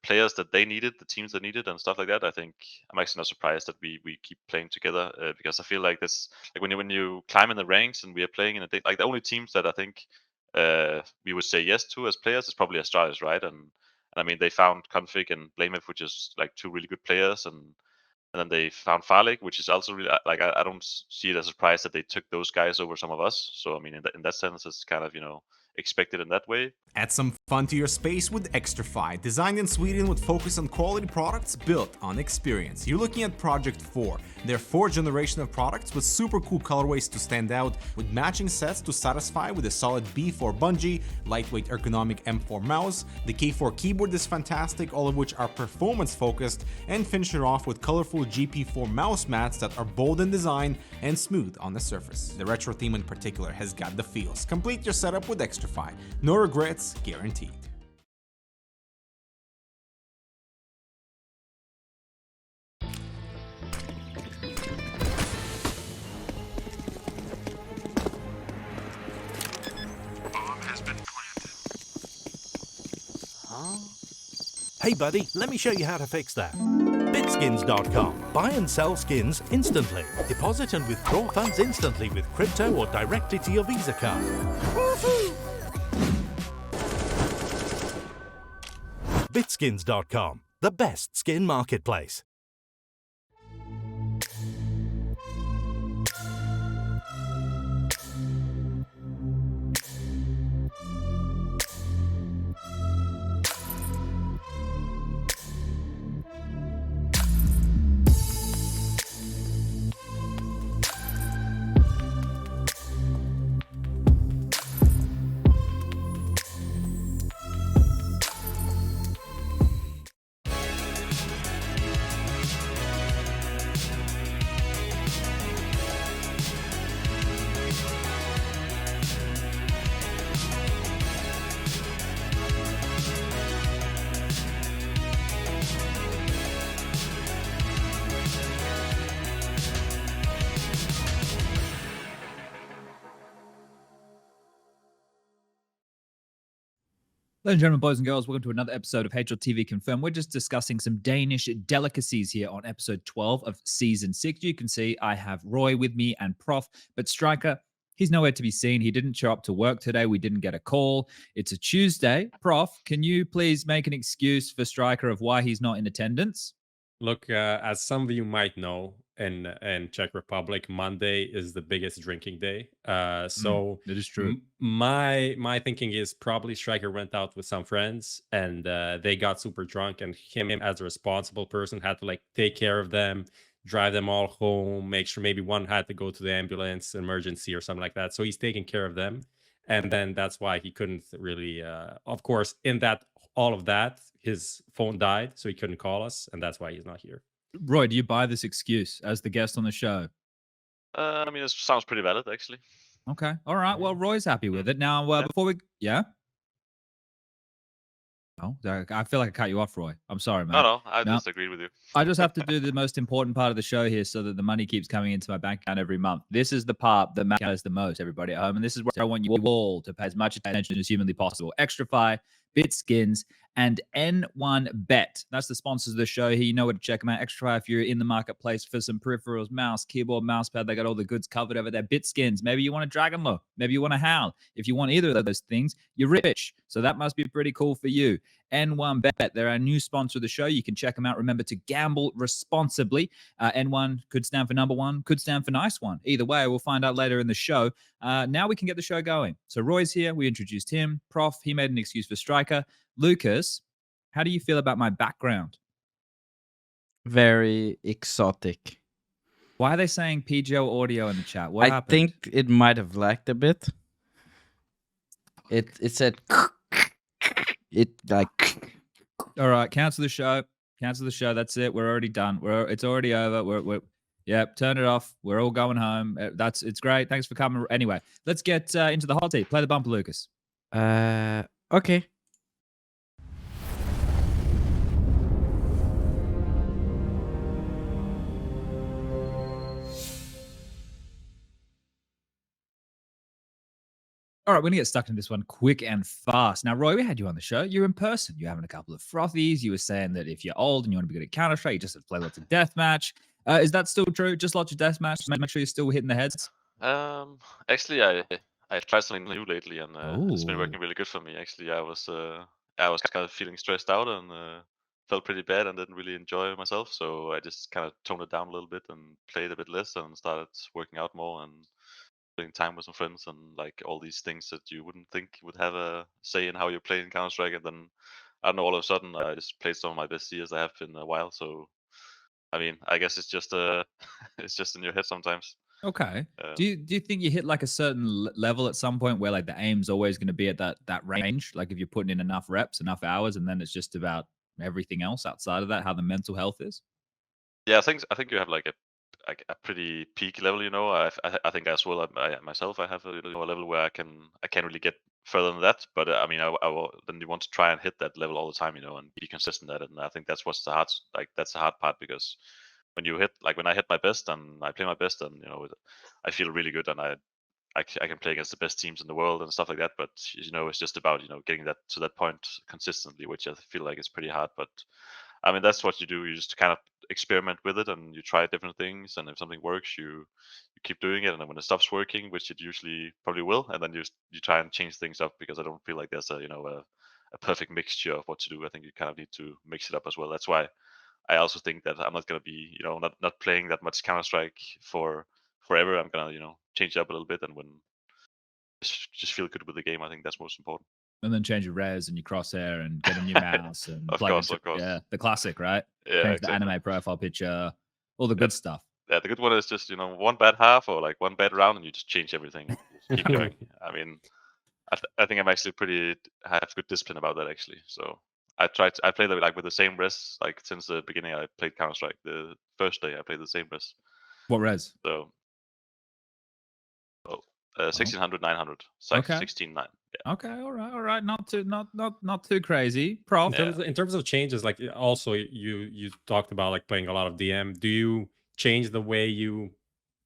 players that they needed, the teams that needed, and stuff like that, I think I'm actually not surprised that we keep playing together, because I feel like this, like when you climb in the ranks and we are playing in a like the only teams that I think we would say yes to as players is probably Astralis, right? And I mean they found Config and Blamef, which is like two really good players, and then they found Farlig, which is also really like I don't see it as a surprise that they took those guys over some of us. So I mean, in that sense, it's kind of expected in that way. Add some fun to your space with Xtrfy, designed in Sweden with focus on quality products built on experience. You're looking at Project 4, their 4th generation of products with super cool colorways to stand out, with matching sets to satisfy with a solid B4 bungee, lightweight ergonomic M4 mouse, the K4 keyboard is fantastic, all of which are performance focused, and finish it off with colorful GP4 mouse mats that are bold in design and smooth on the surface. The retro theme in particular has got the feels. Complete your setup with Xtrfy. No regrets guaranteed. Hey buddy, let me show you how to fix that. Bitskins.com. Buy and sell skins instantly. Deposit and withdraw funds instantly with crypto or directly to your Visa card. Bitskins.com, the best skin marketplace. Ladies and gentlemen, boys and girls, welcome to another episode of HLTV Confirmed. We're just discussing some Danish delicacies here on episode 12 of season 6. You can see I have roeJ with me and Prof, but Striker, he's nowhere to be seen. He didn't show up to work today. We didn't get a call. It's a Tuesday. Prof, can you please make an excuse for Striker of why he's not in attendance? Look, as some of you might know, in Czech Republic, Monday is the biggest drinking day. So that is true. My thinking is probably Striker went out with some friends and they got super drunk, and him as a responsible person had to like take care of them, drive them all home, make sure maybe one had to go to the ambulance emergency or something like that. So he's taking care of them, and then that's why he couldn't really. Of course, in that all of that, his phone died, so he couldn't call us, and that's why he's not here. roeJ, do you buy this excuse as the guest on the show? I mean, it sounds pretty valid, actually. Okay. All right. Well, roeJ's happy with it. Now, before we... Yeah? Oh, I feel like I cut you off, roeJ. I'm sorry, man. No, I just agreed with you. I just have to do the most important part of the show here so that the money keeps coming into my bank account every month. This is the part that matters the most, everybody at home. And this is where I want you all to pay as much attention as humanly possible. Xtrfy, Bitskins, and N1 Bet. That's the sponsors of the show here. You know where to check them out. Xtrfy, if you're in the marketplace for some peripherals, mouse, keyboard, mousepad, they got all the goods covered over there. Bitskins, maybe you want a Dragon Low. Maybe you want a Howl. If you want either of those things, you're rich. So that must be pretty cool for you. N1 Bet, they're our new sponsor of the show. You can check them out. Remember to gamble responsibly. N1 could stand for number one, could stand for nice one. Either way, we'll find out later in the show. Now we can get the show going. So roeJ's here. We introduced him. Prof, he made an excuse for Striker. Lucas, how do you feel about my background? Very exotic. Why are they saying PGO audio in the chat? What happened? I think it might have lagged a bit. It said it like. All right, cancel the show. Cancel the show. That's it. We're already done. It's already over. We're yeah. Turn it off. We're all going home. It's great. Thanks for coming. Anyway, let's get into the hot seat. Play the bumper, Lucas. Okay. All right, we're gonna get stuck into this one quick and fast. Now, roeJ, we had you on the show. You're in person. You're having a couple of frothies. You were saying that if you're old and you want to be good at Counter-Strike, you just have to play lots of deathmatch. Is that still true? Just lots of deathmatch? Make sure you're still hitting the heads. Actually, I tried something new lately, and it's been Oh, working really good for me. Actually, I was kind of feeling stressed out and felt pretty bad and didn't really enjoy myself. So I just kind of toned it down a little bit and played a bit less and started working out more and spending time with some friends and like all these things that you wouldn't think would have a say in how you play in Counter Strike. And then I don't know, all of a sudden I just played some of my best years I have in a while. So I mean, I guess it's just it's just in your head sometimes. okay. Uh, Do you think you hit like a certain level at some point where like the aim's always going to be at that range? Like if you're putting in enough reps, enough hours, and then it's just about everything else outside of that, how the mental health is? Yeah, I think you have like a pretty peak level. I think as well. Myself, I have a level where I can't really get further than that. But I mean, then you want to try and hit that level all the time, and be consistent at it. And I think that's what's the hard like that's the hard part because when I hit my best and I play my best and I feel really good and I can play against the best teams in the world and stuff like that. But it's just about getting that to that point consistently, which I feel like is pretty hard. But I mean, that's what you do. You just kind of experiment with it and you try different things. And if something works, you keep doing it. And then when it stops working, which it usually probably will, and then you try and change things up because I don't feel like there's a perfect mixture of what to do. I think you kind of need to mix it up as well. That's why I also think that I'm not gonna be not playing that much Counter Strike for forever. I'm gonna change it up a little bit and when just feel good with the game. I think that's most important. And then change your res and your crosshair and get a new mouse and Of plug course, into of course. yeah, the classic, right? Yeah, Change the exactly. anime profile picture, all the Yeah, good stuff. yeah. The good one is just one bad half or like one bad round, and you just change everything. And just keep going. I mean, I think I'm actually have good discipline about that actually. So I played like with the same res like since the beginning. I played Counter Strike. The first day I played the same res. What res? So oh, Oh, 1600 900. It's like okay. 16 9. Okay, all right. Not too crazy. Prof. Yeah. In terms of changes, like also you talked about like playing a lot of DM. Do you change the way you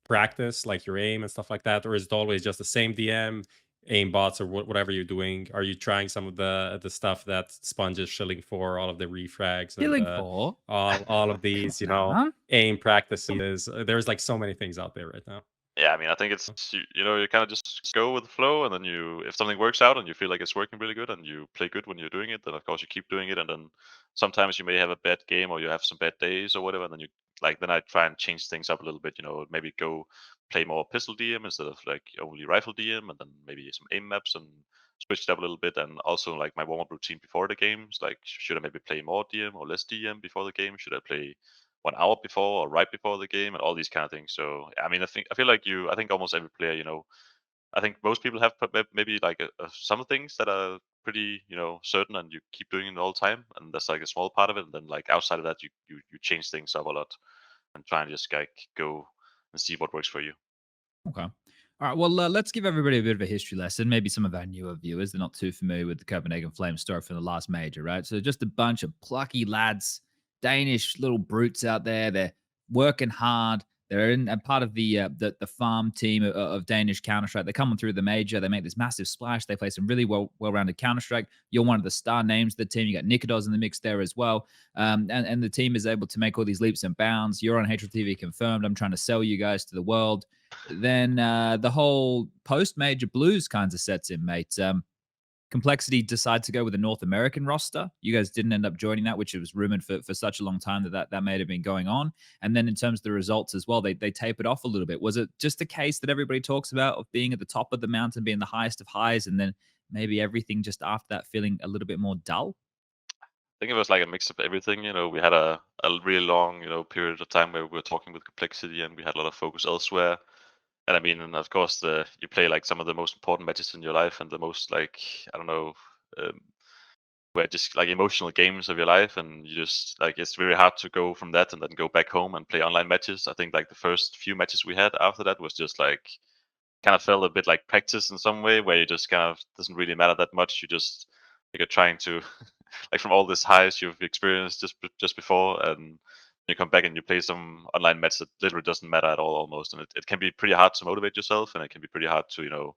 practice, like your aim and stuff like that, or is it always just the same DM, aim bots, or whatever you're doing? Are you trying some of the stuff that Sponge is shilling for, all of the refrags and Feeling for. all of these, Huh? aim practices? There's like so many things out there right now. Yeah, I mean, I think it's you kind of just go with the flow, and then if something works out and you feel like it's working really good, and you play good when you're doing it, then of course you keep doing it, and then sometimes you may have a bad game or you have some bad days or whatever, and then I try and change things up a little bit, maybe go play more pistol DM instead of like only rifle DM, and then maybe some aim maps and switch it up a little bit, and also like my warm up routine before the games, like should I maybe play more DM or less DM before the game? Should I play 1 hour before or right before the game and all these kind of things. So I mean, I feel like I think almost every player, I think most people have maybe like some things that are pretty, certain, and you keep doing it all the time, and that's like a small part of it. And then like outside of that, you change things up a lot and try and just like go and see what works for you. Okay. All right. Well, let's give everybody a bit of a history lesson. Maybe some of our newer viewers, they're not too familiar with the Copenhagen Flames story from the last major, right? So just a bunch of plucky lads, Danish little brutes out there. They're working hard. They're in a part of the farm team of Danish Counter Strike. They're coming through the major. They make this massive splash. They play some really well-rounded Counter Strike. You're one of the star names of the team. You got Nikodos in the mix there as well. And the team is able to make all these leaps and bounds. You're on HLTV Confirmed. I'm trying to sell you guys to the world. Then the whole post-major blues kinds of sets in, mate. Complexity decides to go with a North American roster. You guys didn't end up joining that, which it was rumored for such a long time that may have been going on. And then in terms of the results as well, they tapered off a little bit. Was it just a case that everybody talks about of being at the top of the mountain, being the highest of highs, and then maybe everything just after that feeling a little bit more dull? I think it was like a mix of everything. We had a really long, period of time where we were talking with complexity and we had a lot of focus elsewhere. And I mean, and of course, you play like some of the most important matches in your life and the most like I don't know, um, where just like emotional games of your life, and you just like it's very hard to go from that and then go back home and play online matches. I think like the first few matches we had after that was just like kind of felt a bit like practice in some way, where you just kind of doesn't really matter that much. You just like, you're trying to like from all this highs you've experienced just before, and you come back and you play some online match that literally doesn't matter at all almost, and it can be pretty hard to motivate yourself, and it can be pretty hard to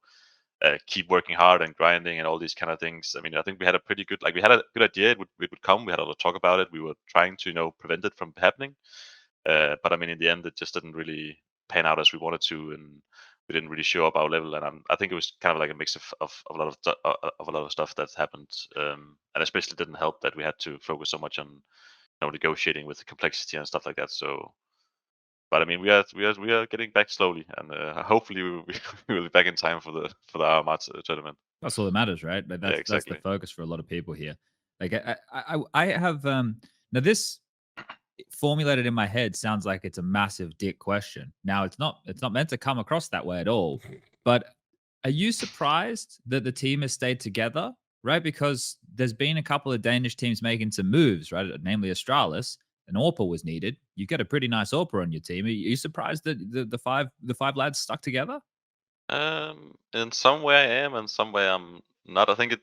keep working hard and grinding and all these kind of things. I mean, I think we had a pretty good, like we had a good idea. It would come. We had a lot of talk about it. We were trying to prevent it from happening. But I mean, in the end, it just didn't really pan out as we wanted to, and we didn't really show up our level. And I think it was kind of like a mix of a lot of stuff that's happened, and especially didn't help that we had to focus so much on negotiating with the complexity and stuff like that. So, but I mean, we are getting back slowly, and hopefully we will be back in time for the Armat tournament. That's all that matters, right? Like Yeah, that's the exactly. focus for a lot of people here. Like I have now this formulated in my head sounds like it's a massive dick question. Now it's not meant to come across that way at all. But are you surprised that the team has stayed together? Right? Because there's been a couple of Danish teams making some moves, right? Namely Astralis. An AWPer was needed. You get a pretty nice AWPer on your team. Are you surprised that the five lads stuck together? In some way I am, and some way I'm not. I think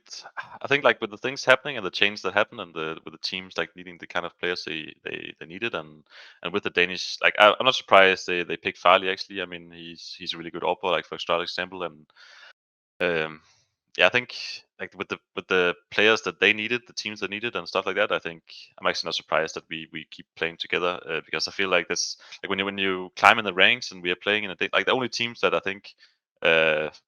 like with the things happening and the change that happened, and with the teams like needing the kind of players they needed, and with the Danish, like I'm not surprised they picked Farley actually. I mean, he's a really good oppo, like for example, and um, yeah, I think like with the players that they needed, the teams that needed, and stuff like that. I think I'm actually not surprised that we keep playing together, because I feel like this, like when you climb in the ranks and we are playing in like the only teams that I think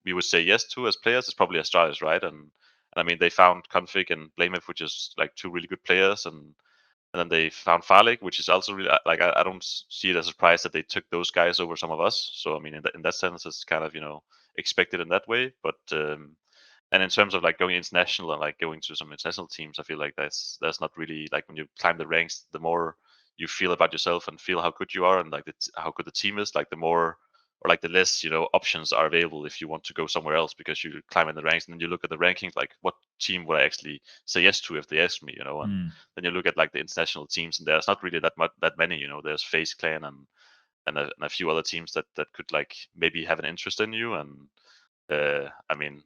we would say yes to as players is probably Astralis, right? And I mean, they found Config and Blamef, which is like two really good players, and then they found Farlig, which is also really like I don't see it as a surprise that they took those guys over some of us. So I mean, in that sense, it's kind of expected in that way. But and in terms of like going international and like going to some international teams, I feel like that's not really like when you climb the ranks, the more you feel about yourself and feel how good you are and like how good the team is, like the more or like the less options are available if you want to go somewhere else because you climb in the ranks and then you look at the rankings, like what team would I actually say yes to if they ask me, and Mm, then you look at like the international teams and there's not really that many, there's FaZe Clan and a few other teams that could like maybe have an interest in you, and I mean,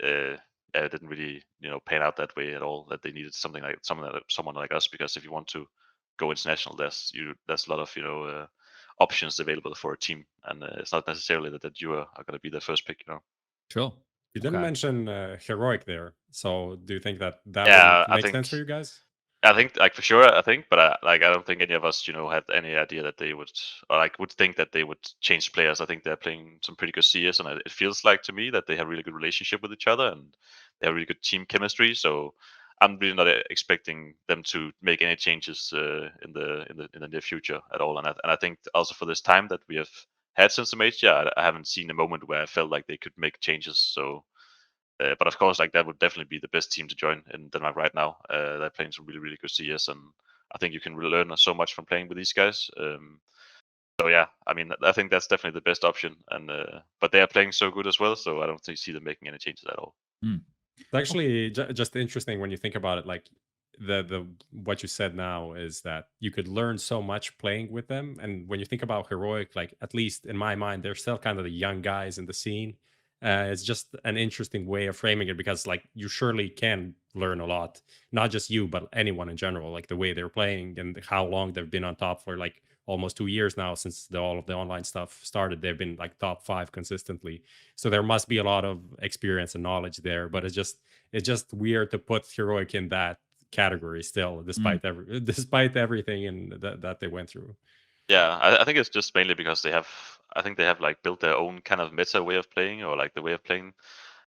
uh, it didn't really pan out that way at all. That they needed someone like us, because if you want to go international, there's a lot of options available for a team, and it's not necessarily that you are going to be the first pick. sure. You didn't Okay. mention Heroic there. So do you think that Yeah, wouldn't make sense for you guys? I think like for sure. I think, but I don't think any of us, had any idea that they would, or like would think that they would change players. I think they're playing some pretty good CS, and it feels like to me that they have really good relationship with each other, and they have really good team chemistry. So I'm really not expecting them to make any changes in the near future at all. And I think also for this time that we have had since the match, yeah, I haven't seen a moment where I felt like they could make changes. So. But of course, like that would definitely be the best team to join in Denmark right now. They're playing some really, really good CS, and I think you can learn so much from playing with these guys. So yeah, I mean, I think that's definitely the best option. And but they are playing so good as well, so I don't see them making any changes at all. Mm. It's actually just interesting when you think about it. Like the what you said now is that you could learn so much playing with them. And when you think about Heroic, like at least in my mind, they're still kind of the young guys in the scene. It's just an interesting way of framing it because like you surely can learn a lot, not just you, but anyone in general, like the way they're playing and how long they've been on top for like almost 2 years now since all of the online stuff started. They've been like top 5 consistently. So there must be a lot of experience and knowledge there, but it's just weird to put Heroic in that category still, Mm. despite everything and that they went through. Yeah, I think it's just mainly because I think they have like built their own kind of meta way of playing, or like the way of playing,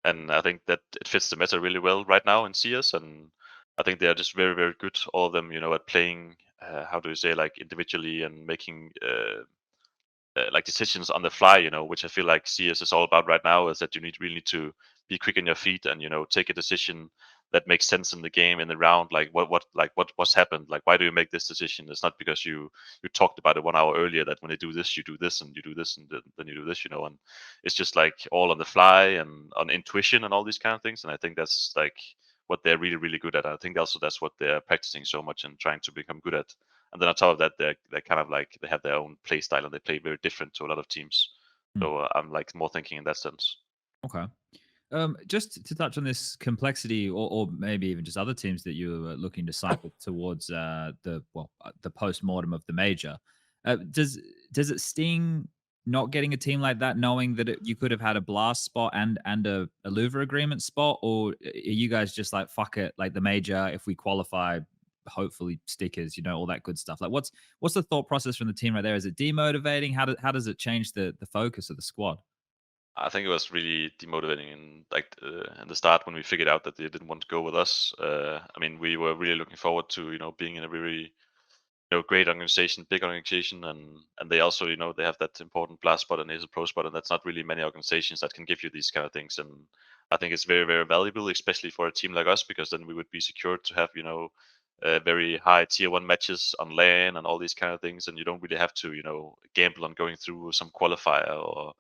and I think that it fits the meta really well right now in CS, and I think they are just very, very good, all of them, at playing. How do you say, like individually and making like decisions on the fly, which I feel like CS is all about right now. Is that you really need to be quick on your feet and take a decision that makes sense in the game, in the round. Like what's happened? Like why do you make this decision? It's not because you talked about it 1 hour earlier that when they do this, you do this, and you do this, and then you do this, and it's just like all on the fly and on intuition and all these kind of things. And I think that's like what they're really, really good at. I think also that's what they're practicing so much and trying to become good at. And then on top of that, they're kind of like they have their own play style and they play very different to a lot of teams. Mm. So I'm like more thinking in that sense. Okay. Just to touch on this complexity, or maybe even just other teams that you were looking to cycle towards the post mortem of the major. Does it sting not getting a team like that, knowing that you could have had a Blast spot and a Louvre agreement spot, or are you guys just like fuck it, like the major, if we qualify, hopefully stickers, all that good stuff? Like, what's the thought process from the team right there? Is it demotivating? How does it change the focus of the squad? I think it was really demotivating in the start when we figured out that they didn't want to go with us. I mean, we were really looking forward to being in a very great organization, big organization, and they also they have that important blast spot and ESL Pro spot, and that's not really many organizations that can give you these kind of things. And I think it's very very valuable, especially for a team like us, because then we would be secured to have very high tier 1 matches on LAN and all these kind of things, and you don't really have to gamble on going through some qualifier or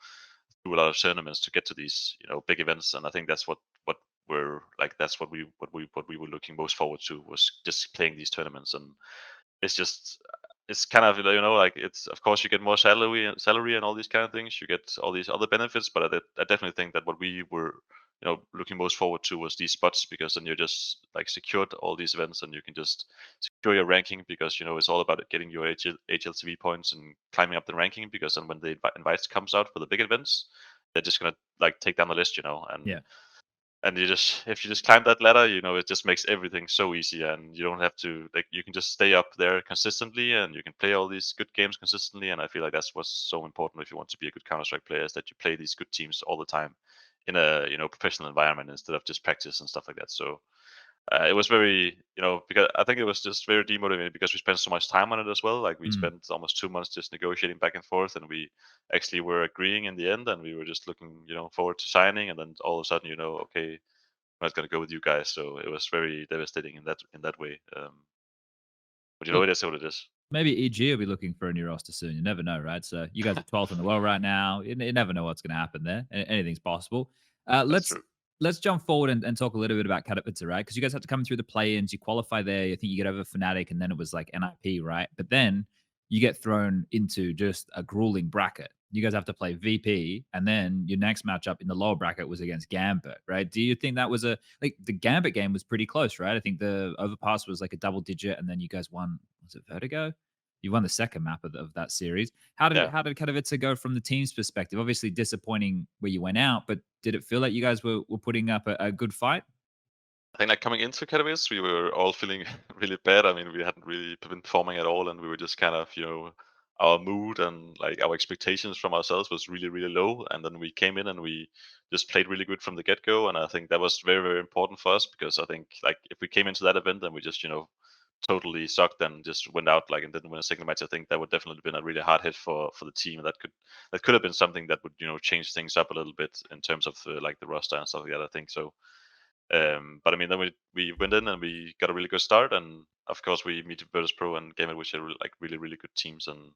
do a lot of tournaments to get to these big events. And I think that's what we're like, that's what we were looking most forward to, was just playing these tournaments. And it's just it's kind of like, it's, of course, you get more salary and all these kind of things, you get all these other benefits, but I definitely think that what we were looking most forward to was these spots, because then you're just like secured all these events, and you can just secure your ranking, because it's all about getting your HLTV points and climbing up the ranking, because then when the invites comes out for the big events, they're just gonna like take down the list, and Yeah. if you just climb that ladder, it just makes everything so easy, and you don't have to, like, you can just stay up there consistently, and you can play all these good games consistently. And I feel like that's what's so important if you want to be a good Counter-Strike player, is that you play these good teams all the time in a professional environment, instead of just practice and stuff like that. So it was very, because I think it was just very demotivating, because we spent so much time on it as well. Like, we spent almost 2 months just negotiating back and forth, and we actually were agreeing in the end, and we were just looking, forward to signing. And then all of a sudden, okay, I'm not going to go with you guys. So it was very devastating in that way. But Look, it is what it is. maybe EG will be looking for a new roster soon. You never know, right? So you guys are 12th in the world right now. You never know what's going to happen there. Anything's possible. That's Let's true. let's jump forward and talk a little bit about Katowice, right? Because you guys had to come through the play-ins. You qualify there. I think you get over fnatic, and then it was like NIP, right? But then you get thrown into just a grueling bracket. You guys have to play VP, and then your next matchup in the lower bracket was against Gambit, right? Do you think that was the Gambit game was pretty close, right? I think the overpass was like a double digit, and then you guys won. Was it Vertigo? You won the second map of that series. How did Yeah. Katowice go from the team's perspective? Obviously disappointing where you went out, but did it feel like you guys were putting up a good fight? I think, like, coming into Katowice, we were all feeling really bad. I mean, we hadn't really been performing at all, and we were just kind of, our mood and like our expectations from ourselves was really, really low. And then we came in and we just played really good from the get go. And I think that was very, very important for us, because I think, like, if we came into that event and we just, totally sucked and just went out like and didn't win a single match, I think that would definitely been a really hard hit for the team. And that could have been something that would change things up a little bit in terms of like the roster and stuff like that, I think so. But I mean, then we went in and we got a really good start, and of course we meet Virtus Pro and Gambit, which are like really really good teams. And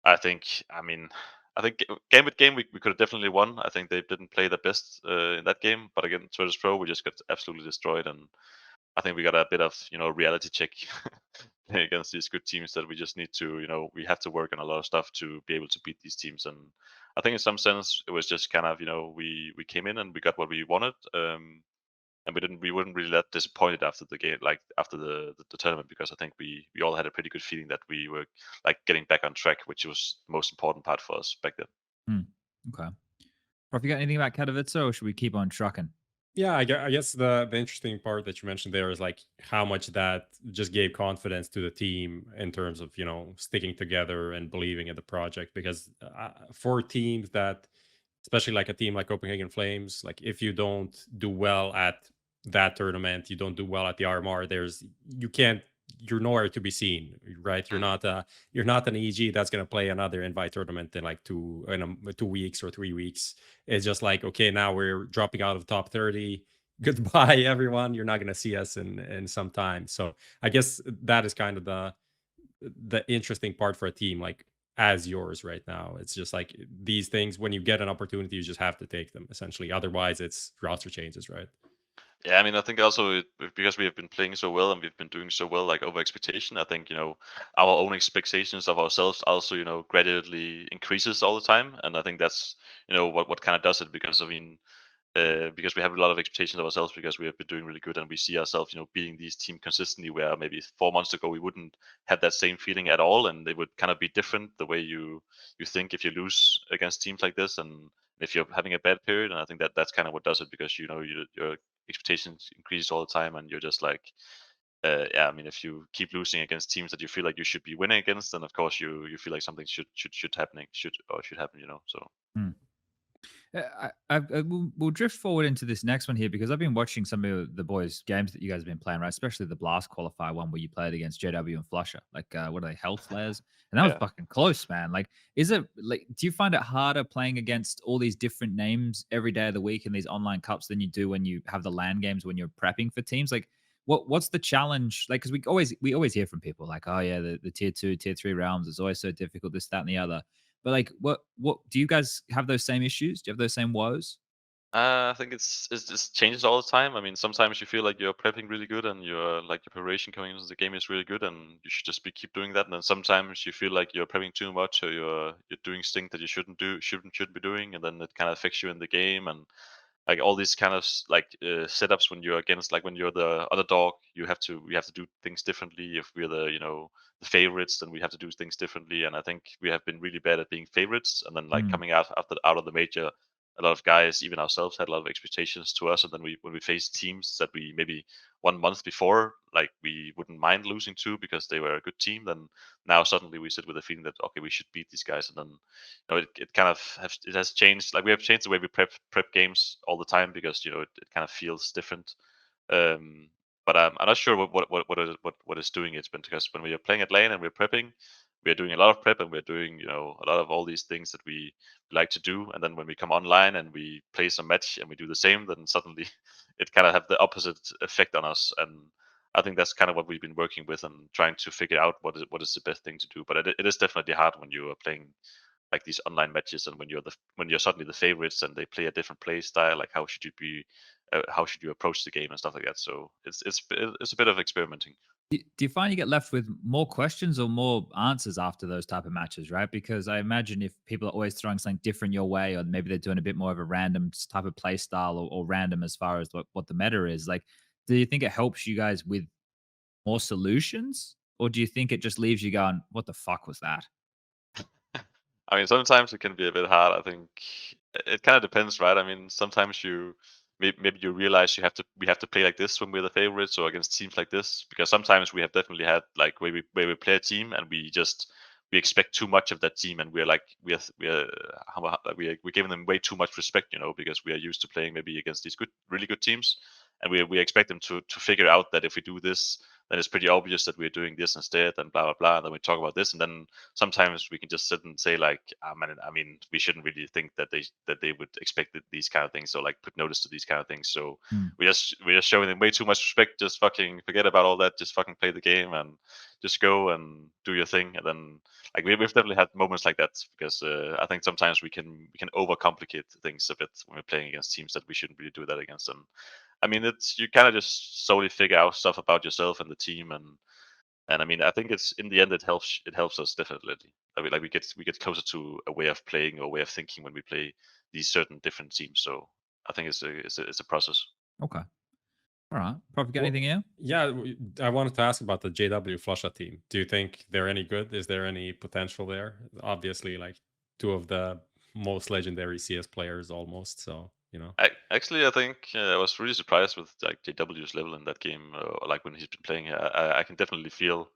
I think Gambit game we could have definitely won. I think they didn't play their best in that game, but against Virtus Pro we just got absolutely destroyed. And I think we got a bit of reality check against these good teams, that we just need to we have to work on a lot of stuff to be able to beat these teams. And I think in some sense it was just kind of we came in and we got what we wanted. And we weren't really that disappointed after the game, like after the tournament, because I think we all had a pretty good feeling that we were like getting back on track, which was the most important part for us back then. Okay. Prof, you got anything about Katowice, or should we keep on trucking? Yeah, I guess the interesting part that you mentioned there is like how much that just gave confidence to the team in terms of sticking together and believing in the project. Because for teams that, especially like a team like Copenhagen Flames, like if you don't do well at that tournament, you don't do well at the RMR, you're nowhere to be seen, right? You're not an EG that's going to play another invite tournament in like 2 weeks or 3 weeks. It's just like, okay, now we're dropping out of top 30. Goodbye, everyone. You're not going to see us in some time. So I guess that is kind of the interesting part for a team like as yours right now. It's just like these things, when you get an opportunity, you just have to take them essentially. Otherwise, it's roster changes, right? Yeah, I mean, I think also because we have been playing so well and we've been doing so well, like over expectation, I think our own expectations of ourselves also gradually increases all the time. And I think that's what kind of does it, because I mean, because we have a lot of expectations of ourselves because we have been doing really good and we see ourselves, beating these teams consistently. Where maybe 4 months ago we wouldn't have that same feeling at all, and they would kind of be different the way you think if you lose against teams like this, and if you're having a bad period. And I think that's kind of what does it, because your expectations increase all the time, and you're just like, yeah. I mean, if you keep losing against teams that you feel like you should be winning against, then of course you feel like something should happening should happen. So. Hmm. We'll drift forward into this next one here because I've been watching some of the boys' games that you guys have been playing, right? Especially the Blast qualifier one where you played against JW and Flusher. Like, what are they, Health Flares? And that was Yeah. fucking close, man. Like, is it like, do you find it harder playing against all these different names every day of the week in these online cups than you do when you have the LAN games when you're prepping for teams? Like, what's the challenge? Like, because we always hear from people like, oh yeah, the tier 2, tier 3 realms is always so difficult, this, that, and the other. But like, what do you guys have those same issues? Do you have those same woes? I think it just changes all the time. I mean, sometimes you feel like you're prepping really good and your preparation coming into the game is really good, and you should just keep doing that. And then sometimes you feel like you're prepping too much, or you're doing things that you shouldn't be doing, and then it kind of affects you in the game. And like all these kind of setups when you're against, like when you're the underdog, we have to do things differently. If we're the favorites, then we have to do things differently. And I think we have been really bad at being favorites, and then like Mm, coming out of the major, a lot of guys, even ourselves, had a lot of expectations to us. And then when we faced teams that we maybe 1 month before, like, we wouldn't mind losing to because they were a good team, then now suddenly we sit with the feeling that, okay, we should beat these guys. And then it kind of it has changed. Like, we have changed the way we prep games all the time, because it kind of feels different. Um, but I'm not sure what is doing it. But because when we are playing at lane and we're prepping, we are doing a lot of prep, and we're doing a lot of all these things that we like to do. And then when we come online and we play some match and we do the same, then suddenly it kind of have the opposite effect on us. And I think that's kind of what we've been working with and trying to figure out what is the best thing to do. But it is definitely hard when you are playing like these online matches, and when you're suddenly the favorites and they play a different play style. Like, how should you approach the game and stuff like that. So it's a bit of experimenting. do you find you get left with more questions or more answers after those type of matches, right? Because I imagine if people are always throwing something different your way, or maybe they're doing a bit more of a random type of play style, or random as far as what the meta is, like, do you think it helps you guys with more solutions? Or do you think it just leaves you going, what the fuck was that? I mean, sometimes it can be a bit hard. I think it kind of depends, right? I mean, sometimes maybe you realize we have to play like this when we're the favorites or against teams like this, because sometimes we have definitely had like where we play a team and we expect too much of that team, and we're like we're giving them way too much respect, because we are used to playing maybe against these really good teams, and we expect them to figure out that if we do this, then it's pretty obvious that we're doing this instead, and blah blah blah. And then we talk about this, and then sometimes we can just sit and say like, I mean, we shouldn't really think that they would expect these kind of things, or like put notice to these kind of things. So Hmm. we're just showing them way too much respect. Just fucking forget about all that. Just fucking play the game and just go and do your thing. And then like we've definitely had moments like that, because I think sometimes we can overcomplicate things a bit when we're playing against teams that we shouldn't really do that against. And I mean, it's you kind of just slowly figure out stuff about yourself and the team. And I mean, I think it's in the end it helps us definitely. I mean, like we get closer to a way of playing or way of thinking when we play these certain different teams. So I think it's a process. Okay. All right. Probably got Well, anything here? yeah, I wanted to ask about the JW Flusha team. Do you think they're any good? Is there any potential there? Obviously, like two of the most legendary CS players almost. So, Actually, I think I was really surprised with like JW's level in that game. Like when he's been playing, I can definitely feel.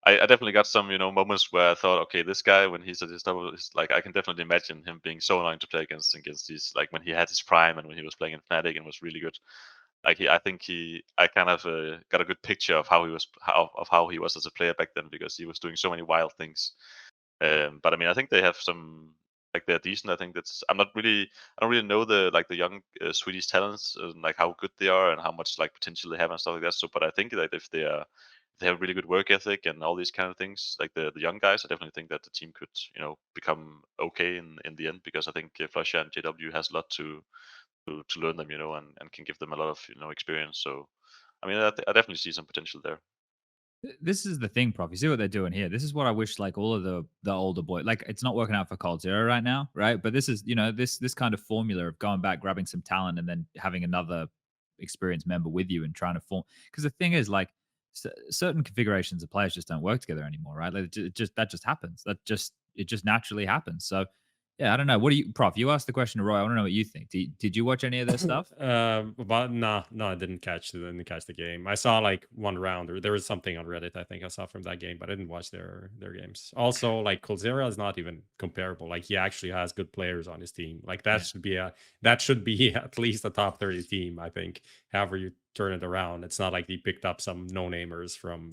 I definitely got some moments where I thought, okay, this guy when he's at his double, like I can definitely imagine him being so annoying to play against these, like when he had his prime and when he was playing in Fnatic and was really good. Like I kind of got a good picture of how he was as a player back then, because he was doing so many wild things. But I mean, I think they have some, like, they're decent. I think I don't really know the young Swedish talents, and like how good they are and how much like potential they have and stuff like that. So, but I think that if they have really good work ethic and all these kind of things, like the young guys, I definitely think that the team could become okay in the end, because I think Flusha and JW has a lot to learn them, and can give them a lot of experience. So, I mean, I definitely see some potential there. This is the thing, Prof. You see what they're doing here. This is what I wish, like all of the older boys, like it's not working out for Cold Zero right now, right? But this is, this kind of formula of going back, grabbing some talent, and then having another experienced member with you and trying to form. Because the thing is, like certain configurations of players just don't work together anymore, right? Like that just happens. It just naturally happens. So yeah, I don't know. What do you, Prof? You asked the question to Roy. I want to know what you think. Did you watch any of this stuff? But no, I didn't catch the game. I saw like one round, or there was something on Reddit I think I saw from that game, but I didn't watch their games. Also, like Coldzera is not even comparable. Like he actually has good players on his team. Like that should be at least a top 30 team, I think. However you turn it around, it's not like he picked up some no-namers from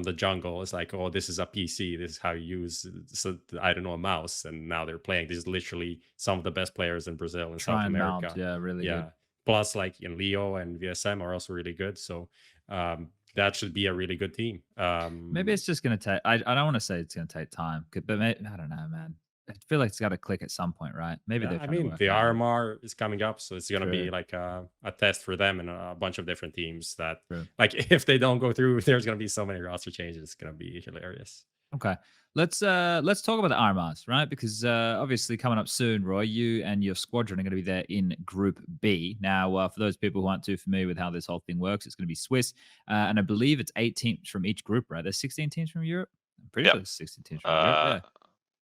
the jungle. It's like, oh, this is a PC. This is how you use, so I don't know, a mouse. And now they're playing. This is literally some of the best players in Brazil and South America. Mount, yeah, really yeah. good. Plus, like in Leo and VSM are also really good. So that should be a really good team. Maybe it's just gonna take. I don't want to say it's gonna take time, but maybe, I don't know, man. I feel like it's got to click at some point, right? Maybe yeah, they're I trying to mean, work the it out. RMR is coming up, so it's gonna be True. like a test for them and a bunch of different teams. That True. like if they don't go through, there's gonna be so many roster changes. It's gonna be hilarious. Okay, let's talk about the RMRs, right? Because obviously coming up soon, Roy, you and your squadron are going to be there in Group B. Now, for those people who aren't too familiar with how this whole thing works, it's going to be Swiss, and I believe it's 8 teams from each group, right? There's 16 teams from Europe. I'm pretty sure there's 16 teams from Europe. Yeah. Was it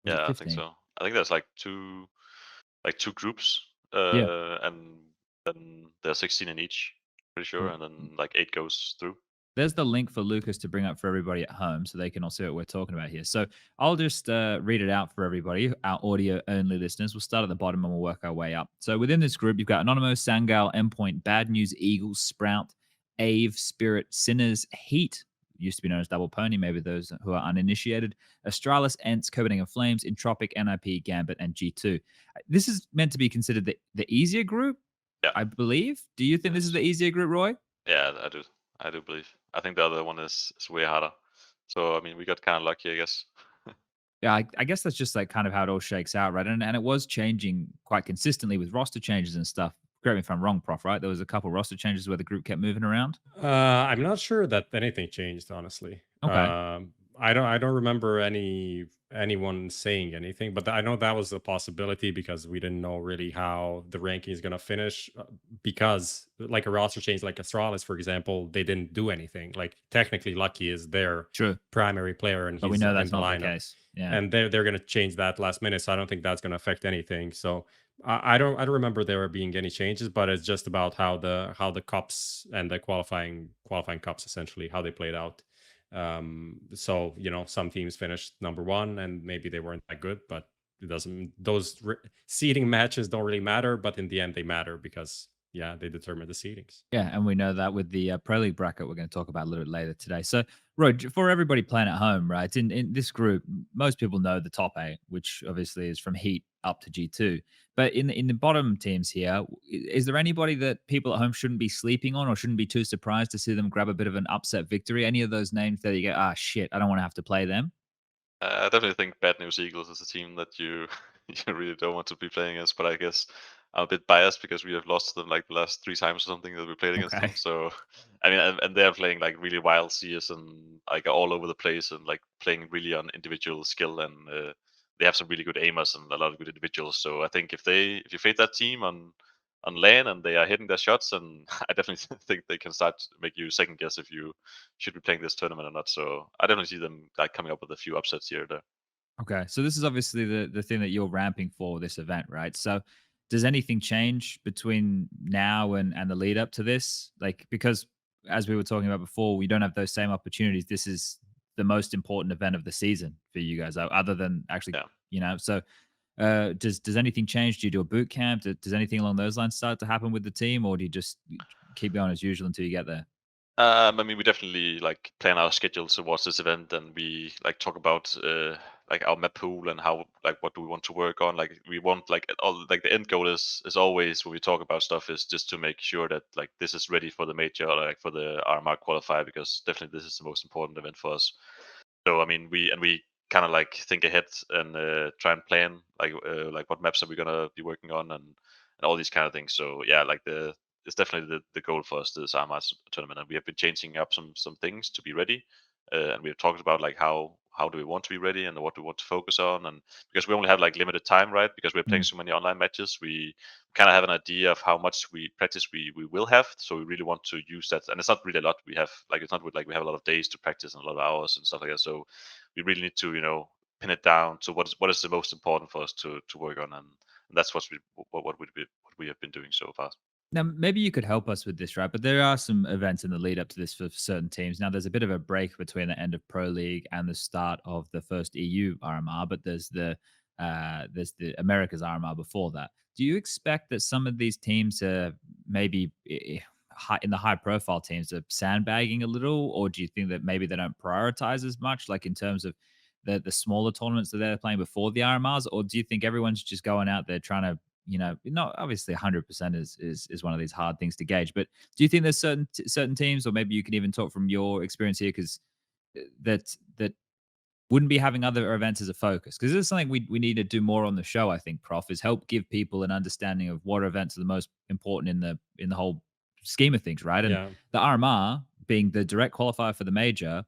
Yeah, I 15? think so. I think there's like two groups, Yeah. and then there's 16 in each, pretty sure, and then like 8 goes through. There's the link for Lucas to bring up for everybody at home so they can all see what we're talking about here. So I'll just read it out for everybody, our audio only listeners. We'll start at the bottom and we'll work our way up. So within this group, you've got Anonymous, Sangal, Endpoint, Bad News, Eagle, Sprout, Ave, Spirit, Sinners, Heat, used to be known as Double Pony, maybe those who are uninitiated, Astralis, ENCE, Copenhagen Flames, Entropiq, NIP, Gambit, and G2. This is meant to be considered the easier group, Yeah. I believe. Do you think this is the easier group, Roy? Yeah, I do believe. I think the other one is way harder. So I mean, we got kind of lucky, I guess. Yeah, I guess that's just like kind of how it all shakes out, right? And it was changing quite consistently with roster changes and stuff. Correct me if I'm wrong, Prof, right? There was a couple roster changes where the group kept moving around. I'm not sure that anything changed, honestly. Okay. I don't remember anyone saying anything, but I know that was a possibility because we didn't know really how the ranking is going to finish, because like a roster change like Astralis, for example, they didn't do anything. Like technically Lucky is their True. primary player and But we he's know in that's the not lineup. the case. Yeah. And they're going to change that last minute, so I don't think that's going to affect anything. So I don't remember there being any changes, but it's just about how the cups and the qualifying cups, essentially how they played out. So some teams finished number one and maybe they weren't that good, but it doesn't, those seeding matches don't really matter, but in the end they matter because they determine the seedings. Yeah, and we know that with the Pro League bracket we're going to talk about a little bit later today. So, Roy, for everybody playing at home, right, in this group, most people know the top 8, which obviously is from Heat up to G2. But in the bottom teams here, is there anybody that people at home shouldn't be sleeping on or shouldn't be too surprised to see them grab a bit of an upset victory? Any of those names that you go, shit, I don't want to have to play them? I definitely think Bad News Eagles is a team that you you really don't want to be playing against, but I guess I'm a bit biased because we have lost them like the last 3 times or something that we played against them. So I mean, and they're playing like really wild CS and like all over the place and like playing really on individual skill, and they have some really good aimers and a lot of good individuals. So I think if you fade that team on LAN and they are hitting their shots, and I definitely think they can start to make you second guess if you should be playing this tournament or not. So I definitely see them like coming up with a few upsets here or there. Okay, so this is obviously the thing that you're ramping for this event, right? So does anything change between now and the lead up to this? Like, because as we were talking about before, we don't have those same opportunities. This is the most important event of the season for you guys, other than actually, So does anything change? Do you do a boot camp? Does anything along those lines start to happen with the team, or do you just keep going as usual until you get there? I mean, we definitely like plan our schedule towards this event, and we like talk about like our map pool and how like what do we want to work on. Like we want like all like the end goal is always when we talk about stuff is just to make sure that like this is ready for the major or like for the RMR qualifier, because definitely this is the most important event for us. So I mean, we kind of like think ahead and try and plan like what maps are we gonna be working on and all these kind of things. So yeah, like the it's definitely the goal for us this RMR tournament, and we have been changing up some things to be ready, and we have talked about like how do we want to be ready and what we want to focus on, and because we only have like limited time, right? Because we're playing so many online matches, we kind of have an idea of how much practice we will have, so we really want to use that, and it's not really a lot we have, like it's not like we have a lot of days to practice and a lot of hours and stuff like that, so we really need to pin it down to what is the most important for us to work on, and that's what we have been doing so far. Now, maybe you could help us with this, right? But there are some events in the lead up to this for certain teams. Now, there's a bit of a break between the end of Pro League and the start of the first EU RMR, but there's the America's RMR before that. Do you expect that some of these teams are maybe in the high profile teams are sandbagging a little, or do you think that maybe they don't prioritize as much, like in terms of the smaller tournaments that they're playing before the RMRs, or do you think everyone's just going out there trying to, not obviously 100% is one of these hard things to gauge, but do you think there's certain teams, or maybe you can even talk from your experience here, because that wouldn't be having other events as a focus? Because this is something we need to do more on the show, I think, Prof, is help give people an understanding of what events are the most important in the whole scheme of things, right? And the RMR being the direct qualifier for the major,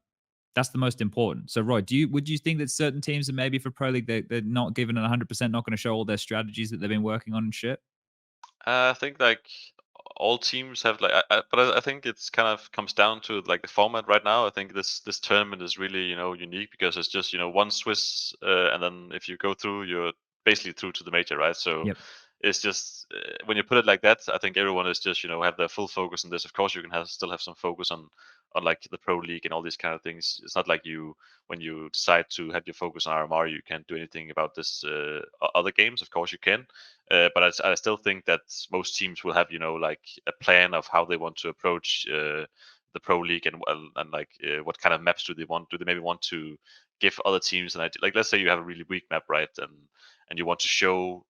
that's the most important. So, Roy, would you think that certain teams are maybe for Pro League, they're not giving it 100%, not going to show all their strategies that they've been working on and shit? I think like all teams have like, but I think it's kind of comes down to like the format right now. I think this tournament is really unique because it's just one Swiss, and then if you go through, you're basically through to the major, right? So it's just when you put it like that, I think everyone is just have their full focus on this. Of course, you can still have some focus on like the Pro League and all these kind of things. It's not like when you decide to have your focus on RMR, you can't do anything about this other games. Of course, you can. But I still think that most teams will have like a plan of how they want to approach the Pro League and like what kind of maps do they want? Do they maybe want to give other teams an idea? Like, let's say you have a really weak map, right? And you want to show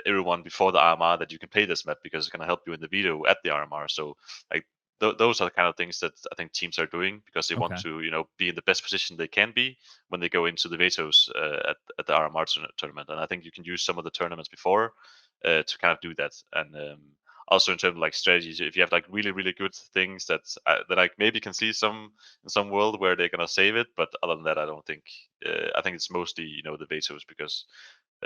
everyone before the RMR that you can play this map because it's going to help you in the video at the RMR. So like those are the kind of things that I think teams are doing because they want to be in the best position they can be when they go into the Vetos at the RMR tournament. And I think you can use some of the tournaments before to kind of do that. And also in terms of like strategies, if you have like really really good things that I maybe can see in some world where they're gonna save it, but other than that, I don't think. I think it's mostly the Vetos because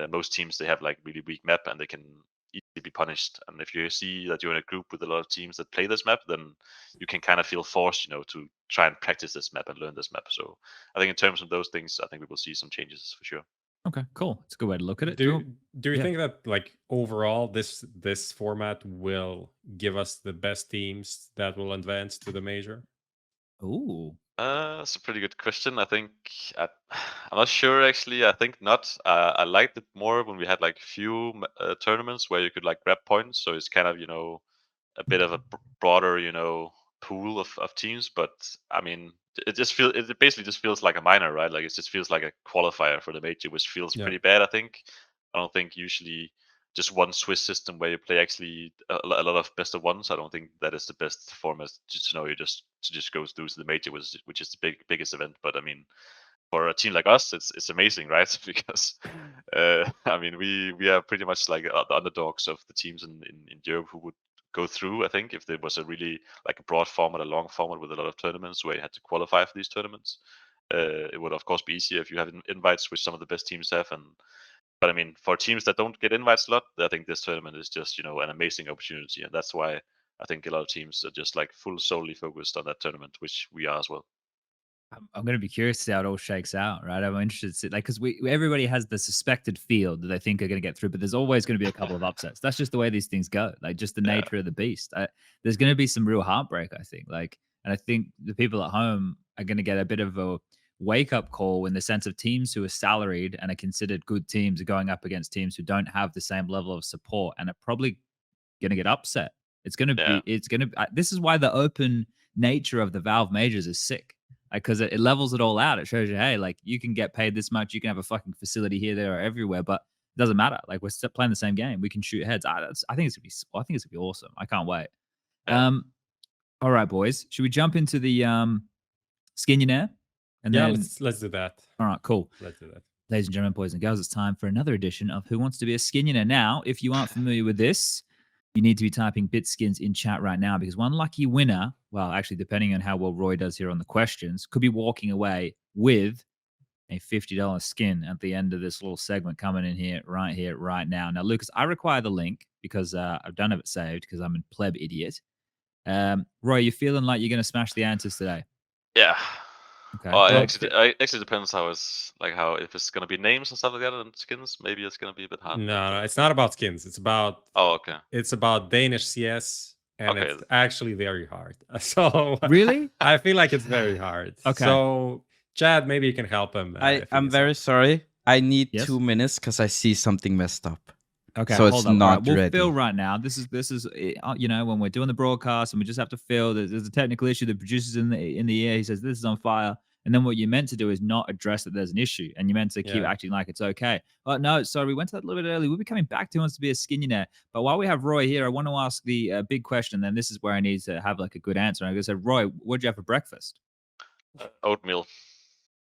most teams they have like really weak map and they can easily be punished. And if you see that you're in a group with a lot of teams that play this map, then you can kind of feel forced, to try and practice this map and learn this map. So I think in terms of those things, I think we will see some changes for sure. Okay, cool. It's a good way to look at it. Do you think that like overall this format will give us the best teams that will advance to the major? Ooh. That's a pretty good question. I think I'm not sure actually. I think not. I liked it more when we had like few tournaments where you could like grab points. So it's kind of a bit of a broader pool of teams. But I mean, it basically just feels like a minor, right? Like it just feels like a qualifier for the major, which feels pretty bad. I think. I don't think usually just one Swiss system where you play actually a lot of best of ones. I don't think that is the best format. Just you just go through to the major, which is the biggest event. But I mean, for a team like us, it's amazing, right? Because I mean, we are pretty much like the underdogs of the teams in Europe who would go through. I think if there was a really like a broad format, a long format with a lot of tournaments where you had to qualify for these tournaments, it would of course be easier if you have invites, which some of the best teams have. But I mean, for teams that don't get invites a lot, I think this tournament is just an amazing opportunity, and that's why I think a lot of teams are just like solely focused on that tournament, which we are as well. I'm going to be curious to see how it all shakes out, right? I'm interested to see, like, because everybody has the suspected field that they think are going to get through, but there's always going to be a couple of upsets. That's just the way these things go, like just the nature of the beast. There's going to be some real heartbreak, I think. Like, and I think the people at home are going to get a bit of a wake up call in the sense of teams who are salaried and are considered good teams are going up against teams who don't have the same level of support and are probably going to get upset. It's going to be, this is why the open nature of the Valve majors is sick. Because it levels it all out. It shows you, hey, like you can get paid this much. You can have a fucking facility here, there, or everywhere, but it doesn't matter. Like we're still playing the same game. We can shoot heads. I think it's gonna be awesome. I can't wait. All right, boys. Should we jump into the Skinionaire? Let's do that. All right, cool. Let's do that. Ladies and gentlemen, boys and girls, it's time for another edition of Who Wants to Be a Skinionaire. Now, if you aren't familiar with this, you need to be typing Bitskins in chat right now because one lucky winner, well, actually, depending on how well roeJ does here on the questions, could be walking away with a $50 skin at the end of this little segment coming in here, right now. Now, Lucas, I require the link because I don't have it saved because I'm a pleb idiot. roeJ, you feeling like you're going to smash the answers today? Yeah. Okay. Oh, Well, it actually depends how it's like if it's gonna be names and stuff like that and skins. Maybe it's gonna be a bit hard. No, it's not about skins. It's about okay. It's about Danish CS, and Okay. it's actually very hard. So really, I feel like it's very hard. Okay. So Chad, maybe you can help him. I'm very sorry. I need Yes? 2 minutes because I see something messed up. Okay, So hold it's up. All not right, we'll ready. fill right now. This is you know, when we're doing the broadcast and we just have to fill. There's a technical issue. The producer's in the air. He says this is on fire, and then what you're meant to do is not address that there's an issue, and you're meant to keep acting like it's okay. But no, sorry, we went to that a little bit early. We'll be coming back to who wants to be a Skinionaire. But while we have roeJ here, I want to ask the big question. Then this is where I need to have like a good answer. And I said, roeJ, what'd you have for breakfast? Oatmeal.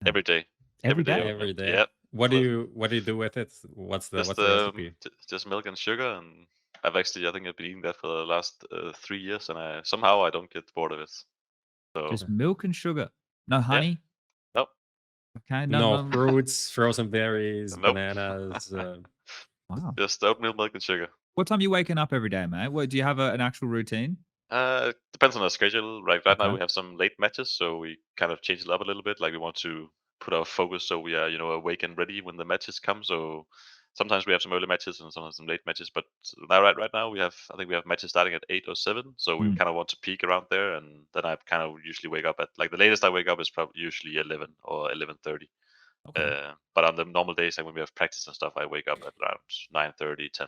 Every day. Every day? Every day. Yeah. What do you do with it? What's the recipe? Just milk and sugar, and I think I've been eating that for the last 3 years, and somehow I don't get bored of it. So Just milk and sugar, no honey. Nope. Okay, No fruits, frozen berries, Nope. bananas. Wow. Just oatmeal, milk, and sugar. What time are you waking up every day, mate? What do you have an actual routine? It depends on our schedule. Right now Okay. we have some late matches, so we kind of change it up a little bit. Like we want to put our focus so we are, awake and ready when the matches come. So sometimes we have some early matches and sometimes some late matches. But right now I think we have matches starting at 8 or 7. So we kind of want to peak around there, and then I kind of usually wake up at like the latest I wake up is probably usually 11 or 11:30. Okay. But on the normal days, like when we have practice and stuff, I wake up at around 9:30, 10.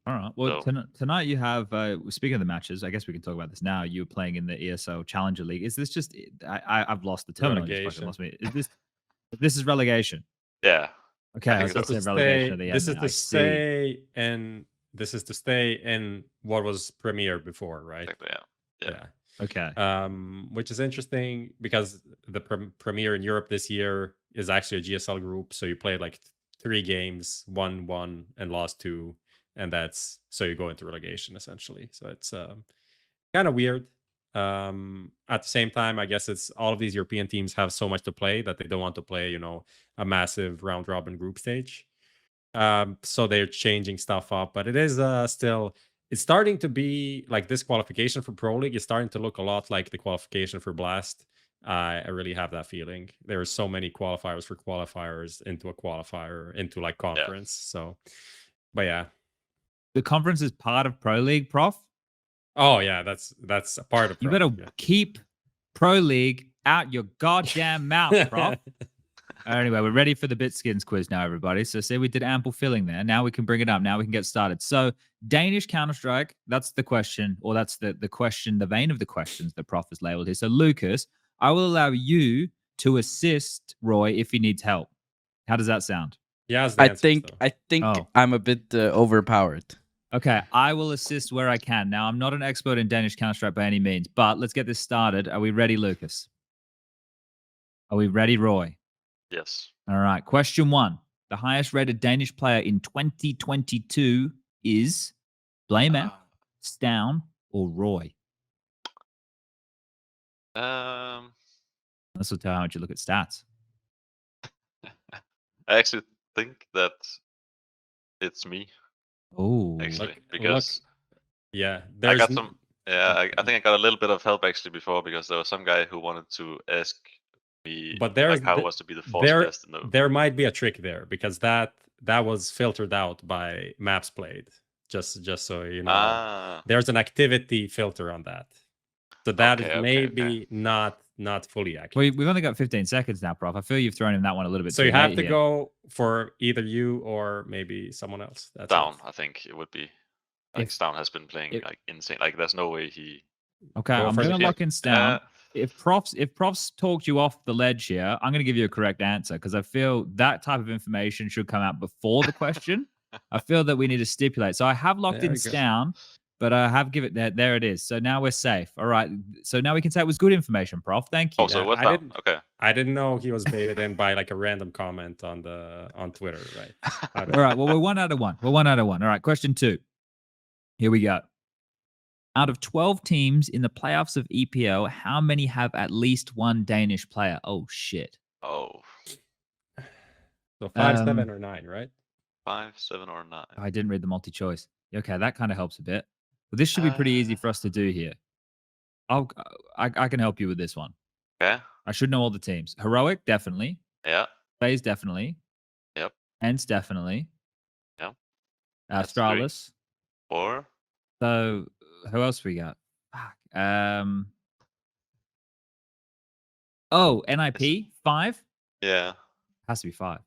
All right. Well, So- tonight you have. Speaking of the matches, I guess we can talk about this now. You're playing in the ESL Challenger League. Is this just? I've lost the terminology. Relegation. Lost me. Is this? This is relegation. Yeah. Okay, I think so it's it's a relegation at the end. This is then. to I see. stay, and this is to stay in what was Premier before, right? Exactly, yeah. Okay. Which is interesting because the Premier in Europe this year is actually a GSL group. So you played like 3 games, won 1 and lost 2, and that's so you go into relegation essentially. So it's kind of weird. At the same time, I guess it's all of these European teams have so much to play that they don't want to play, a massive round robin group stage. So they're changing stuff up, but it is still. It's starting to be like this qualification for Pro League is starting to look a lot like the qualification for Blast. I really have that feeling. There are so many qualifiers for qualifiers into a qualifier into like conference. So, but yeah, The conference is part of Pro League, Prof. oh yeah, that's a part of. You Pro, better keep Pro League out your goddamn mouth, Prof. Anyway, we're ready for the Bitskins quiz now, everybody. So say we did ample filling there. Now we can bring it up. Now we can get started. So Danish Counter-Strike, that's the question, or that's the question, the vein of the questions that Prof has labeled here. So Lucas, I will allow you to assist roeJ if he needs help. How does that sound? Yeah, I think Oh. I'm a bit overpowered. Okay, I will assist where I can. Now, I'm not an expert in Danish Counter-Strike by any means, but let's get this started. Are we ready, Lucas? Are we ready, roeJ? Yes. All right. Question 1. The highest rated Danish player in 2022 is Blamer, Stown, or roeJ? This will tell how much you look at stats. I actually think that it's me. Oh, Actually, because yeah, I there's got some. Yeah, I think I got a little bit of help actually before because there was some guy who wanted to ask me, But there's how it was to be the fourth best in the. There might be a trick there because that was filtered out by maps played. Just so you know, there's an activity filter on that, so that is maybe not fully accurate. We've only got 15 seconds now, Prof. I feel you've thrown in that one a little bit. So too you have late to here. go for either you or maybe someone else. That's Down, it. I think it would be. Like Stown has been playing like insane. Like there's no way he. Okay, Go I'm for going to the lock in Stown. If Prof's talked you off the ledge here, I'm going to give you a correct answer because I feel that type of information should come out before the question. I feel that we need to stipulate. So I have locked in Stown, but I have given it there. There it is. So now we're safe. All right. So now we can say it was good information, Prof. Thank you. Oh, so what's down? Okay. I didn't know he was baited in by like a random comment on Twitter, right? All right. Well, we're 1 out of 1. We're 1 out of 1. All right. Question 2. Here we go. Out of 12 teams in the playoffs of EPL, how many have at least one Danish player? Oh, shit. Oh, So 5, Um, 7, or 9, right? 5, 7, or 9. I didn't read the multi-choice. Okay, that kind of helps a bit. But this should be pretty easy for us to do here. I can help you with this one. Okay. I should know all the teams. Heroic, definitely. Yeah. FaZe, definitely. Yep. ENCE, definitely. Yep. That's 3. Astralis. 4. So who else we got? Fuck. Oh, NIP, 5? Yeah. Has to be 5.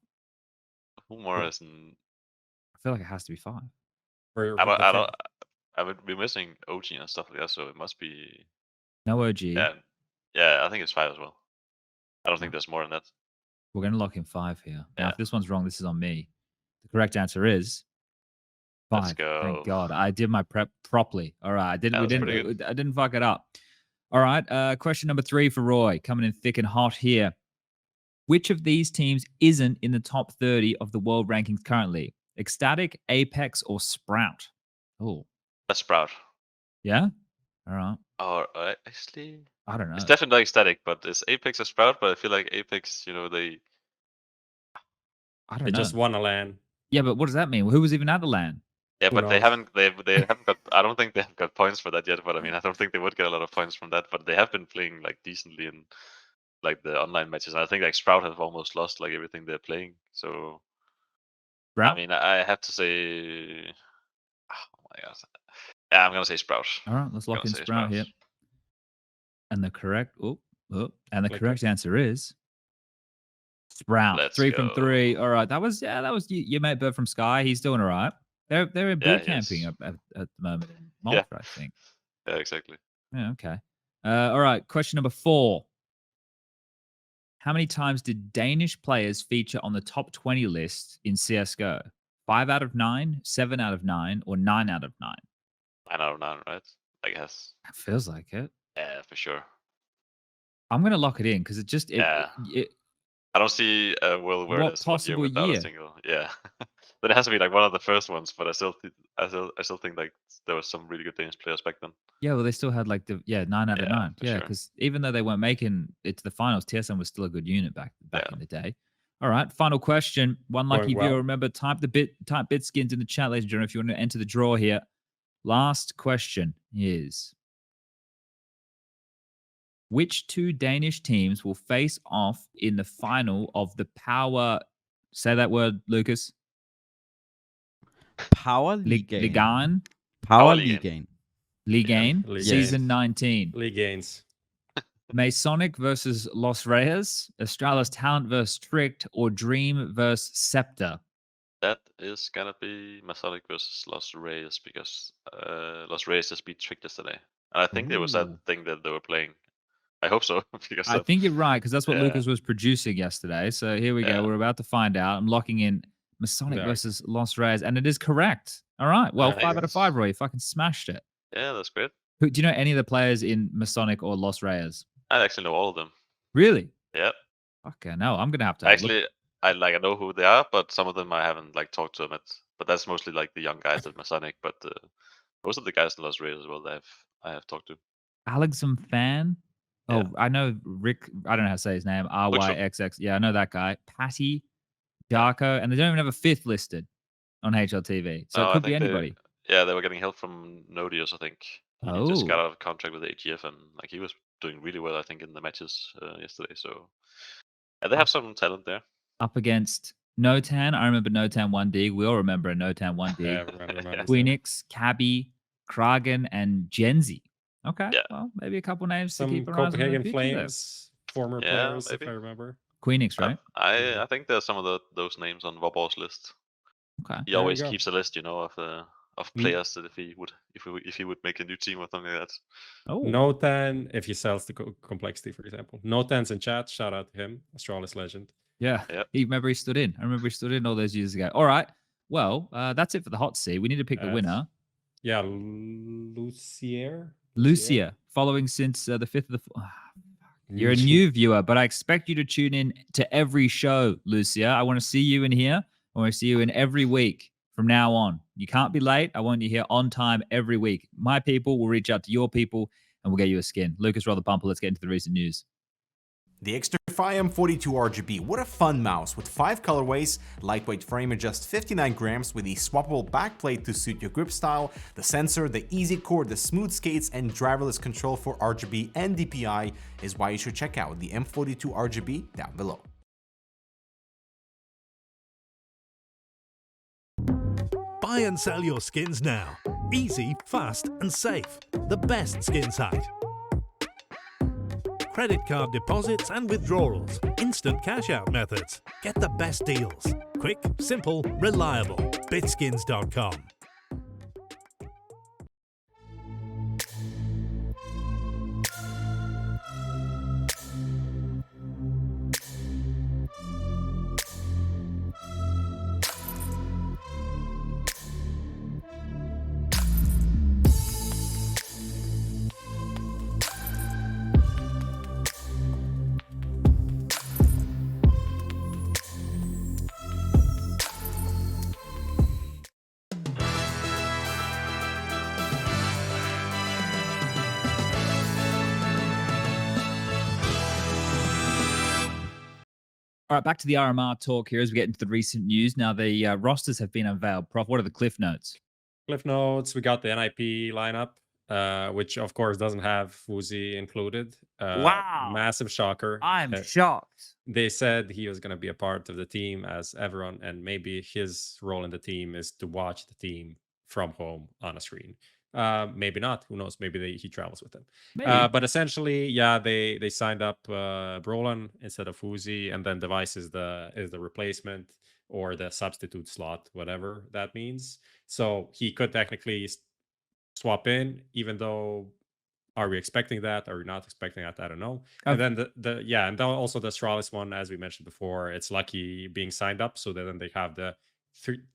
Who more is in? I feel like it has to be 5. I would be missing OG and stuff like that, so it must be. No OG. Yeah, I think it's 5 as well. I don't think there's more than that. We're going to lock in 5 here. Now, Yeah. if this one's wrong, this is on me. The correct answer is 5. Let's go. Thank God. I did my prep properly. All right. I didn't fuck it up. All right. Question number 3 for Roy, coming in thick and hot here. Which of these teams isn't in the top 30 of the world rankings currently? Ecstatic, Apex, or Sprout? Oh, That's Sprout. yeah. All right. Or actually, I don't know. it's definitely Ecstatic, but it's Apex or Sprout. But I feel like Apex, they. I don't They know. just won a LAN. Yeah, but what does that mean? Who was even at the LAN? Yeah, Who but they knows? haven't. They haven't got. I don't think they have got points for that yet. But I mean, I don't think they would get a lot of points from that. But they have been playing like decently in like the online matches. And I think like Sprout have almost lost like everything they're playing. So Sprout? I mean, I have to say. Oh my god. Yeah, I'm gonna say Sprout. All right, let's lock in Sprout here. And the correct correct answer is Sprout. Let's 3 from go. 3. All right, that was your mate Bert from Sky. He's doing all right. They're in boot camping at the moment in Malta, I think. Yeah, exactly. Yeah, okay. All right, question number 4. How many times did Danish players feature on the top 20 list in CSGO? 5 out of 9, 7 out of 9, or 9 out of 9? 9 out of 9, right? I guess. It feels like it. Yeah, for sure. I'm gonna lock it in because I don't see a world where what there's 1 year possible without year? a single. Yeah, but it has to be like one of the first ones. But I still think like there was some really good Danish players back then. Yeah, well, they still had like 9 out of 9. for Yeah, sure. because even though they weren't making it to the finals, TSM was still a good unit back in the day. All right, final question. One lucky viewer. Remember, type Bitskins in the chat, ladies and gentlemen, if you want to enter the draw here. Last question is: which 2 Danish teams will face off in the final of the Power? Say that word, Lucas. Power League. Ligan. Power League. Ligan. Season 19. League gains. Masonic versus Los Reyes, Astralis Talent versus Tricked, or Dream versus Scepter? That is gonna be Masonic versus Los Reyes because Los Reyes just beat Tricked yesterday, and I think there was that thing that they were playing. I hope so. Because I think you're right because that's what Lucas was producing yesterday. So here we go. We're about to find out. I'm locking in Masonic versus Los Reyes, and it is correct. All right. Well, 5 out of 5, Roy. You fucking smashed it. Yeah, that's great. Do you know any of the players in Masonic or Los Reyes? I actually know all of them. Really? Yeah. Okay, no, I'm gonna have to. Actually, I know who they are, but some of them I haven't like talked to them. But that's mostly like the young guys at Masonic. But most of the guys in Los Reyes as well, I have talked to. Alexum Fan. Oh, I know Rick. I don't know how to say his name. RYXX. Yeah, I know that guy. Patty, Darko, and they don't even have a 5th listed on HLTV. So it could be anybody. They were getting help from Nodius, I think. He just got out of contract with AGF, and like he was doing really well, I think, in the matches yesterday. So they have some talent there. Up against Notan. I remember Notan 1D. We all remember a Notan 1D. Yeah, Queenix, Cabby, Kragen, and Genzi. Okay. Yeah. Well, maybe a couple names to keep an eye on. Copenhagen Flames, former players, maybe. if I remember. Queenix, right? I think there's some of those names on Vobor's list. Okay. He always keeps a list, of players that if he would make a new team or something like that. Oh. Notan, if he sells the complexity, for example. Notan's in chat. Shout out to him, Astralis legend. Yeah. He stood in. I remember he stood in all those years ago. All right. Well, that's it for the hot seat. We need to pick the winner. Yeah, Lucia, following since the 5th of the... You're a new viewer, but I expect you to tune in to every show, Lucia. I want to see you in here. I want to see you in every week from now on. You can't be late. I want you here on time every week. My people will reach out to your people and we'll get you a skin. Lucas, roll the bumper. Let's get into the recent news. The Xtrfy M42 RGB, what a fun mouse with 5 colorways, lightweight frame at just 59 grams with the swappable backplate to suit your grip style, the sensor, the easy core, the smooth skates, and driverless control for RGB and DPI is why you should check out the M42 RGB down below. Buy and sell your skins now. Easy, fast, and safe. The best skin site. Credit card deposits and withdrawals. Instant cash out methods. Get the best deals. Quick, simple, reliable. Bitskins.com. All right, back to the RMR talk here as we get into the recent news. Now, the rosters have been unveiled. Prof, what are the cliff notes? Cliff notes, we got the NIP lineup, which of course doesn't have FUZI included. Wow. Massive shocker. I'm shocked. They said he was going to be a part of the team as everyone, and maybe his role in the team is to watch the team from home on a screen. Maybe not. Who knows? Maybe he travels with them. But essentially, yeah, they signed up Brolin instead of FUZI, and then Device is the replacement or the substitute slot, whatever that means. So he could technically swap in, even though, are we expecting that? Are we not expecting that? I don't know. And then and then also the Astralis one, as we mentioned before, it's lucky being signed up, so that then they have the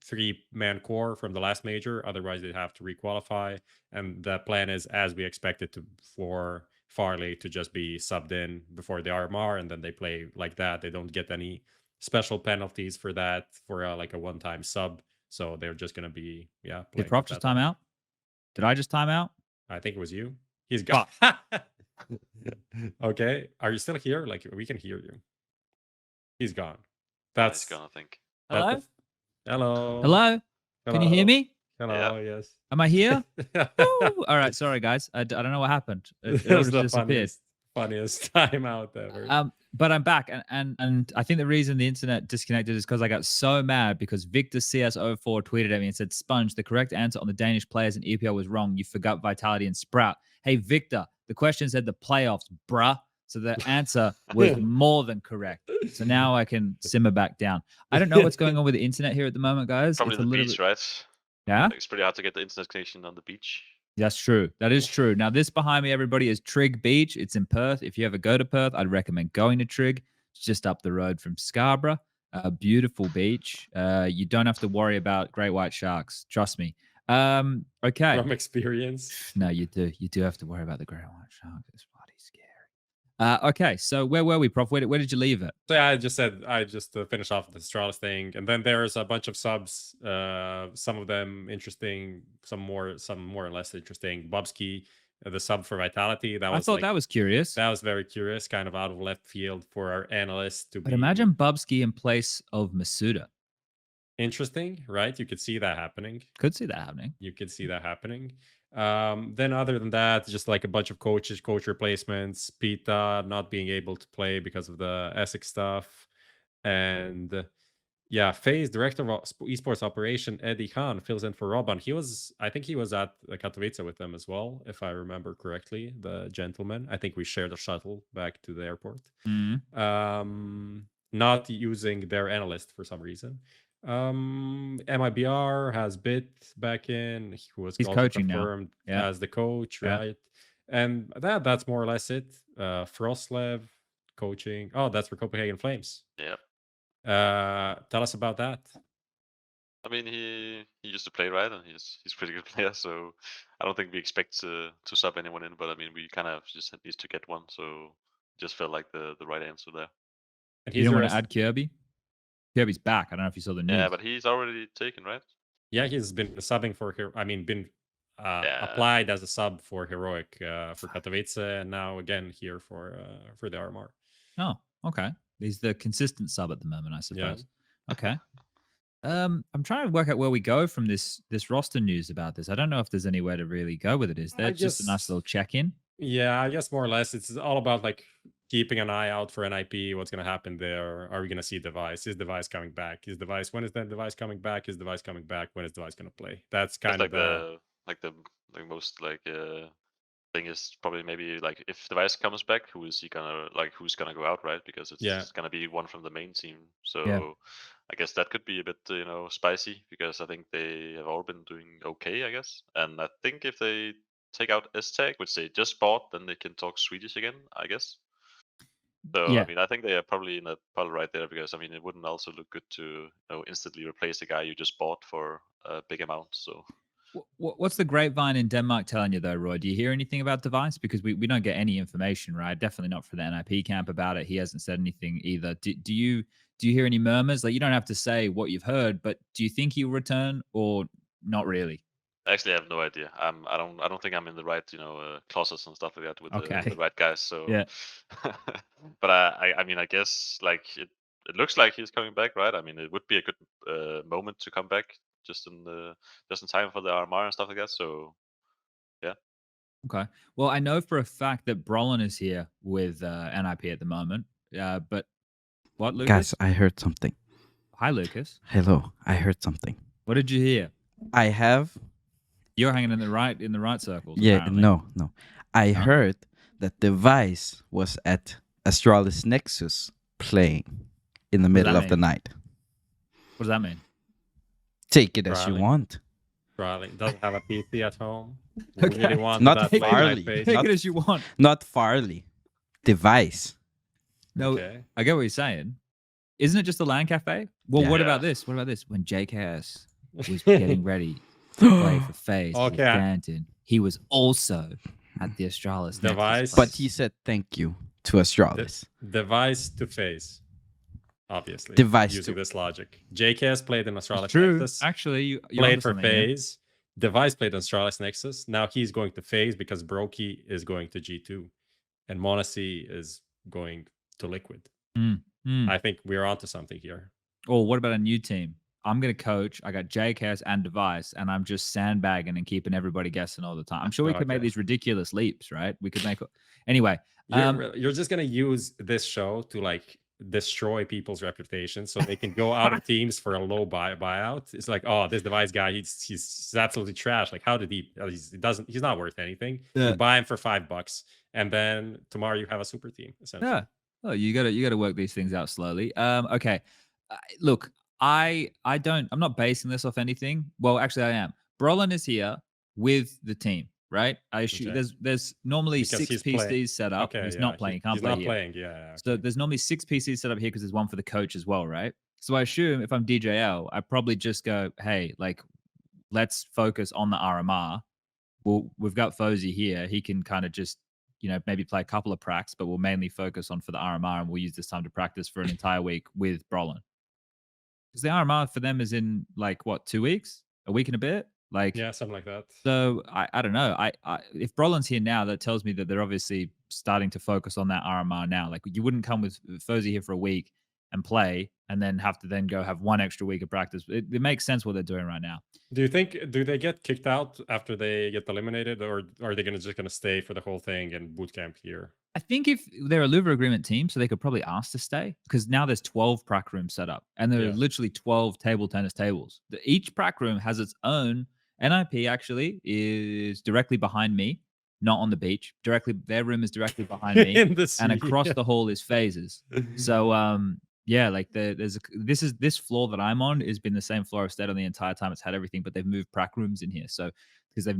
three-man core from the last major. Otherwise, they'd have to requalify. And the plan is, as we expected, for Farley to just be subbed in before the RMR, and then they play like that. They don't get any special penalties for that, for like a one-time sub. So they're just going to be, Did Prof just time out? Did I just time out? I think it was you. He's gone. Okay. Are you still here? Like, we can hear you. He's gone. He's gone, I think. Hello? Hello. Hello? Can you hear me? Hello, yes. Am I here? All right, sorry guys. I don't know what happened. It was just the disappeared. funniest time out ever. But I'm back, and I think the reason the internet disconnected is because I got so mad because Victor CS04 tweeted at me and said, "Sponge, the correct answer on the Danish players in EPL was wrong. You forgot Vitality and Sprout." Hey Victor, the question said the playoffs, bruh. So the answer was more than correct. So now I can simmer back down. I don't know what's going on with the internet here at the moment, guys. Probably it's the a little beach, bit... right? Yeah? Like, it's pretty hard to get the internet connection on the beach. That's true. That is true. Now, this behind me, everybody, is Trig Beach. It's in Perth. If you ever go to Perth, I'd recommend going to Trig. It's just up the road from Scarborough. A beautiful beach. You don't have to worry about great white sharks. Trust me. Okay. From experience. No, you do. You do have to worry about the great white shark. It's bloody scary. Okay, so where were we, Prof? Where did you leave it? So yeah, I just finish off the Astralis thing, and then there's a bunch of subs. Some of them interesting, some more or less interesting. Bubsky, the sub for Vitality. I thought that was curious. That was very curious, kind of out of left field for our analyst to be. But imagine Bubsky in place of Masuda. Interesting, right? You could see that happening. Could see that happening. You could see that happening. Then other than that, just like a bunch of coach replacements, Pita not being able to play because of the Essex stuff. And yeah, FaZe director of esports operation, Eddie Khan, fills in for Robban. I think he was at Katowice with them as well, if I remember correctly, the gentleman. I think we shared a shuttle back to the airport. Not using their analyst for some reason. MIBR has Bit back in. He's also coaching confirmed now. as the coach, right? And that's more or less it. Frostlev coaching. Oh, that's for Copenhagen Flames. Yeah. Tell us about that. I mean, he used to play, right? And he's a pretty good player, so I don't think we expect to sub anyone in, but I mean, we kind of just needs to get one, so just felt like the right answer there. And you don't want to add Kirby? Kirby's back. I don't know if you saw the news. Yeah, but he's already taken, right? Yeah, he's been subbing for been applied as a sub for heroic for Katowice, and now again here for the RMR. Oh, okay. He's the consistent sub at the moment, I suppose. Yeah. Okay. I'm trying to work out where we go from this roster news about this. I don't know if there's anywhere to really go with it. Is there just a nice little check-in? Yeah, I guess more or less it's all about like keeping an eye out for NIP. What's going to happen there? Are we going to see Device? Is Device coming back? When is that Device coming back? Is Device coming back? When is Device going to play? That's kind of the most thing is probably maybe like if Device comes back, who's gonna go out, right? Because it's gonna be one from the main team. So I guess that could be a bit spicy, because I think they have all been doing okay, I guess. And I think if they take out S-Tag, which they just bought, then they can talk Swedish again, I guess. So I mean, I think they are probably in a puddle right there, because I mean, it wouldn't also look good to instantly replace a guy you just bought for a big amount. So what's the grapevine in Denmark telling you though, Roy? Do you hear anything about Device? Because we don't get any information, right? Definitely not for the NIP camp about it. He hasn't said anything either. Do you hear any murmurs? Like, you don't have to say what you've heard, but do you think he'll return or not really? Actually, I have no idea. I don't think I'm in the right closets and stuff like that with the right guys. So yeah. But I mean, I guess like it looks like he's coming back, right? I mean, it would be a good moment to come back just in time for the RMR and stuff like that. So yeah. Okay. Well, I know for a fact that Brolin is here with NIP at the moment. But what, Lucas? Guys, I heard something. Hi, Lucas. Hello. I heard something. What did you hear? I have. You're hanging in the right circles. Yeah. Apparently. No. I heard that Device was at Astralis Nexus playing in the middle of the night. What does that mean? Take it as you want. Probably doesn't have a PC at home. Okay. Really want Not that Farley. Take it as you want. Not Farley. Device. No, okay. I get what you're saying. Isn't it just a LAN cafe? Well, what about this? What about this? When JKS was getting ready to play for FaZe with Danton, he was also at the Astralis Device. But he said thank you to Astralis. Device to FaZe. Obviously, Device using this logic. JKS played in Astralis True. Nexus. Actually, you played for FaZe. Device played in Astralis Nexus. Now he's going to FaZe because Brokey is going to G2, and Monacy is going to Liquid. I think we're onto something here. Oh, what about a new team? I'm going to coach. I got JKS and Device, and I'm just sandbagging and keeping everybody guessing all the time. I'm sure we could make these ridiculous leaps, right? We could make... Anyway. You're just going to use this show to like destroy people's reputation so they can go out of teams for a low buyout. It's like, oh, this Device guy, he's absolutely trash. Like, how did he's not worth anything. You buy him for $5, and then tomorrow you have a super team, essentially. Yeah. Oh, you gotta work these things out slowly. Okay. Look, I'm not basing this off anything. Well, actually I am. Brolin is here with the team, right? I assume there's normally because 6 PCs set up. He's not playing. He's not playing. So there's normally 6 PCs set up here because there's one for the coach as well, right? So I assume if I'm DJL, I probably just go, hey, like, let's focus on the RMR. Well, we've got FaZe here. He can kind of just, maybe play a couple of pracs, but we'll mainly focus on for the RMR, and we'll use this time to practice for an entire week with Brolin. Because the RMR for them is in like what, 2 weeks, a week and a bit, like something like that. So I don't know. I if Brolin's here now, that tells me that they're obviously starting to focus on that RMR now. Like, you wouldn't come with FaZe here for a week and play, and then have to then go have 1 extra week of practice. It makes sense what they're doing right now. Do they get kicked out after they get eliminated, or are they just gonna stay for the whole thing and bootcamp here? I think if they're a Louvre agreement team, so they could probably ask to stay, because now there's 12 prac rooms set up, and there are literally 12 table tennis tables. Each prac room has its own. NIP actually is directly behind me, not on the beach. Their room is directly behind me, and across the hall is FaZe's. So like this floor that I'm on has been the same floor I've stayed on the entire time. It's had everything, but they've moved prac rooms in here. So because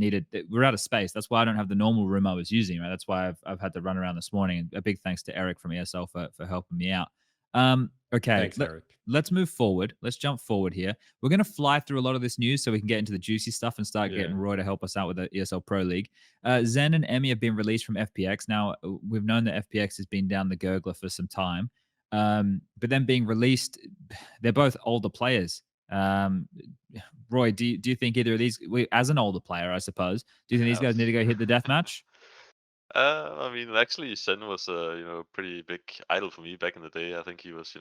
we're out of space. That's why I don't have the normal room I was using. Right. That's why I've had to run around this morning. And a big thanks to Eric from ESL for helping me out. Okay. Thanks, Eric. Let's move forward. Let's jump forward here. We're going to fly through a lot of this news so we can get into the juicy stuff and start getting Roy to help us out with the ESL Pro League. zehN and Emmy have been released from FPX. Now, we've known that FPX has been down the gurgler for some time. But then being released, they're both older players. roeJ, do you think either of these, as an older player, I suppose, do you think these guys need to go hit the death match? I mean, actually, zehN was a pretty big idol for me back in the day. I think he was,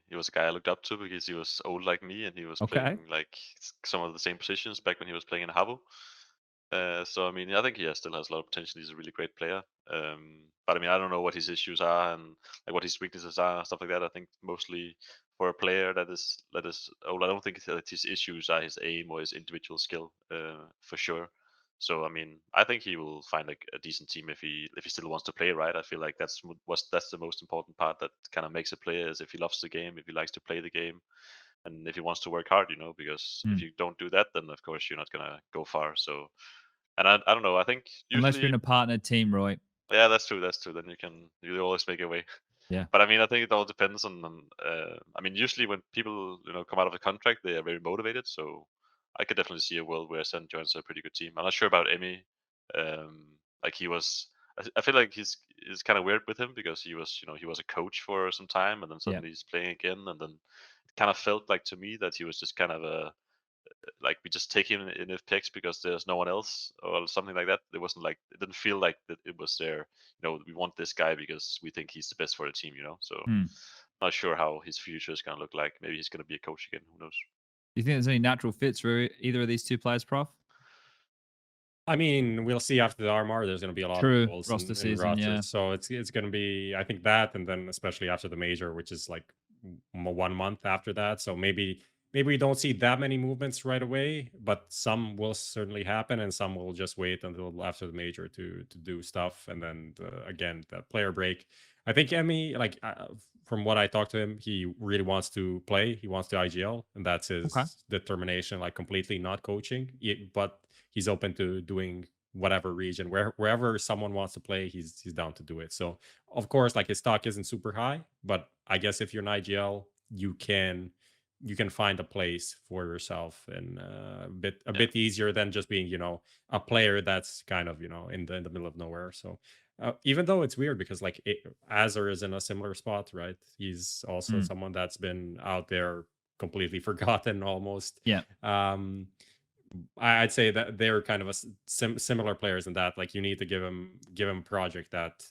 he was a guy I looked up to because he was old like me and he was Okay. playing like some of the same positions back when he was playing in Habo. So I mean, I think he still has a lot of potential. He's a really great player. But I mean, I don't know what his issues are and like what his weaknesses are, stuff like that. I think mostly for a player that is old, I don't think that his issues are his aim or his individual skill, for sure. So I mean, I think he will find like a decent team if he still wants to play, right? I feel like that's the most important part that kind of makes a player is if he loves the game, if he likes to play the game, and if he wants to work hard, because if Hmm. you don't do that, then of course you're not gonna go far. So, and I don't know. I think Unless you're in usually, a partner team, roeJ. yeah, that's true. That's true. Then you always make a way. Yeah. But I mean, I think it all depends on. I mean, usually when people come out of a contract, they are very motivated. So I could definitely see a world where zehN joins a pretty good team. I'm not sure about Emmy. Like he was. I feel like it's kind of weird with him because he was a coach for some time and then Yeah. suddenly he's playing again and then it kind of felt like to me that he was just kind of a like we just take him in if picks because there's no one else or something like that. It didn't feel like that it was there. We want this guy because we think he's the best for the team. So Hmm. not sure how his future is gonna look like. Maybe he's gonna be a coach again. Who knows? Do you think there's any natural fits for either of these two players, Prof? I mean, we'll see after the RMR. There's going to be a lot of True. goals Roster in season, yeah. rosters, so it's going to be, I think, that, and then especially after the major, which is like 1 month after that. So maybe we don't see that many movements right away, but some will certainly happen, and some will just wait until after the major to do stuff, and then again the player break. I think Emmy, like from what I talked to him, he really wants to play. He wants to IGL, and that's his Okay. determination. Like completely not coaching, but he's open to doing whatever region wherever someone wants to play. He's down to do it. So of course, like his stock isn't super high, but I guess if you're an IGL, you can find a place for yourself, and a Yeah. bit easier than just being a player that's kind of in the middle of nowhere. So even though it's weird because like Azar is in a similar spot, right? He's also Mm. someone that's been out there completely forgotten almost. Yeah. I'd say that they're kind of a similar players in that, like, you need to give them a project that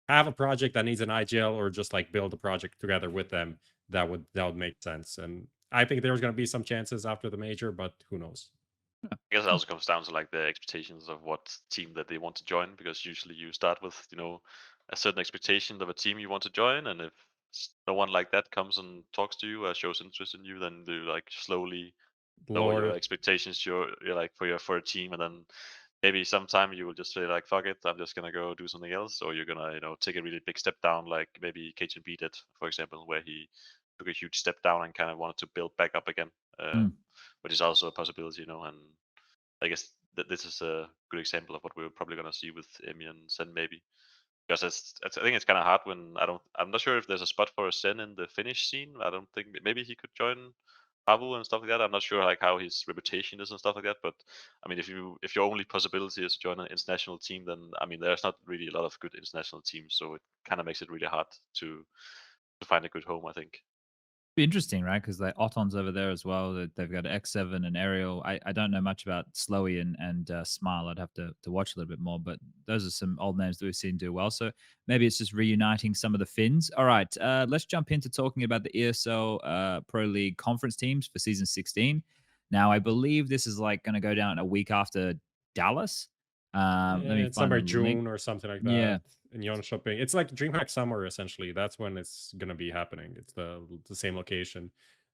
have a project that needs an IGL, or just like build a project together with them that would make sense. And I think there's going to be some chances after the major, but who knows? I guess it also comes down to like the expectations of what team that they want to join, because usually you start with a certain expectation of a team you want to join, and if no one like that comes and talks to you or shows interest in you, then you like slowly lower your Lord, expectations. You're like for a team, and then maybe sometime you will just say like fuck it, I'm just gonna go do something else, or you're gonna take a really big step down, like maybe KGB did, for example, where he took a huge step down and kind of wanted to build back up again, Mm. which is also a possibility, and I guess that this is a good example of what we're probably gonna see with Emmy and zehN maybe. Because I think it's kind of hard when I'm not sure if there's a spot for zehN in the Finnish scene. I don't think maybe he could join Pavu and stuff like that. I'm not sure like how his reputation is and stuff like that. But I mean, if your only possibility is to join an international team, then I mean, there's not really a lot of good international teams, so it kind of makes it really hard to find a good home, I think. Be interesting, right? Because like Otton's over there as well. They've got X7 and Ariel. I don't know much about Slowy and Smile. I'd have to watch a little bit more, but those are some old names that we've seen do well. So maybe it's just reuniting some of the Finns. All right, let's jump into talking about the ESL Pro League conference teams for season 16. Now, I believe this is like going to go down a week after Dallas. Let me it's find somewhere the link. June or something like Yeah. that in Entropiq. It's like DreamHack Summer essentially. That's when it's gonna be happening. It's the same location.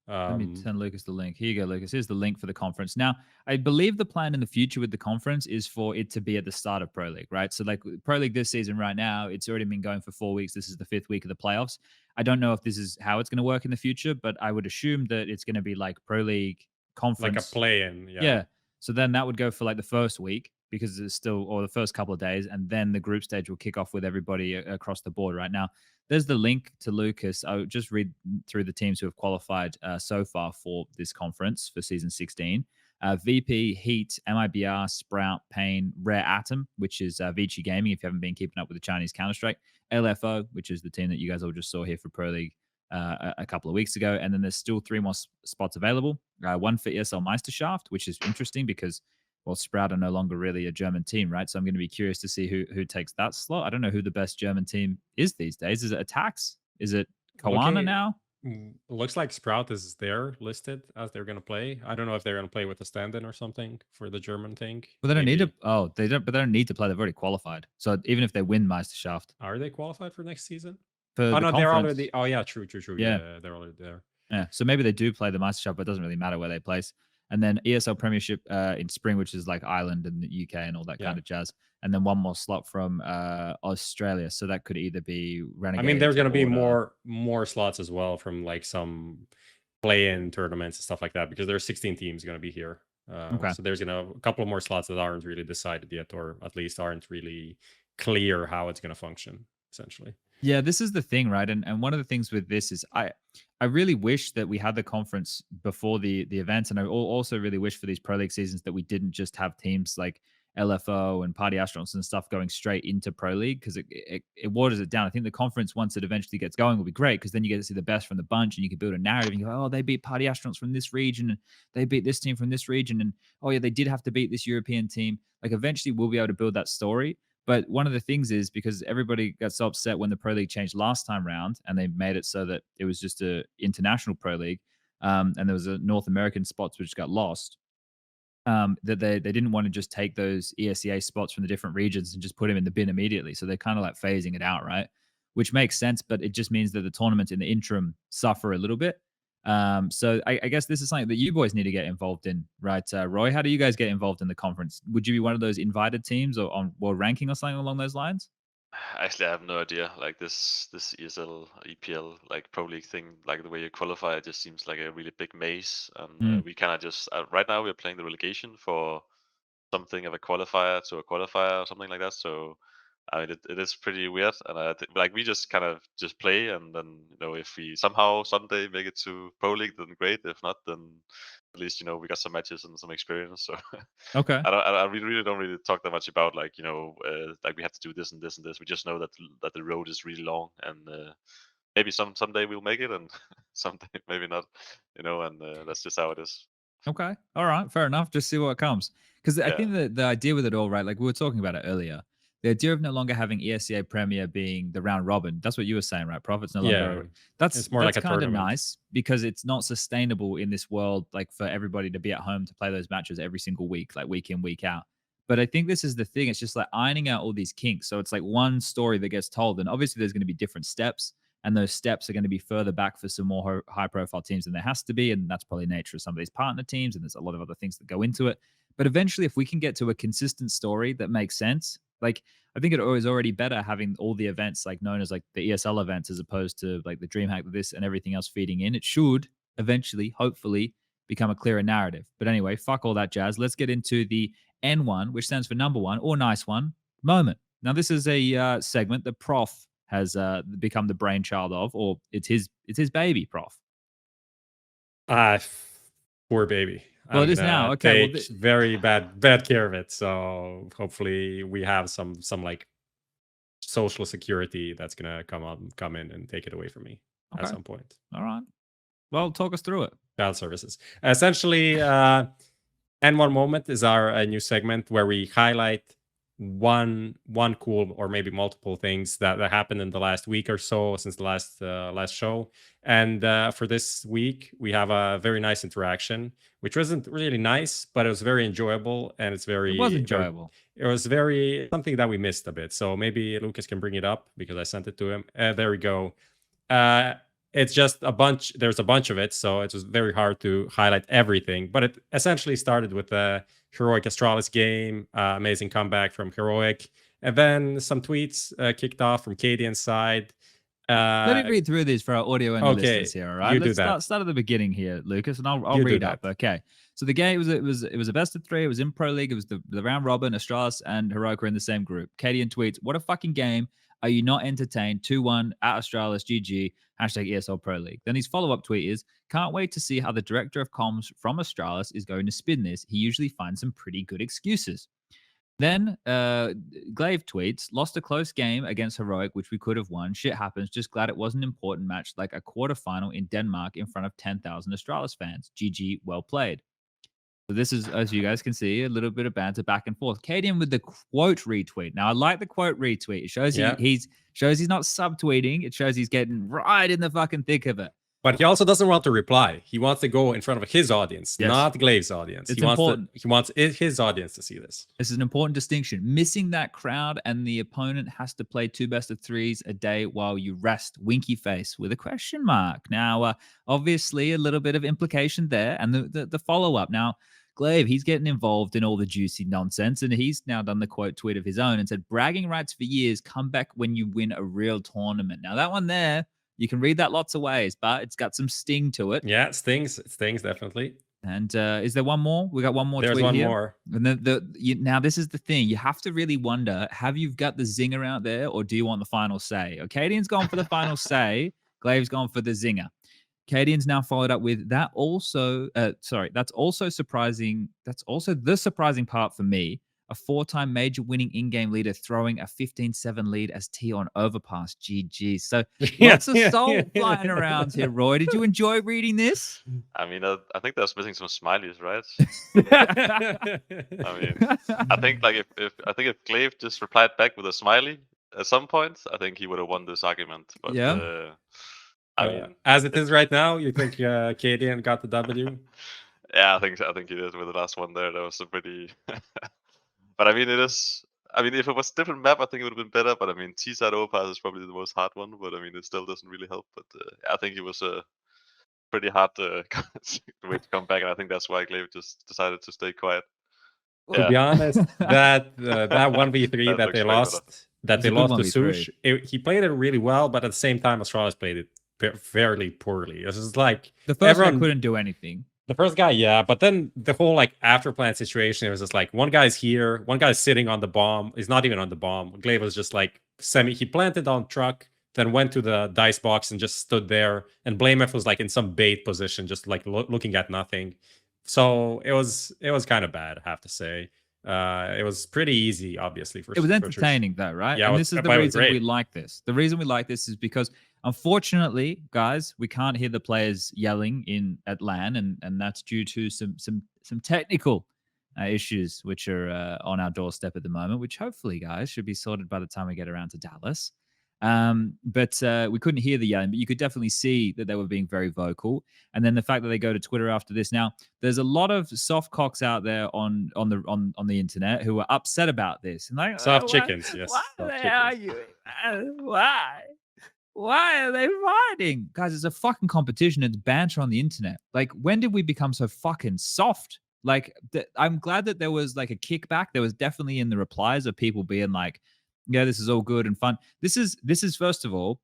Let me send Lucas the link. Here you go, Lucas. Here's the link for the conference. Now, I believe the plan in the future with the conference is for it to be at the start of Pro League, right? So, like Pro League this season right now, it's already been going for 4 weeks. This is the 5th week of the playoffs. I don't know if this is how it's going to work in the future, but I would assume that it's going to be like Pro League conference. like a play-in, Yeah. So then that would go for like the first week because it's still, or the first couple of days, and then the group stage will kick off with everybody across the board. Right now, there's the link to Lucas. I'll just read through the teams who have qualified so far for this conference for season 16. VP, Heat, MIBR, Sprout, Pain, Rare Atom, which is Vici Gaming, if you haven't been keeping up with the Chinese Counter-Strike, LFO, which is the team that you guys all just saw here for Pro League a couple of weeks ago. And then there's still 3 more spots available. One for ESL Meisterschaft, which is interesting because, well, Sprout are no longer really a German team, right? So I'm going to be curious to see who takes that slot. I don't know who the best German team is these days. Is it Attacks? Is it Kawana now? Looks like Sprout is there listed as they're going to play. I don't know if they're going to play with a stand-in or something for the German thing. Well, they don't need to. Oh, they don't. But they don't need to play. They've already qualified. So even if they win Meisterschaft, are they qualified for next season? For oh no, conference, they're already. Oh yeah, true. Yeah, they're already there. Yeah, so maybe they do play the Meisterschaft, but it doesn't really matter where they place. And then ESL Premiership in spring, which is like Ireland and the UK and all that kind of jazz. And then one more slot from Australia. So that could either be Renegade. I mean, there's going to be more slots as well from like some play-in tournaments and stuff like that, because there's 16 teams going to be here. So there's a couple more slots that aren't really decided yet, or at least aren't really clear how it's going to function, essentially. Yeah, this is the thing, right? And one of the things with this is I really wish that we had the conference before the events, and I also really wish for these Pro League seasons that we didn't just have teams like LFO and Party Astronauts and stuff going straight into Pro League, because it waters it down. I think the conference, once it eventually gets going, will be great, because then you get to see the best from the bunch, and you can build a narrative. And you go, oh, they beat Party Astronauts from this region, and they beat this team from this region, and oh yeah, they did have to beat this European team. Like eventually, we'll be able to build that story. But one of the things is, because everybody got so upset when the Pro League changed last time round, and they made it so that it was just a international Pro League, and there was a North American spots which got lost, that they didn't want to just take those ESEA spots from the different regions and just put them in the bin immediately. So they're kind of like phasing it out, right? Which makes sense, but it just means that the tournaments in the interim suffer a little bit. So I guess this is something that you boys need to get involved in, right? Roy, how do you guys get involved in the conference? Would you be one of those invited teams or on world ranking or something along those lines? Actually, I have no idea. Like this ESL EPL like Pro League thing, like the way you qualify, it just seems like a really big maze. And we kind of just right now we're playing the relegation for something of a qualifier to a qualifier or something like that. So I mean, it is pretty weird, and I think like we just kind of just play, and then if we somehow someday make it to Pro League, then great. If not, then at least we got some matches and some experience. So Okay. I really don't really talk that much about like like we have to do this and this and this. We just know that the road is really long, and maybe someday we'll make it, and someday maybe not. And that's just how it is. Okay. All right. Fair enough. Just see what comes. Because I think the idea with it all, right? Like we were talking about it earlier. The idea of no longer having ESEA Premier being the round robin. That's what you were saying, right, Prof? It's no longer. It's more like a kind of nice, because it's not sustainable in this world, like for everybody to be at home to play those matches every single week, like week in, week out. But I think this is the thing. It's just like ironing out all these kinks. So it's like one story that gets told, and obviously there's going to be different steps. And those steps are going to be further back for some more high-profile teams than there has to be, and that's probably the nature of some of these partner teams, and there's a lot of other things that go into it. But eventually, if we can get to a consistent story that makes sense, like I think it is already better having all the events like known as like the ESL events as opposed to like the DreamHack, this and everything else feeding in. It should eventually, hopefully, become a clearer narrative. But anyway, fuck all that jazz. Let's get into the N1, which stands for number one or nice one moment. Now, this is a segment that Prof has become the brainchild of, or it's his baby, Prof. Poor baby. Well, it is now. Okay, take very bad care of it. So hopefully we have some like social security that's gonna come in and take it away from me at some point. All right. Well, talk us through it. Child services. Essentially, N1 moment is our new segment where we highlight one cool or maybe multiple things that happened in the last week or so since the last show. And for this week, we have a very nice interaction, which wasn't really nice, but it was very enjoyable, and it was enjoyable. It was very something that we missed a bit. So maybe Lucas can bring it up because I sent it to him. There we go. It's just a bunch. There's a bunch of it, so it was very hard to highlight everything. But it essentially started with a heroic Astralis game, amazing comeback from heroic, and then some tweets kicked off from cadiaN's side. Let me read through these for our audio and listeners here. All right, let's start at the beginning here, Lucas, and I'll read up. Okay, so the game it was a best of 3. It was in Pro League. It was the round robin. Astralis and heroic were in the same group. cadiaN tweets, "What a fucking game! Are you not entertained? 2-1 at Astralis, GG, #ESL Pro League." Then his follow-up tweet is, "Can't wait to see how the director of comms from Astralis is going to spin this. He usually finds some pretty good excuses." Then Glaive tweets, lost a close game against heroiC, which we could have won. Shit happens. Just glad it was an important match, like a quarterfinal in Denmark in front of 10,000 Astralis fans. GG, well played. So this is, as you guys can see, a little bit of banter back and forth. cadiaN with the quote retweet. Now I like the quote retweet. It shows he's not subtweeting. It shows he's getting right in the fucking thick of it. But he also doesn't want to reply. He wants to go in front of his audience, not Glaive's audience. It's he important. Wants his audience to see this. This is an important distinction. Missing that crowd and the opponent has to play 2 best-of-3s a day while you rest. Winky face with a question mark. Now, obviously, a little bit of implication there, and the follow-up. Now, Glaive, he's getting involved in all the juicy nonsense, and he's now done the quote tweet of his own and said, bragging rights for years, come back when you win a real tournament. Now, that one there, you can read that lots of ways, but it's got some sting to it. Yeah, it stings. It stings, definitely. And is there one more? We got one more. There's tweet one here. more. And now this is the thing. You have to really wonder, have you got the zinger out there or do you want the final say? cadiaN's gone for the final say. Glaive's gone for the zinger. cadiaN's now followed up with that also, that's also surprising. That's also the surprising part for me. A 4-time major winning in-game leader throwing a 15-7 lead as T on overpass. GG. So lots of soul flying around here, Roy. Did you enjoy reading this? I mean, I think that's missing some smileys, right? I mean, I think like if Glaive just replied back with a smiley at some point, I think he would have won this argument. But I mean, as it is right now, you think cadiaN got the W? Yeah, I think he did with the last one there. That was a pretty. But I mean, it is. I mean, if it was a different map, I think it would have been better. But I mean, T-side overpass is probably the most hard one. But I mean, it still doesn't really help. But I think it was a pretty hard way to come back, and I think that's why Glaive just decided to stay quiet. To be honest, that 1v3 that they lost, to zehN, he played it really well, but at the same time, Astralis played it fairly poorly. It was like the first guy couldn't do anything. The first guy, yeah, but then the whole like after plant situation, it was just like one guy's here, one guy's sitting on the bomb. He's not even on the bomb. Glaive was just like he planted on truck, then went to the dice box and just stood there. And blameF was like in some bait position, just like looking at nothing. So it was kind of bad, I have to say. It was pretty easy, obviously. It was entertaining though, right? Yeah, and this is the reason we like this. The reason we like this is because, unfortunately, guys, we can't hear the players yelling at LAN, and that's due to some technical issues which are on our doorstep at the moment, which hopefully, guys, should be sorted by the time we get around to Dallas. But we couldn't hear the yelling, but you could definitely see that they were being very vocal. And then the fact that they go to Twitter after this. Now, there's a lot of soft cocks out there on the internet who are upset about this. And like, soft chickens, yes. Why are they fighting? Guys, it's a fucking competition. It's banter on the internet. Like, when did we become so fucking soft? Like, I'm glad that there was like a kickback. There was definitely in the replies of people being like, yeah, this is all good and fun. This is first of all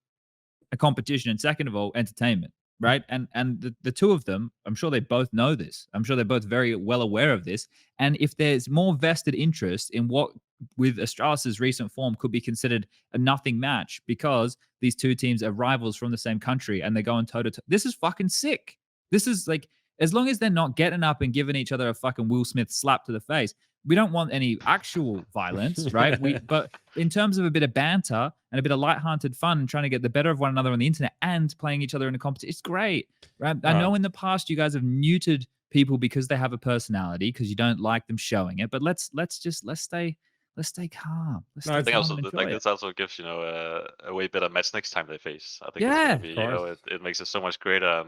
a competition, and second of all, entertainment, right? And the two of them, I'm sure they both know this. I'm sure they're both very well aware of this. And if there's more vested interest in what, with Astralis' recent form, could be considered a nothing match because these two teams are rivals from the same country and they're going toe-to-toe. This is fucking sick. This is like, as long as they're not getting up and giving each other a fucking Will Smith slap to the face, we don't want any actual violence, right? But in terms of a bit of banter and a bit of light-hearted fun and trying to get the better of one another on the internet and playing each other in a competition, it's great, right? I know in the past you guys have neutered people because they have a personality, because you don't like them showing it. But let's stay calm. I think also like this also gives a way better match next time they face. I think it's gonna be, it makes it so much greater.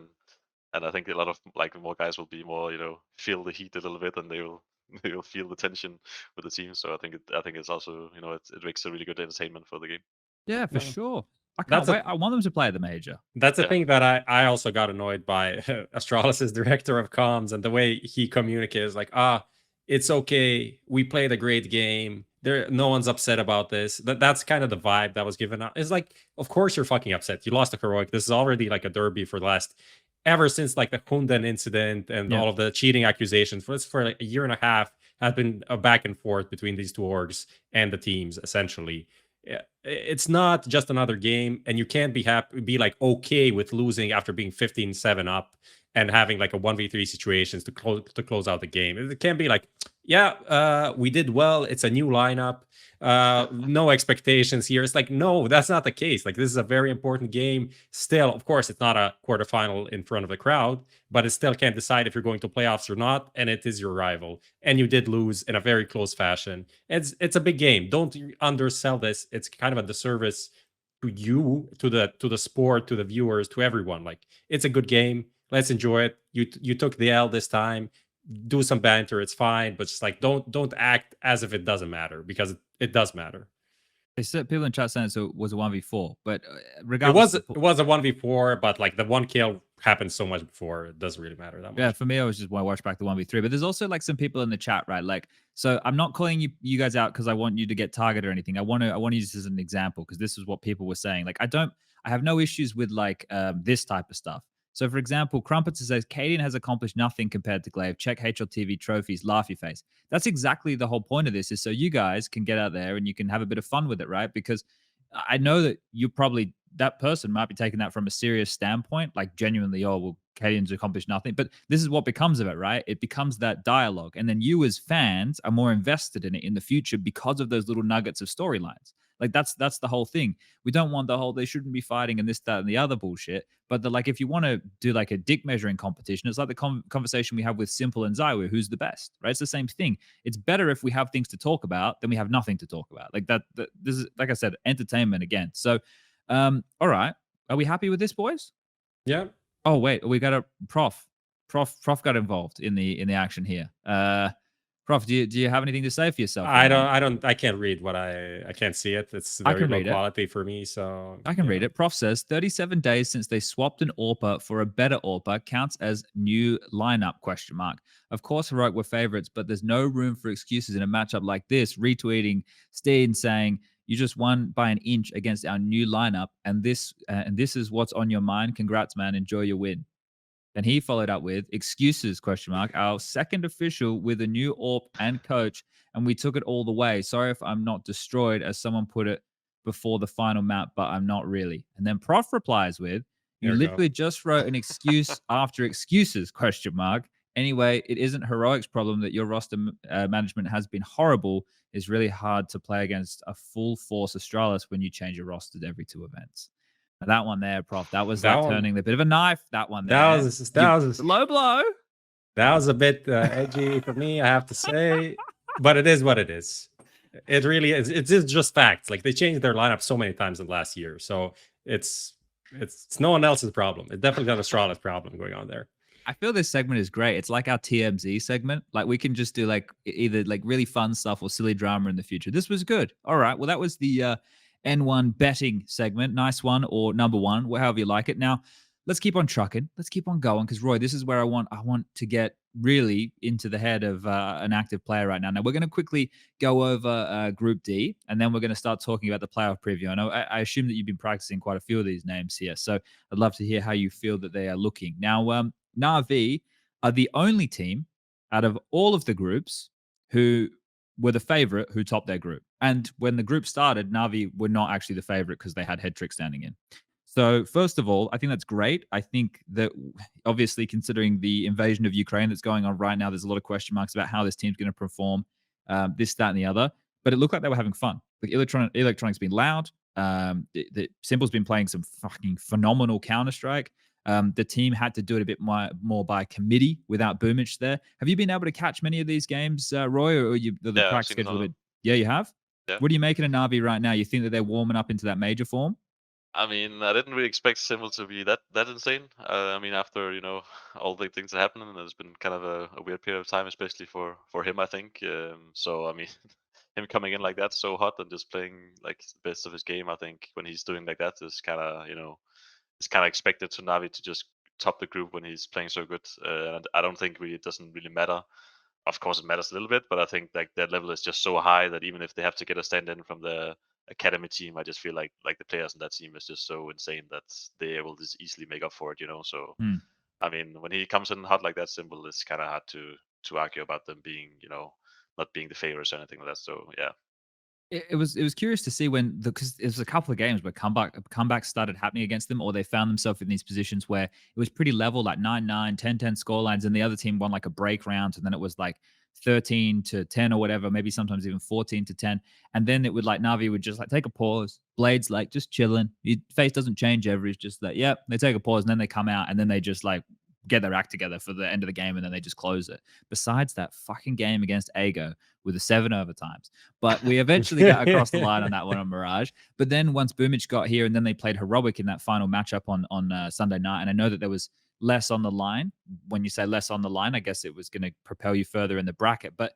And I think a lot of more guys will be more feel the heat a little bit, and they'll feel the tension with the team. So I think it's also it makes a really good entertainment for the game. Yeah, for sure. I can't wait. I want them to play at the major. That's the thing that I also got annoyed by Astralis' director of comms and the way he communicates. Like, it's okay. We played a great game. No one's upset about this. That's kind of the vibe that was given out. It's like, of course you're fucking upset. You lost to heroiC. This is already like a derby for the last, ever since like the Hunden incident and all of the cheating accusations. For like a year and a half has been a back and forth between these two orgs and the teams, essentially. It's not just another game, and you can't be like okay with losing after being 15-7 up and having like a 1v3 situations to close out the game. It can be like, yeah, we did well. It's a new lineup. No expectations here. It's like, no, that's not the case. Like, this is a very important game. Still, of course, it's not a quarterfinal in front of the crowd, but it still can't decide if you're going to playoffs or not. And it is your rival, and you did lose in a very close fashion. It's a big game. Don't undersell this. It's kind of a disservice to you, to the sport, to the viewers, to everyone. Like, it's a good game. Let's enjoy it. You took the L this time. Do some banter. It's fine, but just like don't act as if it doesn't matter, because it does matter. They said people in chat saying it was a 1v4, but regardless, it was a 1v4, but like the one kill happened so much before, it doesn't really matter that much. Yeah, for me, I was just want to watch back the 1v3. But there's also like some people in the chat, right? Like, so I'm not calling you guys out because I want you to get targeted or anything. I want to use this as an example because this is what people were saying. Like, I have no issues with like this type of stuff. So, for example, Crumpets says cadiaN has accomplished nothing compared to Glaive. Check HLTV trophies, laugh your face. That's exactly the whole point of this, is so you guys can get out there and you can have a bit of fun with it, right? Because I know that that person might be taking that from a serious standpoint, like genuinely, oh, well, cadiaN's accomplished nothing. But this is what becomes of it, right? It becomes that dialogue. And then you as fans are more invested in it in the future because of those little nuggets of storylines. Like that's the whole thing. We don't want the whole they shouldn't be fighting and this, that, and the other bullshit. But like if you want to do like a dick measuring competition, it's like the conversation we have with Simple and Zywer, who's the best, right? It's the same thing. It's better if we have things to talk about than we have nothing to talk about. Like that this is, like I said, entertainment again. So all right. Are we happy with this, boys? Yeah. Oh, wait, we got a Prof got involved in the action here. Prof, do you have anything to say for yourself? I can't read what I can't see it. It's very low quality for me, so I can read it. Prof says 37 days since they swapped an AWPer for a better AWPer counts as new lineup ? Of course, Heroic were favorites, but there's no room for excuses in a matchup like this. Retweeting Steen saying, you just won by an inch against our new lineup, and this is what's on your mind. Congrats, man. Enjoy your win. And he followed up with excuses, ? Our second official with a new AWP and coach, and we took it all the way. Sorry if I'm not destroyed, as someone put it before the final map, but I'm not really. And then Prof replies with, you literally just wrote an excuse after excuses, ? Anyway, it isn't Heroic's problem that your roster management has been horrible. It's really hard to play against a full force Astralis when you change your roster every 2 events. Now, that one there, Prof, that was like turning the bit of a knife. That one there. That was a low blow. That was a bit edgy for me, I have to say. But it is what it is. It really is. It's just facts. Like, they changed their lineup so many times in the last year. So it's no one else's problem. It's definitely not Astralis' problem going on there. I feel this segment is great. It's like our TMZ segment. Like, we can just do like either like really fun stuff or silly drama in the future. This was good. All right. Well, that was the N1 betting segment. Nice one, or number one, however you like it. Now, let's keep on trucking. Let's keep on going, because Roy, this is where I want to get really into the head of an active player right now. Now, we're going to quickly go over Group D, and then we're going to start talking about the playoff preview. I know I assume that you've been practicing quite a few of these names here, so I'd love to hear how you feel that they are looking. Now, NAVI are the only team out of all of the groups who were the favorite who topped their group. And when the group started, NAVI were not actually the favorite because they had Headtrick standing in. So first of all, I think that's great. I think that obviously, considering the invasion of Ukraine that's going on right now, there's a lot of question marks about how this team's going to perform, this, that, and the other. But it looked like they were having fun. Like, Electronic's been loud. The Simple's been playing some fucking phenomenal Counter-Strike. The team had to do it a bit more by committee without Boomich there. Have you been able to catch many of these games, Roy, or the practice schedule? Yeah, you have? Yeah. What are you making of NAVI right now? You think that they're warming up into that major form? I mean, I didn't really expect Simple to be that insane. I mean, after all the things that happened, and it's been kind of a weird period of time, especially for him, I think. So I mean, him coming in like that, so hot, and just playing like the best of his game, I think when he's doing like that is kind of it's kind of expected to NAVI to just top the group when he's playing so good. And I don't think it doesn't really matter. Of course, it matters a little bit, but I think like their level is just so high that even if they have to get a stand-in from the academy team, I just feel like the players in that team is just so insane that they will just easily make up for it. So I mean, when he comes in hot like that, Simple, it's kind of hard to argue about them being not being the favorites or anything like that. So yeah. It was curious to see when because it was a couple of games where comebacks started happening against them, or they found themselves in these positions where it was pretty level, like 9-9, 10-10 scorelines, and the other team won like a break round, and then it was like 13-10 or whatever, maybe sometimes even 14-10. And then it would like Navi would just like take a pause. Blade's like just chilling. Face doesn't change ever. It's just that, yep, they take a pause and then they come out and then they just like get their act together for the end of the game and then they just close it. Besides that fucking game against Ago with the 7 overtimes. But we eventually got across the line on that one on Mirage. But then once boomage got here and then they played heroic in that final matchup on Sunday night, and I know that there was less on the line. When you say less on the line, I guess it was going to propel you further in the bracket. But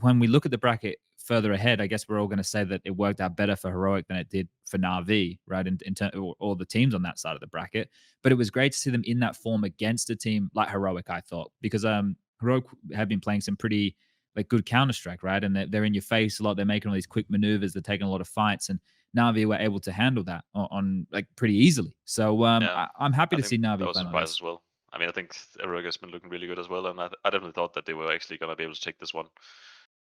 when we look at the bracket further ahead, I guess we're all going to say that it worked out better for heroic than it did for NAVI, right? In all the teams on that side of the bracket. But it was great to see them in that form against a team like heroic, I thought, because heroic have been playing some pretty like good Counter-Strike, right? And they're in your face a lot. They're making all these quick maneuvers. They're taking a lot of fights, and Navi were able to handle that on like pretty easily. So I'm happy to see Navi. That was a surprise as well. I mean, I think heroic has been looking really good as well, and I definitely thought that they were actually going to be able to take this one,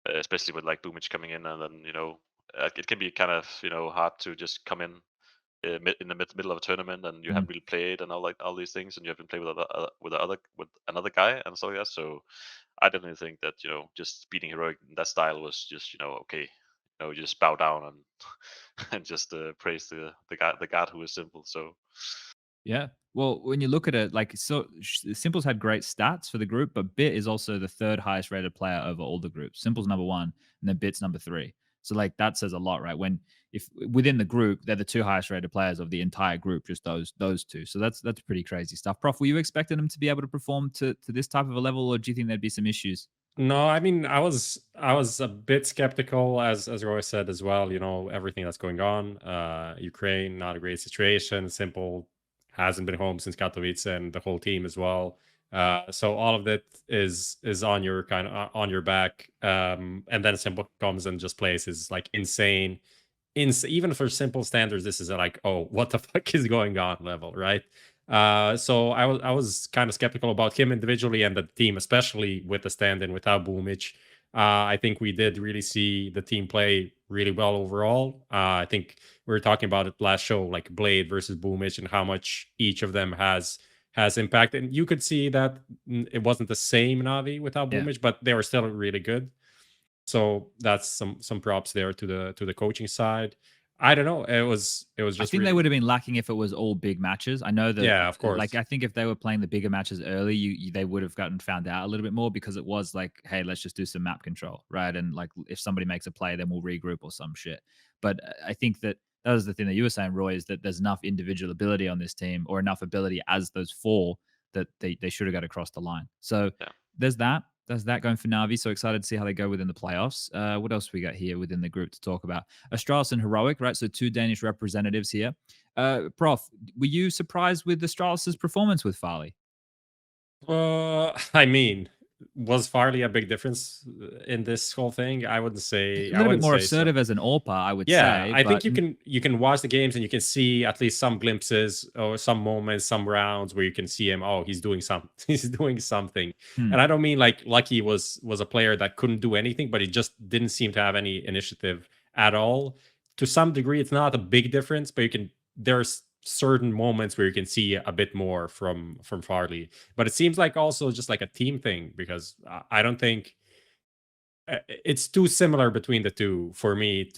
especially with like boomage coming in, and then it can be kind of hard to just come in in the middle of a tournament and you haven't really played and all these things, and you haven't played with another guy and stuff like that. So I definitely think that just beating heroic in that style was just okay. You just bow down and and just praise the god who is simple. So yeah. Well, when you look at it, like Simple's had great stats for the group, but Bit is also the 3rd highest rated player over all the groups. Simple's number 1, and then Bit's number 3. So like that says a lot, right? When if within the group they're the 2 highest rated players of the entire group, just those 2. So that's pretty crazy stuff. Prof, were you expecting them to be able to perform to this type of a level, or do you think there'd be some issues? No, I mean, I was a bit skeptical, as roeJ said as well. Everything that's going on. Ukraine, not a great situation. Simple hasn't been home since Katowice, and the whole team as well. So all of that is on your on your back. And then Simple comes and just plays is like insane. Even for Simple standards, this is like, oh, what the fuck is going on level, right? So I was kind of skeptical about him individually and the team, especially with the stand-in without boomage. I think we did really see the team play really well overall. I think we were talking about it last show, like Blade versus boomage and how much each of them has impact. And you could see that it wasn't the same Navi without boomage, but they were still really good. So that's some props there to the coaching side. I don't know. It was just. I think they would have been lacking if it was all big matches. I know that. Yeah, of course. Like I think if they were playing the bigger matches early, they would have gotten found out a little bit more, because it was like, hey, let's just do some map control, right? And like if somebody makes a play, then we'll regroup or some shit. But I think that was the thing that you were saying, roeJ, is that there's enough individual ability on this team, or enough ability as those 4, that they should have got across the line. So there's that. That's that going for Navi. So excited to see how they go within the playoffs. What else we got here within the group to talk about? Astralis and heroic, right? So 2 Danish representatives here. Prof, were you surprised with Astralis's performance with Farley? I mean, was Farley a big difference in this whole thing? I wouldn't say. A little bit more assertive as an AWPer, I would say. Yeah, I think you can watch the games and you can see at least some glimpses or some moments, some rounds where you can see him. Oh, he's doing something. He's doing something. And I don't mean like Lucky was a player that couldn't do anything, but he just didn't seem to have any initiative at all. To some degree, it's not a big difference, but there's certain moments where you can see a bit more from Farley. But it seems like also just like a team thing, because I don't think it's too similar between the two for me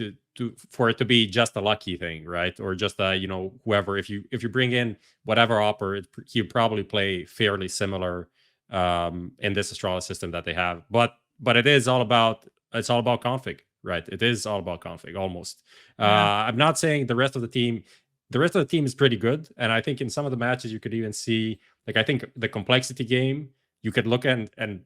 for it to be just a Lucky thing, right? Or just whoever, if you bring in whatever opper, he'll probably play fairly similar in this Astralis system that they have. But it is all about config, right? It is all about config almost. I'm not saying the rest of the team is pretty good, and I think in some of the matches you could even see, like, I think the complexity game you could look at and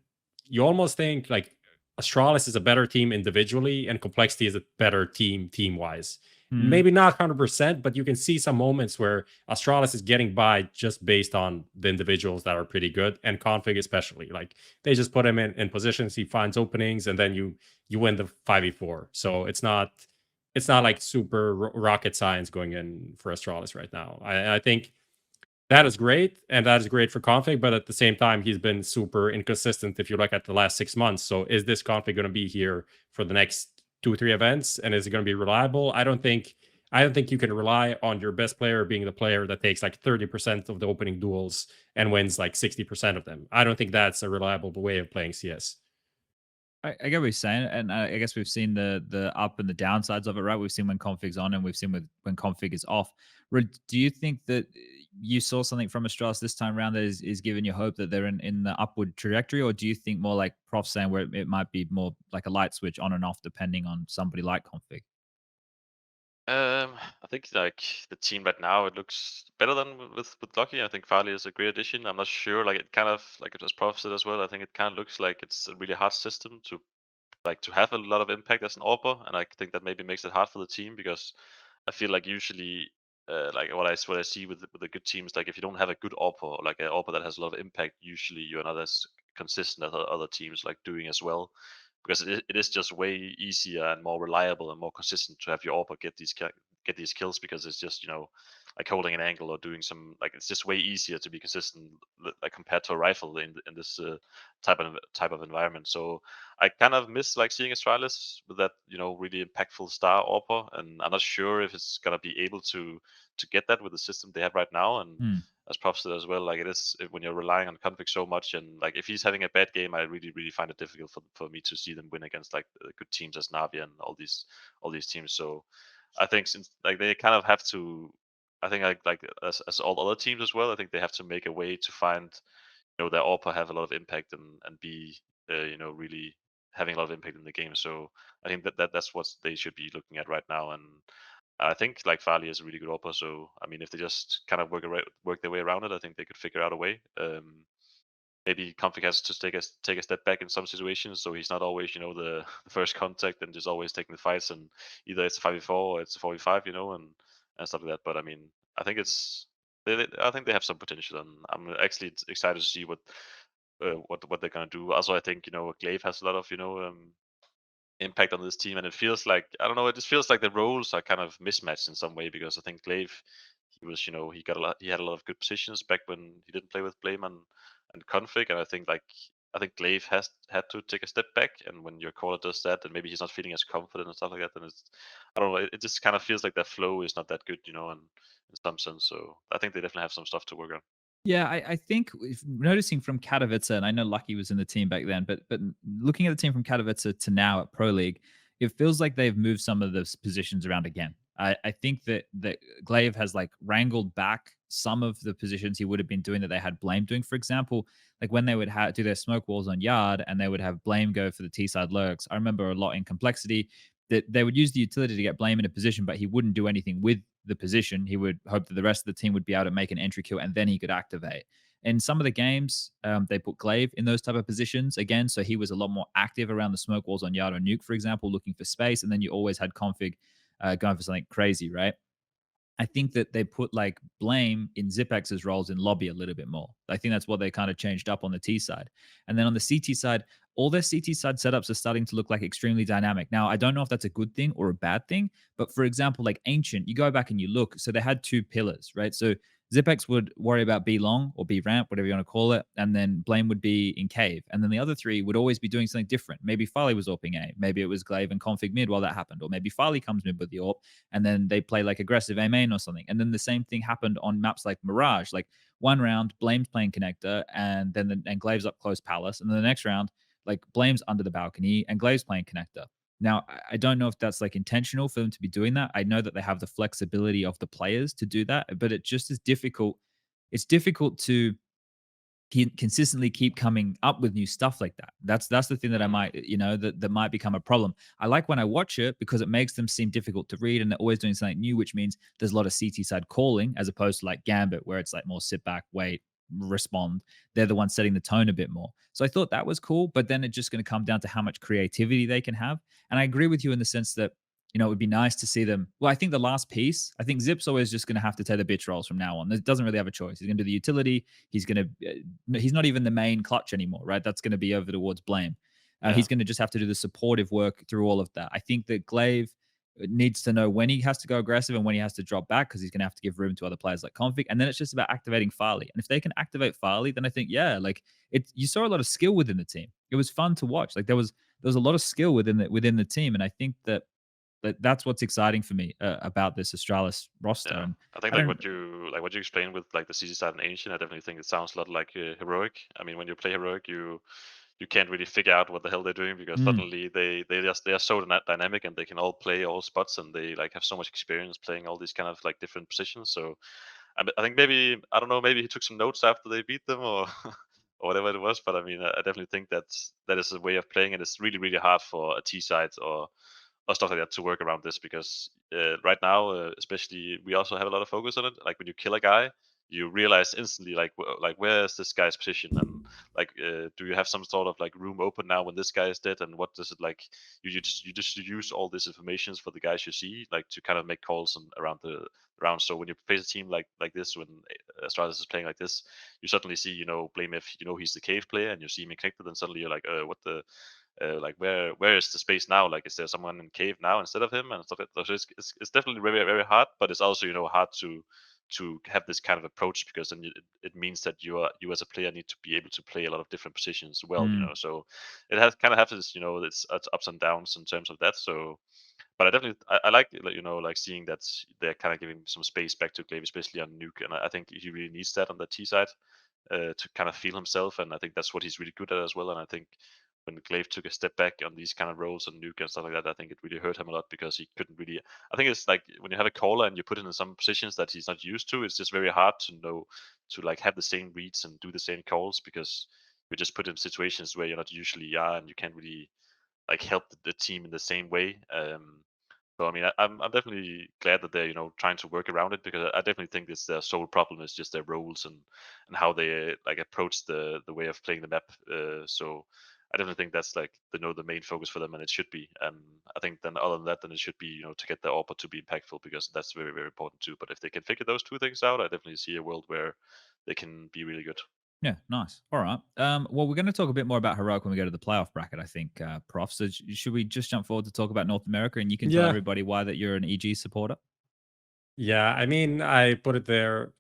you almost think like Astralis is a better team individually and complexity is a better team wise. Maybe not 100%, but you can see some moments where Astralis is getting by just based on the individuals that are pretty good, and config especially. Like they just put him in positions, he finds openings, and then you win the 5v4. So it's not like super rocket science going in for Astralis right now. I think that is great, and that is great for config, but at the same time, he's been super inconsistent if you look at the last 6 months. So is this config going to be here for the next 2 or 3 events, and is it going to be reliable? I don't think you can rely on your best player being the player that takes like 30% of the opening duels and wins like 60% of them. I don't think that's a reliable way of playing CS. I get what you're saying, and I guess we've seen the up and the downsides of it, right? We've seen when config's on, and we've seen when config is off. Do you think that you saw something from Astralis this time around that is giving you hope that they're in the upward trajectory, or do you think more like Prof saying where it might be more like a light switch on and off depending on somebody like config? I think like the team right now, it looks better than with Lucky. I think Farley is a great addition. I'm not sure, like it kind of like it was Prof said as well. I think it kind of looks like it's a really hard system to have a lot of impact as an AWPer, and I think that maybe makes it hard for the team because I feel like usually, like what I see with the good teams, like if you don't have a good AWPer, like an AWPer that has a lot of impact, usually you're not as consistent as other teams like doing as well, because it is just way easier and more reliable and more consistent to have your AWPer get these kills, because it's just like holding an angle or doing some, like it's just way easier to be consistent, like compared to a rifle in this type of environment. So I kind of miss like seeing Astralis with that, really impactful star AWPer, and I'm not sure if it's gonna be able to get that with the system they have right now. And Hmm. as Prof said as well, like it is when you're relying on config so much, and like if he's having a bad game, I really really find it difficult for me to see them win against like good teams as NAVI and all these teams. So I think since like they kind of have to, I think like as all other teams as well, I think they have to make a way to find their AWPer have a lot of impact and be really having a lot of impact in the game. So I think that's what they should be looking at right now. And I think like Farley is a really good AWPer. So I mean, if they just kind of work their way around it, I think they could figure out a way. Maybe config has to take a step back in some situations, so he's not always the first contact and just always taking the fights, and either it's a 5v4 or it's a 4v5, and stuff like that. But I mean, I think I think they have some potential, and I'm actually excited to see what they're gonna do. Also, I think Glaive has a lot of impact on this team, and it feels like, I don't know, it just feels like the roles are kind of mismatched in some way, because I think Glaive, he was he had a lot of good positions back when he didn't play with Blame and Config, and I think Glaive has had to take a step back, and when your caller does that, and maybe he's not feeling as confident and stuff like that, then I don't know, it just kind of feels like their flow is not that good, and in some sense. So I think they definitely have some stuff to work on. Yeah, I think noticing from Katowice, and I know Lucky was in the team back then, but looking at the team from Katowice to now at Pro League, it feels like they've moved some of those positions around again. I think that Glaive has like wrangled back some of the positions he would have been doing that they had Blame doing. For example, like when they would do their smoke walls on Yard and they would have Blame go for the T side lurks. I remember a lot in Complexity that they would use the utility to get Blame in a position, but he wouldn't do anything with the position. He would hope that the rest of the team would be able to make an entry kill and then he could activate. In some of the games, they put Glaive in those type of positions again, so he was a lot more active around the smoke walls on Yard or Nuke, for example, looking for space, and then you always had Config going for something crazy, right? I think that they put like Blame in Xipex's roles in lobby a little bit more. I think that's what they kind of changed up on the T side. And then on the CT side, all their CT side setups are starting to look like extremely dynamic. Now, I don't know if that's a good thing or a bad thing, but for example, like Ancient, you go back and you look, so they had two pillars, right? So Xypex would worry about B long or B ramp, whatever you want to call it, and then Blame would be in cave. And then the other three would always be doing something different. Maybe Farley was AWPing A, maybe it was Glaive and config mid while that happened, or maybe Farley comes mid with the AWP and then they play like aggressive A main or something. And then the same thing happened on maps like Mirage. Like one round, Blame's playing connector, and then and Glaive's up close Palace, and then the next round, like Blame's under the balcony and Glaive's playing connector. Now, I don't know if that's like intentional for them to be doing that. I know that they have the flexibility of the players to do that, but it just is difficult. It's difficult to consistently keep coming up with new stuff like that. That's the thing that I might, that might become a problem. I like when I watch it because it makes them seem difficult to read and they're always doing something new, which means there's a lot of CT side calling as opposed to like Gambit, where it's like more sit back, wait, respond. They're the ones setting the tone a bit more. So I thought that was cool, but then it's just going to come down to how much creativity they can have. And I agree with you in the sense that, it would be nice to see them. Well, I think the last piece, I think Zip's always just going to have to take the bitch rolls from now on. It doesn't really have a choice. He's going to do the utility. He's not even the main clutch anymore, right? That's going to be over towards Blame. He's going to just have to do the supportive work through all of that. I think that Glaive needs to know when he has to go aggressive and when he has to drop back, because he's going to have to give room to other players like Config. And then it's just about activating Farley. And if they can activate Farley, then I think, yeah, like you saw a lot of skill within the team. It was fun to watch. Like there was there was a lot of skill within the team, and I think that's what's exciting for me about this Astralis roster. Yeah, And I think I don't. what you explained with like the CC side and Ancient, I definitely think it sounds a lot like Heroic. I mean, when you play Heroic, you can't really figure out what the hell they're doing because suddenly they are so dynamic and they can all play all spots and they like have so much experience playing all these kind of like different positions. So I think maybe I don't know, maybe he took some notes after they beat them or or whatever it was. But I mean, I definitely think that is a way of playing, and it's really hard for a T side or stuff like that to work around this because right now, especially, we also have a lot of focus on it. Like when you kill a guy, you realize instantly like like where is this guy's position and like do you have some sort of like room open now when this guy is dead and what does it like you just use all these informations for the guys you see like to kind of make calls around the round. So when you face a team like this, when Astralis is playing like this, you suddenly see Blame if he's the cave player and you see him connected, and suddenly you're like what the like where is the space now? Like, is there someone in cave now instead of him and stuff like that? So it's definitely very hard, but it's also hard to have this kind of approach because then it means that you as a player need to be able to play a lot of different positions well. So it has kind of have this it's ups and downs in terms of that. So. But I definitely I like like seeing that they're kind of giving some space back to Glaive, especially on Nuke, and I think he really needs that on the T side to kind of feel himself, and I think that's what he's really good at as well. And I think when Glaive took a step back on these kind of roles and Nuke and stuff like that, I think it really hurt him a lot because he couldn't really. I think it's like when you have a caller and you put him in some positions that he's not used to, it's just very hard to know to like have the same reads and do the same calls because you just put in situations where you're not usually are and you can't really like help the team in the same way. So I mean, I'm definitely glad that they're trying to work around it because I definitely think this their sole problem is just their roles and how they like approach the way of playing the map. So I definitely think that's like the main focus for them, and it should be. And I think then other than that, then it should be to get the AWP to be impactful because that's very important too. But if they can figure those two things out, I definitely see a world where they can be really good. Yeah, nice. All right. Well, we're going to talk a bit more about Heroic when we go to the playoff bracket, I think, Prof. So should we just jump forward to talk about North America, and you can tell Yeah. everybody why that you're an EG supporter? Yeah, I mean, I put it there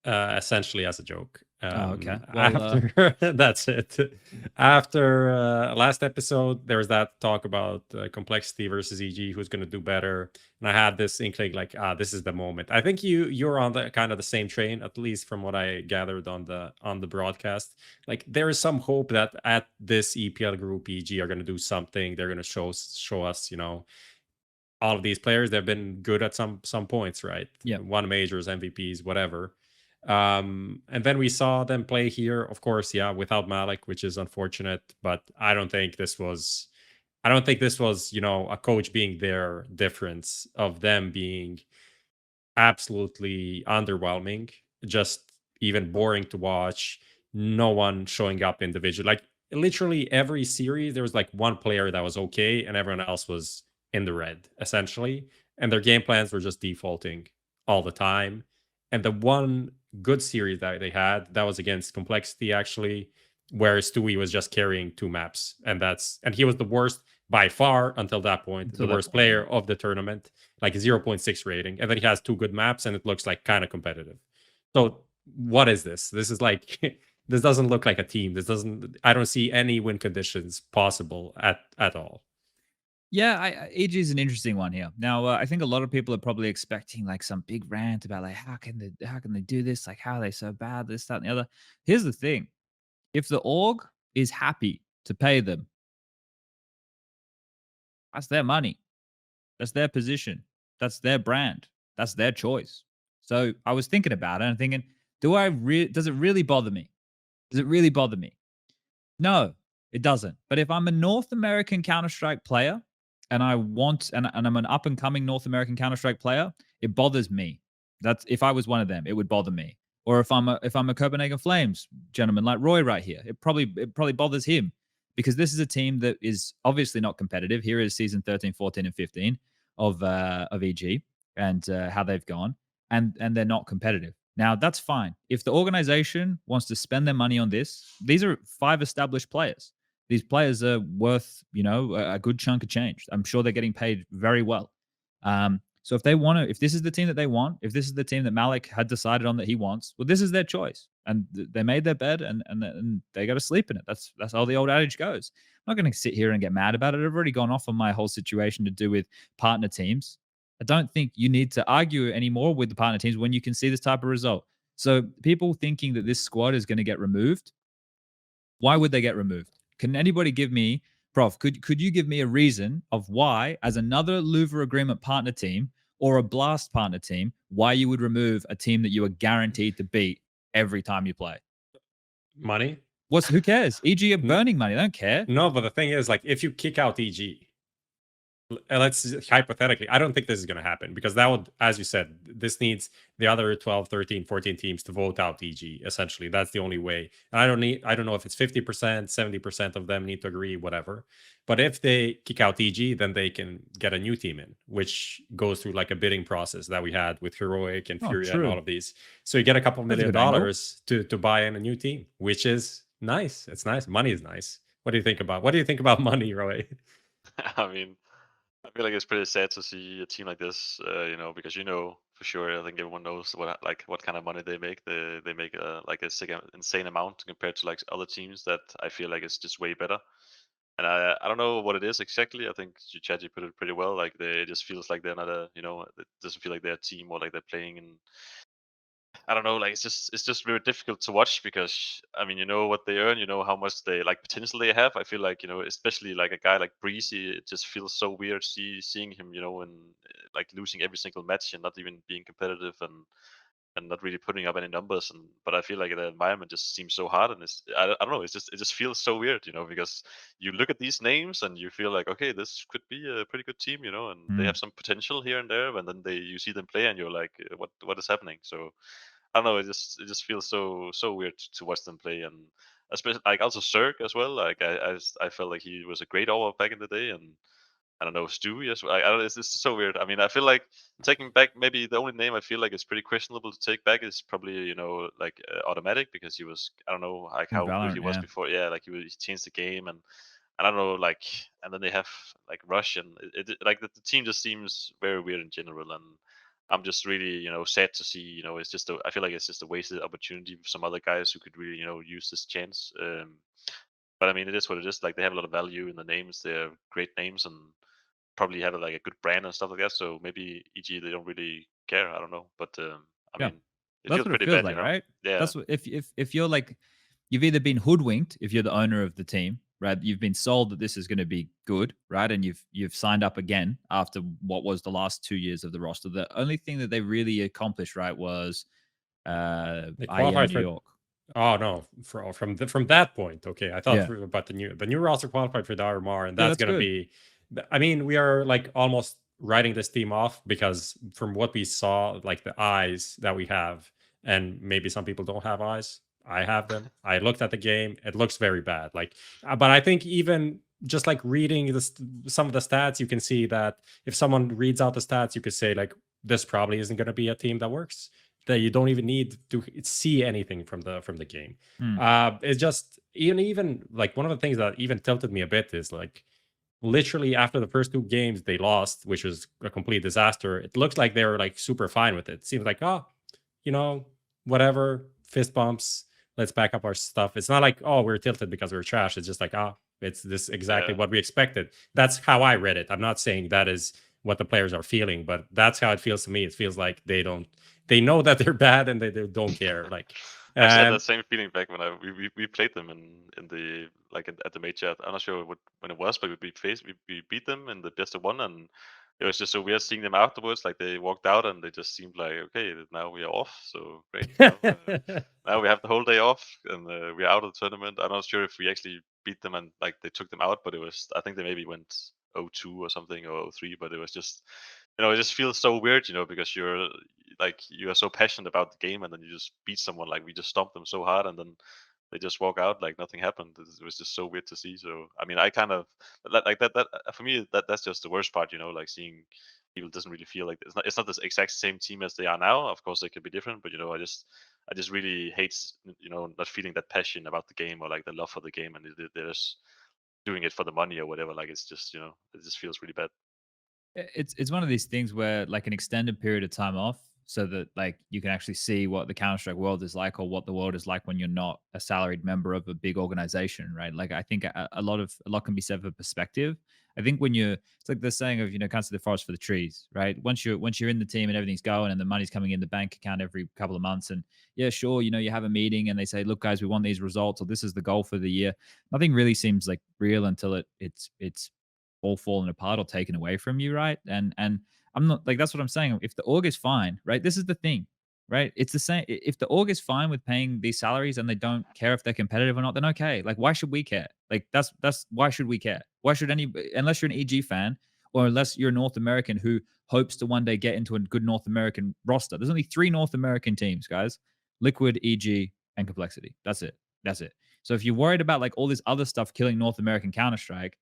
essentially as a joke. Okay. Well, After that's it. After last episode, there was that talk about complexity versus EG, who's going to do better, and I had this inkling like, this is the moment. I think you're on the kind of the same train, at least from what I gathered on the broadcast. Like there is some hope that at this EPL Group EG are going to do something. They're going to show us, all of these players, they've been good at some points, right? Yeah. Won majors, MVPs, whatever. And then we saw them play here, of course, yeah, without Malik, which is unfortunate. But I don't think this was, a coach being their difference of them being absolutely underwhelming, just even boring to watch. No one showing up individually. Like literally every series, there was like one player that was okay, and everyone else was in the red, essentially. And their game plans were just defaulting all the time. And the one good series that they had, that was against Complexity, actually, where Stewie was just carrying 2 maps. And he was the worst by far until that point, the worst player of the tournament, like 0.6 rating. And then he has 2 good maps, and it looks like kind of competitive. So what is this? This is like this doesn't look like a team. I don't see any win conditions possible at all. Yeah, EG is an interesting one here. Now, I think a lot of people are probably expecting like some big rant about like how can they do this? Like how are they so bad? This, that, and the other. Here's the thing: if the org is happy to pay them, that's their money, that's their position, that's their brand, that's their choice. So I was thinking about it and thinking, does it really bother me? Does it really bother me? No, it doesn't. But if I'm a North American Counter-Strike player and I'm an up and coming North American Counter-Strike player, it bothers me. That's if I was one of them, it would bother me. Or if I'm a Copenhagen Flames gentleman like roeJ right here, it probably bothers him because this is a team that is obviously not competitive. Here is season 13, 14, and 15 of EG and how they've gone, and they're not competitive. Now, that's fine. If the organization wants to spend their money on this, these are 5 established players. These players are worth, a good chunk of change. I'm sure they're getting paid very well. So if they want to, if this is the team that they want, if this is the team that Malik had decided on that he wants, well, this is their choice, and they made their bed, and they got to sleep in it. That's how the old adage goes. I'm not going to sit here and get mad about it. I've already gone off on my whole situation to do with partner teams. I don't think you need to argue anymore with the partner teams when you can see this type of result. So people thinking that this squad is going to get removed, why would they get removed? Can anybody give me, Prof, could you give me a reason of why, as another Louvre Agreement partner team or a Blast partner team, why you would remove a team that you are guaranteed to beat every time you play? Money? Who cares? EG are burning money. They don't care. No, but the thing is, like, if you kick out EG, let's hypothetically, I don't think this is going to happen, because that would, as you said, this needs the other 12, 13, 14 teams to vote out EG. Essentially, that's the only way. And I don't know if it's 50%, 70% of them need to agree, whatever. But if they kick out EG, then they can get a new team in, which goes through like a bidding process that we had with heroiC and FURIA and all of these. So you get a couple $1 million to buy in a new team, which is nice. It's nice. Money is nice. What do you think about money, Roy? I mean, I feel like it's pretty sad to see a team like this, because for sure, I think everyone knows what kind of money they make. They make like a sick, insane amount compared to like other teams that I feel like is just way better. And I don't know what it is exactly. I think Chachi put it pretty well. Like it just feels like they're not it doesn't feel like they're a team, or like they're playing in, I don't know, like it's just very difficult to watch, because I mean, you know what they earn, you know how much they like potential they have. I feel like, especially like a guy like Breezy, it just feels so weird seeing him, and like losing every single match and not even being competitive, and not really putting up any numbers. But I feel like the environment just seems so hard, and I don't know, it just feels so weird, because you look at these names and you feel like, okay, this could be a pretty good team, and they have some potential here and there, and then you see them play and you're like, what is happening? So I don't know. It just feels so weird to watch them play, and especially like also zerg as well. Like I felt like he was a great over back in the day, and I don't know, Stewie as well. I don't know. It's just so weird. I mean, I feel like taking back, maybe the only name I feel like is pretty questionable to take back is probably like Automatic, because he was, I don't know, like In how good he Valorant, was yeah. before. Yeah, like he changed the game, and I don't know, like, and then they have like Rush, and like the team just seems very weird in general, and I'm just really sad to see. It's just I feel like it's just a wasted opportunity for some other guys who could really use this chance. But I mean, it is what it is. Like they have a lot of value in the names. They're great names, and probably have like a good brand and stuff like that. So maybe EG they don't really care. I don't know, but I Yeah. mean, it That's feels what it pretty feels bad, like, right? Yeah. That's what if you're like, you've either been hoodwinked if you're the owner of the team, right? You've been sold that this is going to be good, right? And you've signed up again after what was the last 2 years of the roster. The only thing that they really accomplished, right, was They IEM qualified New for. York. Oh no! From that point, okay. I thought Yeah. about the new roster qualified for the RMR, and Yeah, that's that's gonna good. be. I mean, we are like almost writing this team off, because from what we saw, like the eyes that we have, and maybe some people don't have eyes. I have them. I looked at the game. It looks very bad. Like, but I think even just like reading some of the stats, you can see that if someone reads out the stats, you could say like, this probably isn't going to be a team that works, that you don't even need to see anything from the game. It's just even like one of the things that even tilted me a bit is like literally after the first 2 games they lost, which was a complete disaster. It looks like they were like super fine with it. It seems like, oh, whatever, fist bumps, let's back up our stuff. It's not like, oh, we're tilted because we're trash. It's just like, oh, it's this exactly what we expected. That's how I read it. I'm not saying that is what the players are feeling, but that's how it feels to me. It feels like they know that they're bad, and they don't care. Like, I actually had that same feeling back when we played them in the like at the major. I'm not sure when it was, but we beat them in the best of one, and it was just so weird seeing them afterwards. Like they walked out and they just seemed like, okay, now we are off, so great. Now we have the whole day off, and we're out of the tournament. I'm not sure if we actually beat them and like they took them out, but I think they maybe went 0-2 or something, or 0-3, but it was just it just feels so weird, because you are so passionate about the game, and then you just beat someone, like we just stomped them so hard, and then they just walk out like nothing happened. It was just so weird to see. So I mean, I kind of like that for me, that's just the worst part, like seeing people doesn't really feel like it's not the exact same team as they are now. Of course they could be different, but I just really hate not feeling that passion about the game, or like the love for the game, and they're just doing it for the money or whatever. Like it's just it just feels really bad. It's one of these things where like an extended period of time off, so that like you can actually see what the Counter-Strike world is like, or what the world is like when you're not a salaried member of a big organization, right? Like I think a lot can be said for perspective. I think when you're, it's like the saying of, can't see the forest for the trees, right? Once you're in the team and everything's going and the money's coming in the bank account every couple of months, and yeah, sure, you have a meeting and they say, look, guys, we want these results, or this is the goal for the year. Nothing really seems like real until it's all fallen apart or taken away from you, right? And I'm not like, that's what I'm saying. If the org is fine, right? This is the thing, right? It's the same. If the org is fine with paying these salaries and they don't care if they're competitive or not, then okay. Like, why should we care? Like, that's why should we care? Why should unless you're an EG fan, or unless you're a North American who hopes to one day get into a good North American roster. There's only 3 North American teams, guys: Liquid, EG, and Complexity. That's it. That's it. So if you're worried about like all this other stuff killing North American Counter-Strike,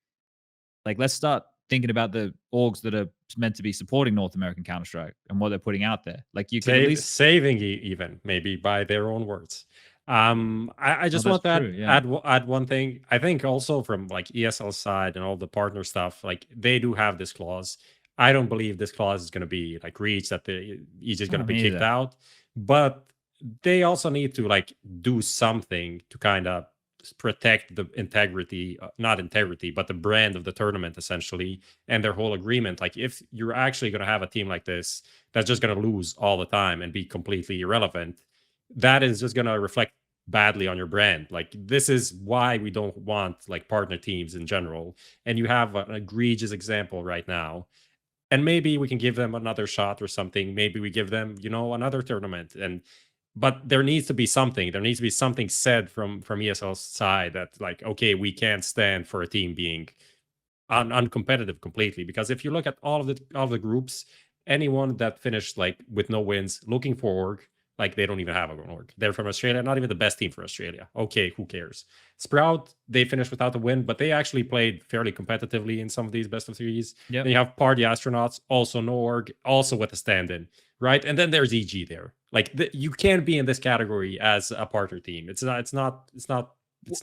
like, let's start thinking about the orgs that are meant to be supporting North American Counter-Strike and what they're putting out there. Like, you could at least saving even maybe by their own words. I just want to add one thing. I think also from like ESL side and all the partner stuff, like they do have this clause. I don't believe this clause is going to be like reached, that he's just going to be kicked out. But they also need to like do something to kind of protect the integrity, not integrity, but the brand of the tournament essentially, and their whole agreement. Like, if you're actually going to have a team like this that's just going to lose all the time and be completely irrelevant, that is just going to reflect badly on your brand. Like, this is why we don't want like partner teams in general. And you have an egregious example right now, and maybe we can give them another shot or something. Maybe we give them, another tournament. But there needs to be something. There needs to be something said from ESL's side that, like, okay, we can't stand for a team being uncompetitive completely. Because if you look at all of the groups, anyone that finished like with no wins, looking for org, like, they don't even have an org. They're from Australia, not even the best team for Australia. Okay, who cares? Sprout, they finished without a win, but they actually played fairly competitively in some of these best of threes. Yep. Then you have Party Astronauts, also no org, also with a stand-in, right? And then there's EG there. Like, you can't be in this category as a partner team. It's not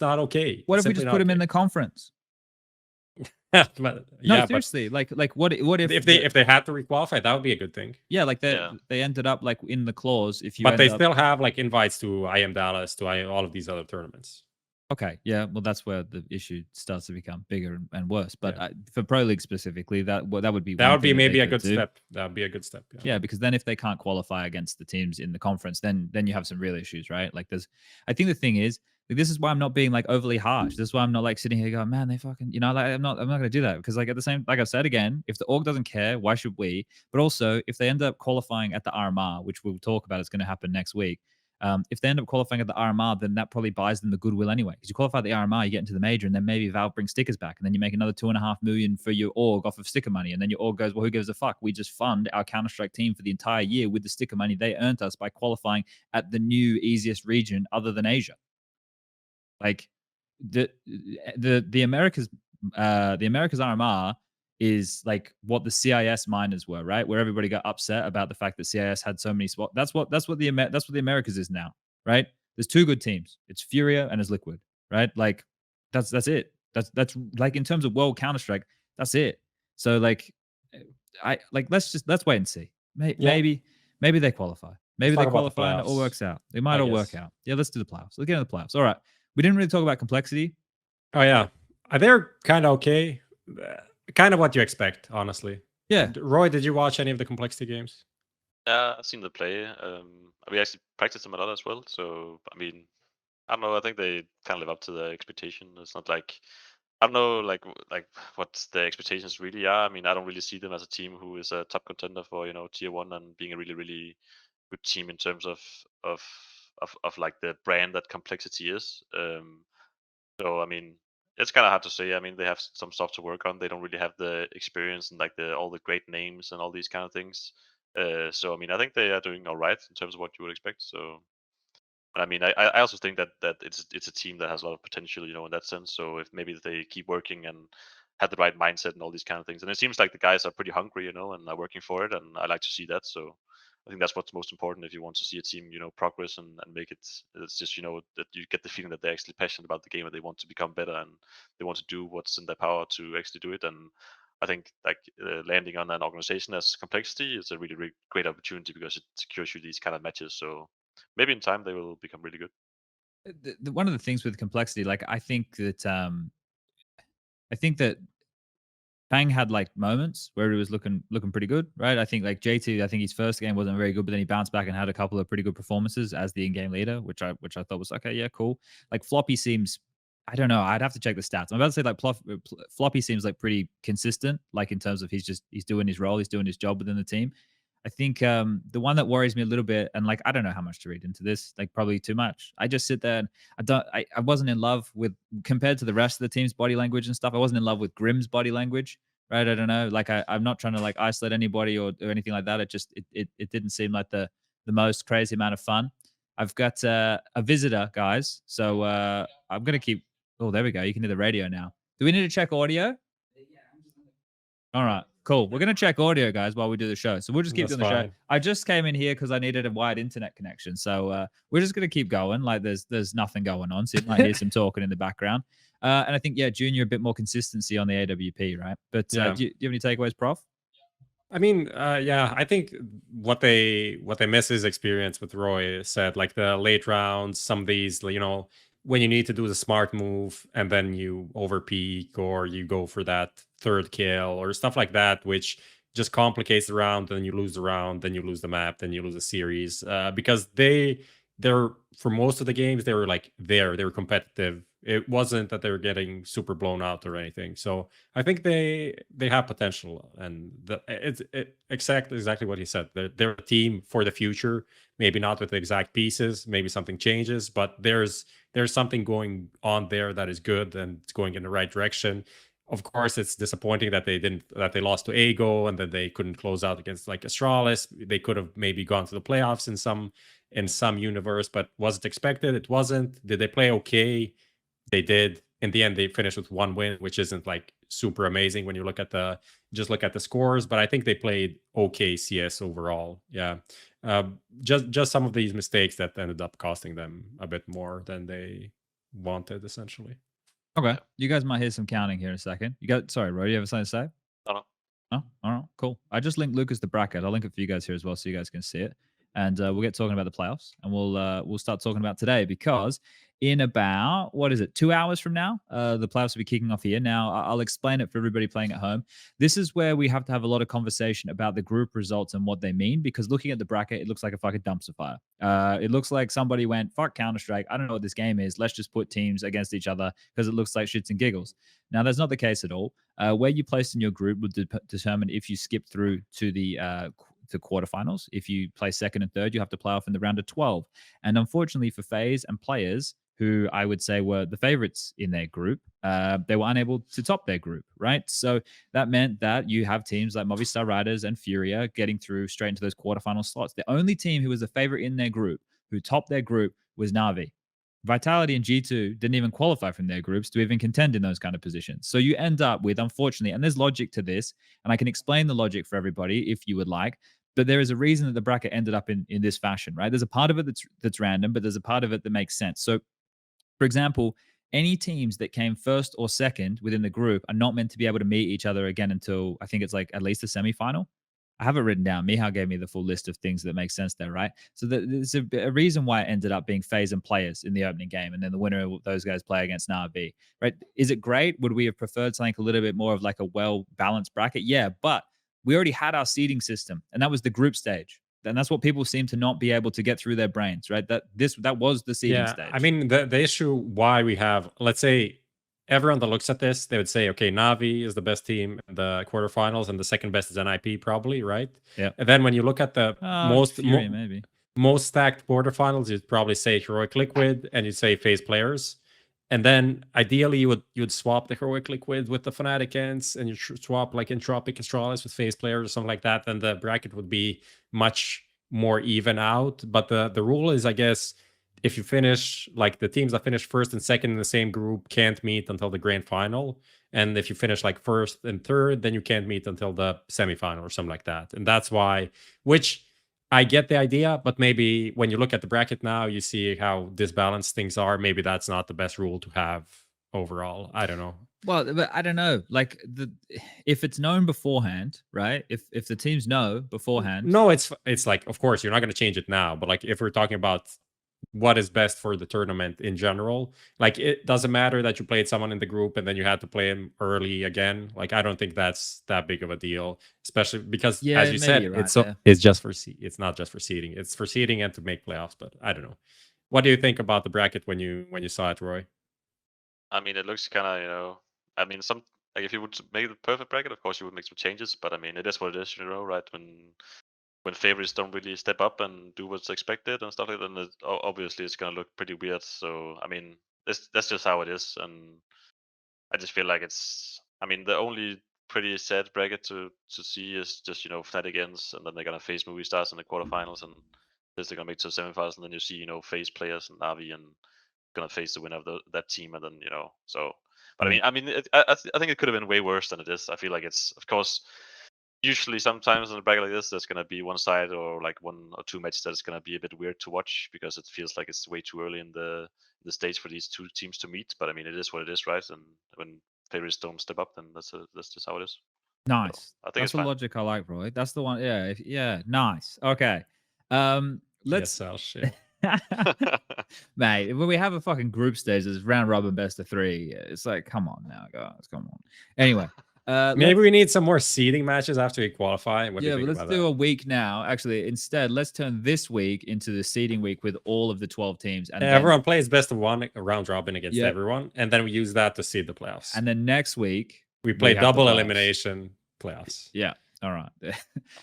okay. What if we just put them in the conference? But, no, seriously. Like what if they had to requalify? That would be a good thing. Yeah, like they ended up like in the clause. If you, but they still have like invites to IM Dallas, to all of these other tournaments. Okay, yeah, well, that's where the issue starts to become bigger and worse. But for Pro League specifically, that would be maybe a good step. That would be a good step. Yeah, because then if they can't qualify against the teams in the conference, then you have some real issues, right? Like, I think the thing is, like, this is why I'm not being like overly harsh. This is why I'm not like sitting here going, man, they fucking, like, I'm not going to do that, because like at the same, like I said again, if the org doesn't care, why should we? But also, if they end up qualifying at the RMR, which we'll talk about, it's going to happen next week. If they end up qualifying at the RMR, then that probably buys them the goodwill anyway. Because you qualify at the RMR, you get into the major, and then maybe Valve brings stickers back, and then you make another $2.5 million for your org off of sticker money, and then your org goes, well, who gives a fuck? We just fund our Counter-Strike team for the entire year with the sticker money they earned us by qualifying at the new easiest region other than Asia. Like, the Americas RMR is like what the CIS minors were, right? Where everybody got upset about the fact that CIS had so many spots. That's what the Americas is now, right? There's 2 good teams. It's FURIA and it's Liquid, right? Like, that's it. That's like, in terms of world Counter-Strike, that's it. So like, let's wait and see. Maybe they qualify. Maybe they qualify and it all works out. It might all work out. Yeah, let's do the playoffs. Let's get into the playoffs. All right. We didn't really talk about Complexity. Oh yeah, they're kind of okay. Kind of what you expect, honestly. Yeah. Roy, did you watch any of the Complexity games? Yeah, I've seen them play. We actually practiced them a lot as well. So, I mean, I don't know. I think they kind of live up to the expectation. It's not like, I don't know, like what the expectations really are. I mean, I don't really see them as a team who is a top contender for tier 1 and being a really, really good team in terms of like the brand that Complexity is. So I mean, it's kind of hard to say. I mean, they have some stuff to work on. They don't really have the experience and like all the great names and all these kind of things. So I mean, I think they are doing all right in terms of what you would expect. So, but I mean, I also think that it's a team that has a lot of potential, in that sense. So if maybe they keep working and have the right mindset and all these kind of things, and it seems like the guys are pretty hungry, and are working for it, and I like to see that. So I think that's what's most important if you want to see a team, progress and make it. It's just that you get the feeling that they're actually passionate about the game and they want to become better and they want to do what's in their power to actually do it. And I think like landing on an organization as complexity is a really, really great opportunity because it secures you these kind of matches. So maybe in time they will become really good. One of the things with complexity, like I think that Pang had like moments where he was looking pretty good, right? I think like JT, I think his first game wasn't very good, but then he bounced back and had a couple of pretty good performances as the in-game leader, which I thought was okay, yeah, cool. Like Floppy seems, I don't know, I'd have to check the stats. I'm about to say like Floppy seems like pretty consistent, like in terms of he's doing his role, he's doing his job within the team. I think the one that worries me a little bit, and like I don't know how much to read into this, like probably too much. I just sit there and I wasn't in love with, compared to the rest of the team's body language and stuff. I wasn't in love with Grimm's body language, right? I don't know. Like I'm not trying to like isolate anybody or anything like that. It just it didn't seem like the most crazy amount of fun. I've got a visitor, guys. So I'm gonna keep. Oh, there we go. You can hear the radio now. Do we need to check audio? All right, cool. We're gonna check audio, guys, while we do the show. So we'll just keep doing the show. I just came in here because I needed a wide internet connection. So we're just gonna keep going. Like there's nothing going on. So you might hear some talking in the background. And I think Junior a bit more consistency on the AWP, right? But do you have any takeaways, Prof? I mean, yeah, I think what they miss is experience with roeJ said, like the late rounds, some of these, when you need to do the smart move and then you overpeak or you go for that third kill or stuff like that, which just complicates the round. Then you lose the round, then you lose the map, then you lose the series. Because they're for most of the games they were competitive. It wasn't that they were getting super blown out or anything. So I think they have potential, and it's exactly what he said. They're a team for the future. Maybe not with the exact pieces. Maybe something changes, but there's something going on there that is good and it's going in the right direction. Of course, it's disappointing that they lost to Ago and that they couldn't close out against like Astralis. They could have maybe gone to the playoffs in some universe, but was it expected? It wasn't. Did they play okay? They did. In the end, they finished with 1 win, which isn't like super amazing when you look at the scores. But I think they played okay CS overall. Yeah, just some of these mistakes that ended up costing them a bit more than they wanted, essentially. Okay, you guys might hear some counting here in a second. Sorry, Ro, you have something to say? No. Oh, all right, cool. I just linked Lucas the bracket. I'll link it for you guys here as well, so you guys can see it. And we'll get talking about the playoffs, and we'll start talking about today, because in about 2 hours from now, the playoffs will be kicking off here. Now I'll explain it for everybody playing at home. This is where we have to have a lot of conversation about the group results and what they mean, because looking at the bracket, it looks like a fucking dumpster fire. It looks like somebody went, fuck Counter-Strike, I don't know what this game is, let's just put teams against each other because it looks like shits and giggles. Now that's not the case at all. Where you placed in your group would determine if you skip through to the quarterfinals. If you play second and third, you have to play off in the round of 12. And unfortunately for FaZe and players who I would say were the favorites in their group, they were unable to top their group, right? So that meant that you have teams like Movistar Riders and FURIA getting through straight into those quarterfinal slots. The only team who was a favorite in their group, who topped their group, was NAVI. Vitality and G2 didn't even qualify from their groups to even contend in those kind of positions. So you end up with, unfortunately, and there's logic to this, and I can explain the logic for everybody if you would like, but there is a reason that the bracket ended up in this fashion, right? There's a part of it that's random, but there's a part of it that makes sense. So, for example, any teams that came first or second within the group are not meant to be able to meet each other again until, I think it's like at least the semifinal. I have it written down. Mihal gave me the full list of things that make sense there, right? So there's a reason why it ended up being FaZe and players in the opening game, and then the winner of those guys play against NAVI, right? Is it great? Would we have preferred something a little bit more of like a well-balanced bracket? Yeah, but we already had our seeding system, and that was the group stage. And that's what people seem to not be able to get through their brains, right? That was the seeding stage. I mean, the issue why we have, let's say, everyone that looks at this, they would say, okay, NAVI is the best team in the quarterfinals, and the second best is NIP, probably, right? Yeah. And then when you look at the maybe most stacked quarterfinals, you'd probably say Heroic Liquid, and you'd say FaZe players. And then ideally you'd swap the Heroic Liquid with the fnatic ENCE, and you swap like Entropiq, Astralis with FaZe players or something like that. Then the bracket would be much more even out. But the rule is, I guess, if you finish, like the teams that finish first and second in the same group can't meet until the grand final. And if you finish like first and third, then you can't meet until the semifinal or something like that. And that's why, which I get the idea, but maybe when you look at the bracket now, you see how disbalanced things are. Maybe that's not the best rule to have overall. I don't know. Well, but I don't know. Like if it's known beforehand, right? If the teams know beforehand, No, it's like, of course, you're not going to change it now, but like if we're talking about what is best for the tournament in general, like it doesn't matter that you played someone in the group and then you had to play him early again. Like I don't think that's that big of a deal, especially because, as yeah, you maybe said, you're right. it's just for it's not just for seeding. It's for seeding and to make playoffs. But I don't know. What do you think about the bracket when you saw it, Roy? I mean, it looks kind of, I mean, like if you would make the perfect bracket, of course you would make some changes, but I mean, it is what it is, right? When favorites don't really step up and do what's expected and stuff like that, then obviously it's gonna look pretty weird. So I mean, that's just how it is, and I just feel like I mean, the only pretty sad bracket to see is just Fnatic ends, and then they're gonna face Movistar in the quarterfinals, and they're gonna make to the semifinals, and then you see FaZe players and NAVI and gonna face the winner of that team, and then so. But I think it could have been way worse than it is. I feel like it's, of course, usually sometimes in a bracket like this, there's gonna be one side or like one or two matches that's gonna be a bit weird to watch because it feels like it's way too early in the stage for these two teams to meet. But I mean, it is what it is, right? And when favorites don't step up, then that's just how it is. Nice. So I think That's it's the fine. logic I like, Roy. That's the one. Yeah, yeah. Nice. Okay. Let's. ESL shit. Mate, when we have a fucking group stage, there's round robin best of 3. It's like, come on now, guys, come on. Anyway, maybe we need some more seeding matches after we qualify. What do you think let's about do that? a week now. Actually, instead, let's turn this week into the seeding week with all of the 12 teams, and everyone plays best of 1 round robin against everyone, and then we use that to seed the playoffs. And then next week we play double elimination playoffs. Yeah. All right.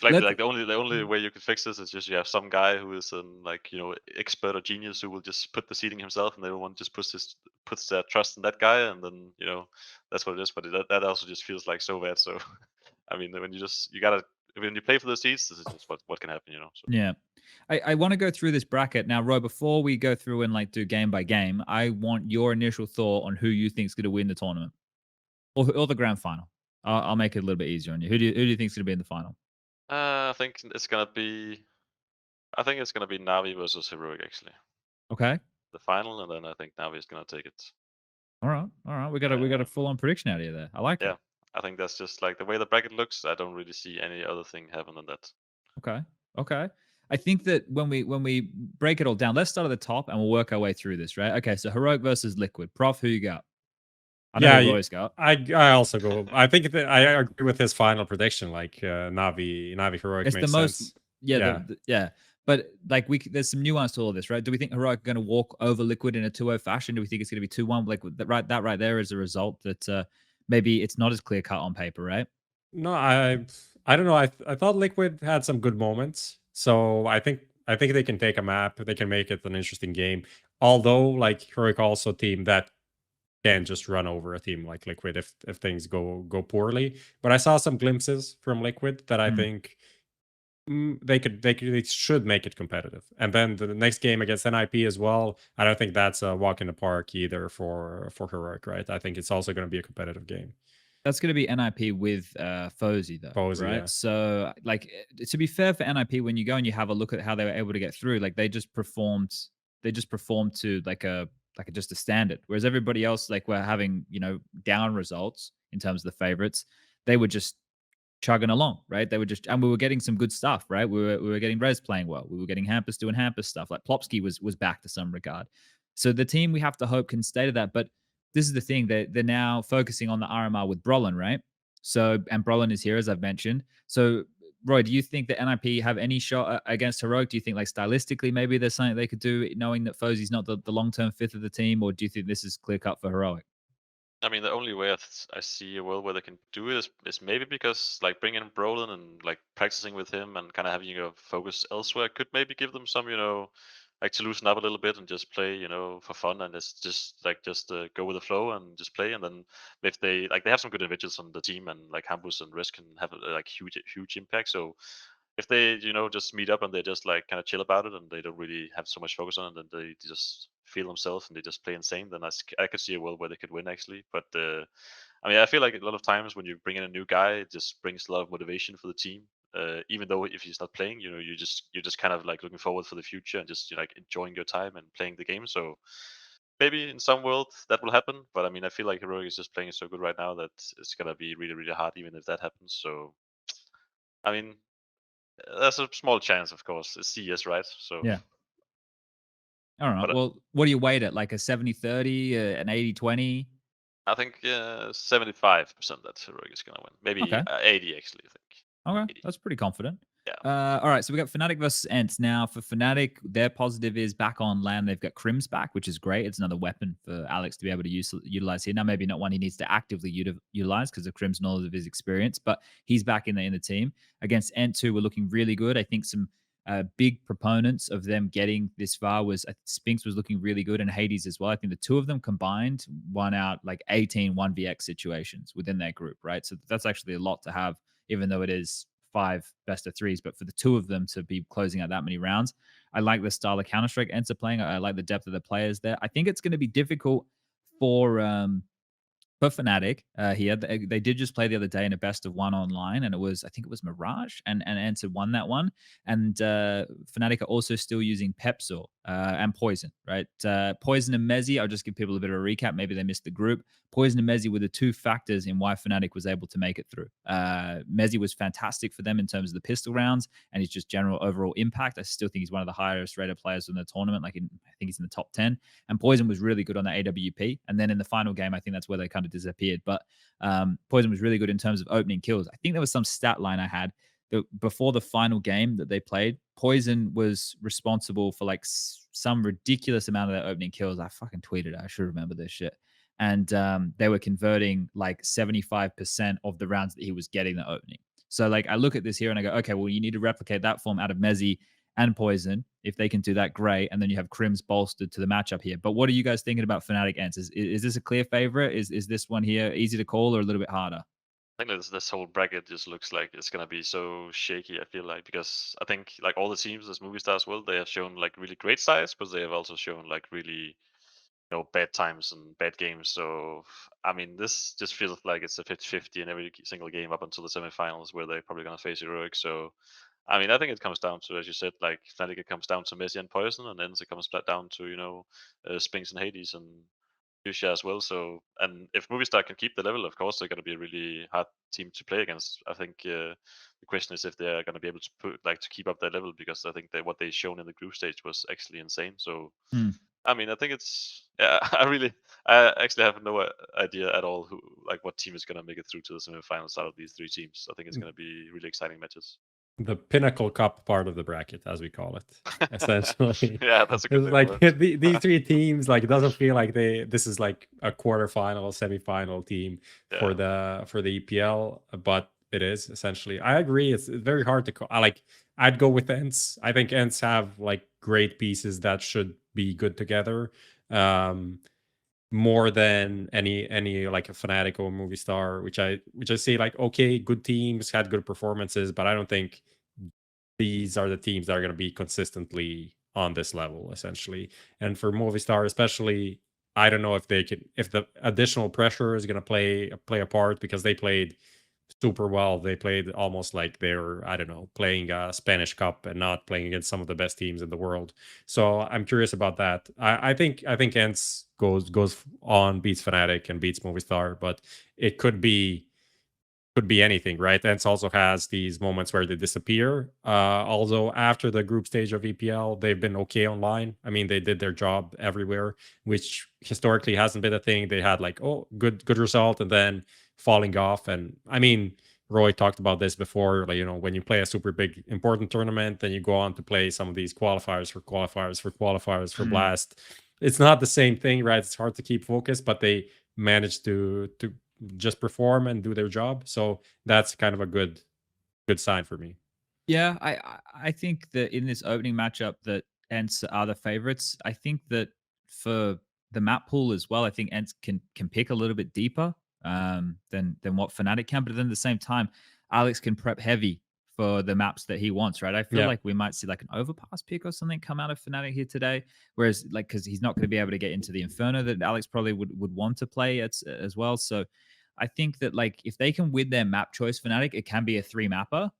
Like the only way you can fix this is just you have some guy who is expert or genius who will just put the seeding himself, and everyone just puts their trust in that guy, and then that's what it is. But that also just feels like so bad. So I mean, when you play for the seeds, this is just what can happen, So. Yeah. I want to go through this bracket now, Roy. Before we go through and like do game by game, I want your initial thought on who you think is going to win the tournament or the grand final. I'll make it a little bit easier on you. Who do you think is going to be in the final? I think it's gonna be NAVI versus Heroic, actually. Okay. The final, and then I think NAVI is gonna take it. All right. We got a full on prediction out of you there. I like it. I think that's just like the way the bracket looks. I don't really see any other thing happen than that. Okay. I think that when we break it all down, let's start at the top and we'll work our way through this, right? Okay, so Heroic versus Liquid. Prof, who you got? I know who Roy's got. I also go. I think that I agree with his final prediction. Like NAVI Heroic. It's makes the most. Sense. Yeah. But like there's some nuance to all of this, right? Do we think Heroic are going to walk over Liquid in a 2-0 fashion? Do we think it's going to be 2-1? Like that right there is a result that maybe it's not as clear cut on paper, right? No, I don't know. I thought Liquid had some good moments, so I think they can take a map. They can make it an interesting game. Although, like Heroic also a team that can just run over a team like Liquid if things go poorly. But I saw some glimpses from Liquid that I think they should make it competitive. And then the next game against NIP as well, I don't think that's a walk in the park either for Heroic, right? I think it's also going to be a competitive game. That's going to be NIP with FaZe, though, right? Yeah. So, like, to be fair for NIP, when you go and you have a look at how they were able to get through, like they just performed to like just a standard. Whereas everybody else, like, were having down results in terms of the favorites. They were just chugging along, right? They were just, and we were getting some good stuff, right? We were getting Rez playing well. We were getting Hampus doing Hampus stuff. Like Plopsky was back to some regard. So the team, we have to hope, can stay to that. But this is the thing, they're now focusing on the RMR with Brolin, right? So, and Brolin is here, as I've mentioned. So, Roy, do you think that NIP have any shot against Heroic? Do you think, like, stylistically, maybe there's something they could do, knowing that FaZe's not the long-term fifth of the team? Or do you think this is clear-cut for Heroic? I mean, the only way I see a world where they can do it is maybe because, like, bringing in Brolin and, like, practicing with him and kind of having a focus elsewhere could maybe give them some, like, to loosen up a little bit and just play, for fun, and it's just go with the flow and just play. And then if they have some good individuals on the team, and like Hampus and Risk can have like huge impact. So if they just meet up and they just like kind of chill about it and they don't really have so much focus on it, and they just feel themselves and they just play insane, then I could see a world where they could win, actually. But I mean, I feel like a lot of times when you bring in a new guy, it just brings a lot of motivation for the team. Even though if he's not playing, you're just kind of like looking forward for the future and just like enjoying your time and playing the game. So maybe in some world that will happen, but I mean, I feel like Heroic is just playing so good right now that it's gonna be really, really hard even if that happens. So, I mean, there's a small chance, of course. It's CS, right? So, Yeah. All right. but Well, what do you weight it? Like a 70-30, an 80-20? I think 75% that Heroic is gonna win. Maybe Okay. 80 actually. I think. Okay. 80. That's pretty confident. Yeah. All right. So we got Fnatic versus ENCE. Now, for Fnatic, their positive is back on land. They've got Crims back, which is great. It's another weapon for Alex to be able to utilize here. Now, maybe not one he needs to actively utilize because of Crims' knowledge of his experience, but he's back in the team. Against ENCE, who were looking really good. I think some big proponents of them getting this far was Spinks was looking really good and Hades as well. I think the two of them combined won out like 18 1vx situations within their group, right? So that's actually a lot to have, even though it is 5 best of 3s. But for the two of them to be closing out that many rounds, I like the style of Counter-Strike ENCE are playing. I like the depth of the players there. I think it's going to be difficult for Fnatic here. They did just play the other day in a best of 1 online, and I think it was Mirage, and ENCE won that one. And Fnatic are also still using Pepsor and Poison, right? Poison and Mezi, I'll just give people a bit of a recap. Maybe they missed the group. Poison and Mezi were the two factors in why Fnatic was able to make it through. Mezi was fantastic for them in terms of the pistol rounds and his just general overall impact. I still think he's one of the highest rated players in the tournament. I think he's in the top 10. And Poison was really good on the AWP. And then in the final game, I think that's where they kind of disappeared. But Poison was really good in terms of opening kills. I think there was some stat line I had that before the final game that they played, Poison was responsible for like some ridiculous amount of their opening kills. I fucking tweeted it. I should remember this shit. And they were converting like 75% of the rounds that he was getting the opening. So like I look at this here and I go, okay, well, you need to replicate that form out of Mezi and Poison. If they can do that, great. And then you have Crims bolstered to the matchup here. But what are you guys thinking about Fnatic ENCE? Is this a clear favorite? Is this one here easy to call or a little bit harder? I think this whole bracket just looks like it's gonna be so shaky. I feel like because I think like all the teams as Movistar as well, they have shown like really great size, but they have also shown like really bad times and bad games. So I mean, this just feels like it's a 50-50 in every single game up until the semifinals where they're probably gonna face Heroic. So I mean, I think it comes down to, as you said, like Fnatic, it comes down to Messi and Poison, and then it comes down to Spinks and Hades and Fuchsia as well. So, and if Movistar can keep the level, of course, they're going to be a really hard team to play against. I think the question is if they're going to be able to keep up their level, because I think that what they shown in the group stage was actually insane. So, I mean, I think it's yeah. I actually have no idea at all what team is going to make it through to the semifinals out of these three teams. I think it's going to be really exciting matches. The pinnacle cup part of the bracket, as we call it, essentially. Yeah, that's a good It's like these three teams, like it doesn't feel like this is like a quarterfinal, semifinal team for the EPL, but it is essentially. I agree. It's very hard to call. I'd go with ENCE. I think ENCE have like great pieces that should be good together. More than any like a Fnatic or Movistar, which I say like, okay, good teams had good performances, but I don't think these are the teams that are going to be consistently on this level, essentially. And for Movistar especially, I don't know if the additional pressure is going to play a part, because they played super well. They played almost like they're, I don't know, playing a Spanish Cup and not playing against some of the best teams in the world. So I'm curious about that. I think ENCE goes on, beats Fnatic and beats Movistar, but it could be anything, right? ENCE also has these moments where they disappear. Although after the group stage of EPL, they've been okay online. I mean, they did their job everywhere, which historically hasn't been a thing. They had like, oh, good result, and then falling off. And I mean, roeJ talked about this before, like, when you play a super big important tournament, then you go on to play some of these qualifiers for Blast. It's not the same thing, right? It's hard to keep focus, but they managed to just perform and do their job. So that's kind of a good sign for me. Yeah, I think that in this opening matchup that ENCE are the favorites. I think that for the map pool as well, I think ENCE can pick a little bit deeper than what Fnatic can. But then at the same time, Alex can prep heavy for the maps that he wants, right? I feel like we might see like an overpass pick or something come out of Fnatic here today. Whereas like, because he's not going to be able to get into the Inferno that Alex probably would want to play as well. So I think that like if they can win their map choice Fnatic, it can be a 3-mapper.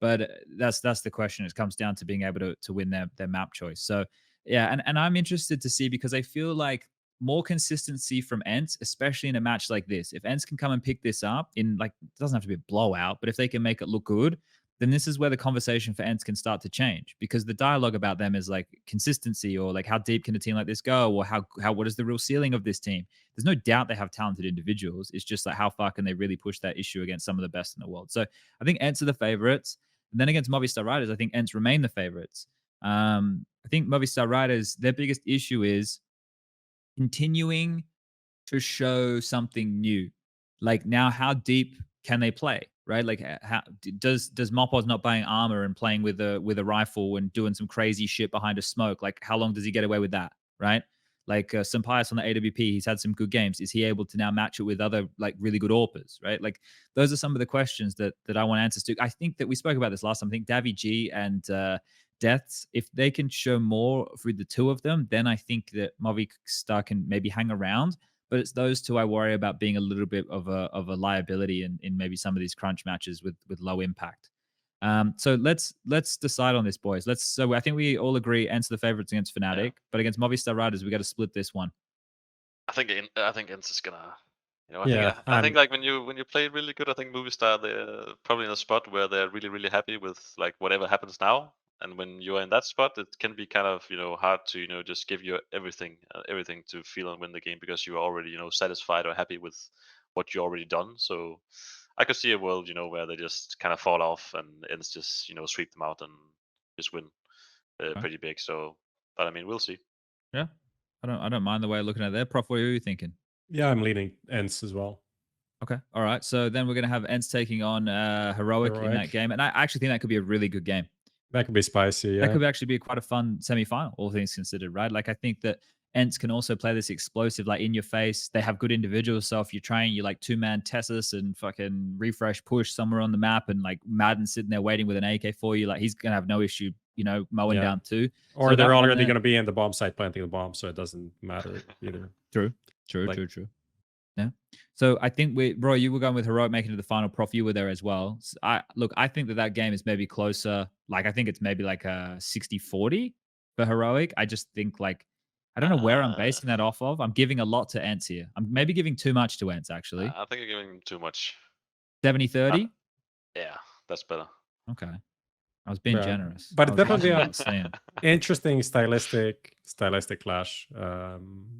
But that's the question. It comes down to being able to win their map choice. So yeah, and I'm interested to see, because I feel like more consistency from ENCE, especially in a match like this. If ENCE can come and pick this up in, like, it doesn't have to be a blowout, but if they can make it look good, then this is where the conversation for ENCE can start to change, because the dialogue about them is like consistency, or like how deep can a team like this go, or how what is the real ceiling of this team. There's no doubt they have talented individuals. It's just like how far can they really push that issue against some of the best in the world. So I think ENCE are the favorites. And then against Movistar Riders, I think ENCE remain the favorites. I think Movistar Riders, their biggest issue is continuing to show something new. Like, now, how deep can they play? Right? Like, how does Mopoz not buying armor and playing with a rifle and doing some crazy shit behind a smoke? Like, how long does he get away with that? Right? Like, Sampaius on the AWP, he's had some good games. Is he able to now match it with other, like, really good AWPers? Right? Like, those are some of the questions that I want answers to. I think that we spoke about this last time. I think daviG and Deaths, if they can show more for the two of them, then I think that Movistar can maybe hang around. But it's those two I worry about being a little bit of a liability in maybe some of these crunch matches with low impact. So let's decide on this, boys. So I think we all agree ENCE the favorites against Fnatic, but against Movistar Riders, we got to split this one. I think ENCE is gonna. Yeah, I think like when you play really good, I think Movistar, they're probably in a spot where they're really really happy with like whatever happens now. And when you're in that spot, it can be kind of hard to just give you everything to feel and win the game, because you're already satisfied or happy with what you already done. So I could see a world where they just kind of fall off and ENCE just sweep them out and just win pretty big. So, but I mean, we'll see. Yeah, I don't mind the way of looking at it there. Prof, what are you thinking? Yeah, I'm leaning ENCE as well. Okay. All right. So then we're going to have ENCE taking on Heroic in that game. And I actually think that could be a really good game. That could be spicy, yeah. That could actually be quite a fun semi-final, all things considered, right? Like, I think that ENCE can also play this explosive, like, in your face. They have good individuals. So if you're trying, you like two-man Tessus and fucking refresh push somewhere on the map, and like Madden sitting there waiting with an AK for you, like, he's going to have no issue, mowing down two. Or so they're already going to be in the bomb site planting the bomb, so it doesn't matter either. True. Yeah. So I think Roy, you were going with Heroic making it to the final. Prof, you were there as well. So I think that game is maybe closer. Like, I think it's maybe like a 60-40 for Heroic. I just think, like, I don't know where I'm basing that off of. I'm giving a lot to ENCE here. I'm maybe giving too much to ENCE, actually. I think you're giving too much. 70-30? Yeah, that's better. Okay. I was being generous. But definitely an interesting stylistic clash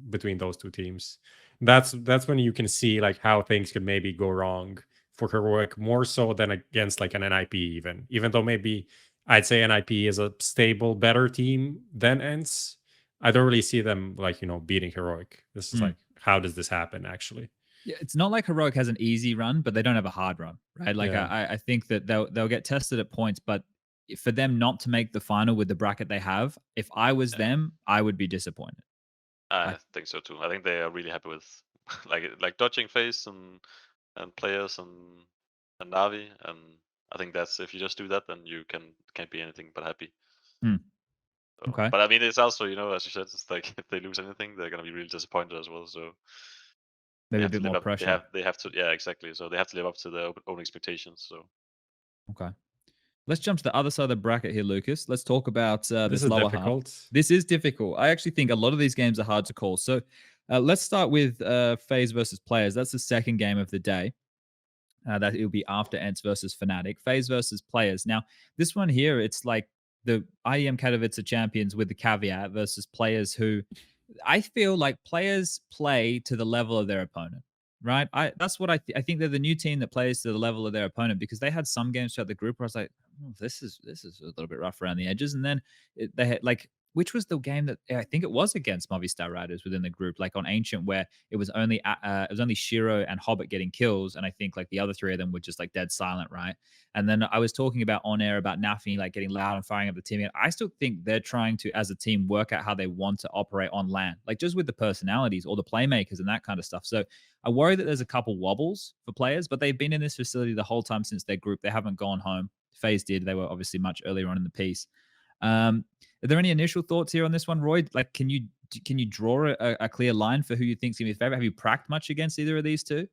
between those two teams. That's when you can see like how things could maybe go wrong for Heroic, more so than against like an NIP even though maybe I'd say NIP is a stable, better team than ENCE. I don't really see them like beating Heroic. This is like, how does this happen actually? Yeah, it's not like Heroic has an easy run, but they don't have a hard run, right? Like, I think that they'll get tested at points, but for them not to make the final with the bracket they have, if I was them, I would be disappointed. I think so too. I think they are really happy with like dodging FaZe and players and NAVI, and I think that's, if you just do that, then you can't be anything but happy. So, okay. But I mean, it's also as you said, it's like if they lose anything, they're gonna be really disappointed as well. So maybe a bit more pressure. They have to, yeah, exactly. So they have to live up to their own expectations. So okay. Let's jump to the other side of the bracket here, Lucas. Let's talk about this lower difficult. half. This is difficult. I actually think a lot of these games are hard to call. So let's start with FaZe versus Players. That's the second game of the day. That it will be after ENCE versus Fnatic. FaZe versus Players. Now, this one here, it's like the IEM Katowice champions with the caveat versus Players who I feel like Players play to the level of their opponent. Right, that's what I think they're the new team that plays to the level of their opponent, because they had some games throughout the group where I was like, oh, this is a little bit rough around the edges, and then they had like, which was the game that I think it was against Movistar Riders within the group, like on Ancient, where it was only Shiro and Hobbit getting kills, and I think like the other three of them were just like dead silent, right? And then I was talking about on air about NAVI like getting loud and firing up the team. I still think they're trying to, as a team, work out how they want to operate on LAN, like just with the personalities or the playmakers and that kind of stuff. So I worry that there's a couple wobbles for Players, but they've been in this facility the whole time since their group. They haven't gone home. FaZe did. They were obviously much earlier on in the piece. Are there any initial thoughts here on this one, Roy? Like, can you draw a clear line for who you think's gonna be favorite? Have you pracked much against either of these two?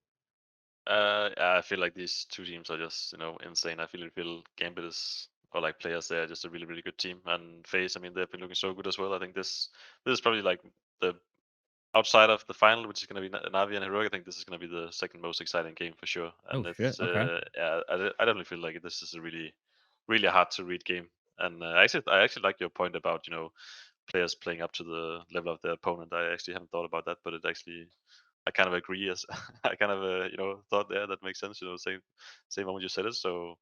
I feel like these two teams are just insane. I feel Gambit is, or like Players, they're just a really really good team, and FaZe, I mean, they've been looking so good as well. I think this is probably like the outside of the final, which is going to be Navi and Heroic, I think this is going to be the second most exciting game for sure. And Oh it's shit. Okay. yeah, I definitely feel like this is a really hard to read game. And I actually like your point about players playing up to the level of their opponent. I actually haven't thought about that, but it actually I kind of agree. As I kind of thought there that makes sense. Same moment you said it. So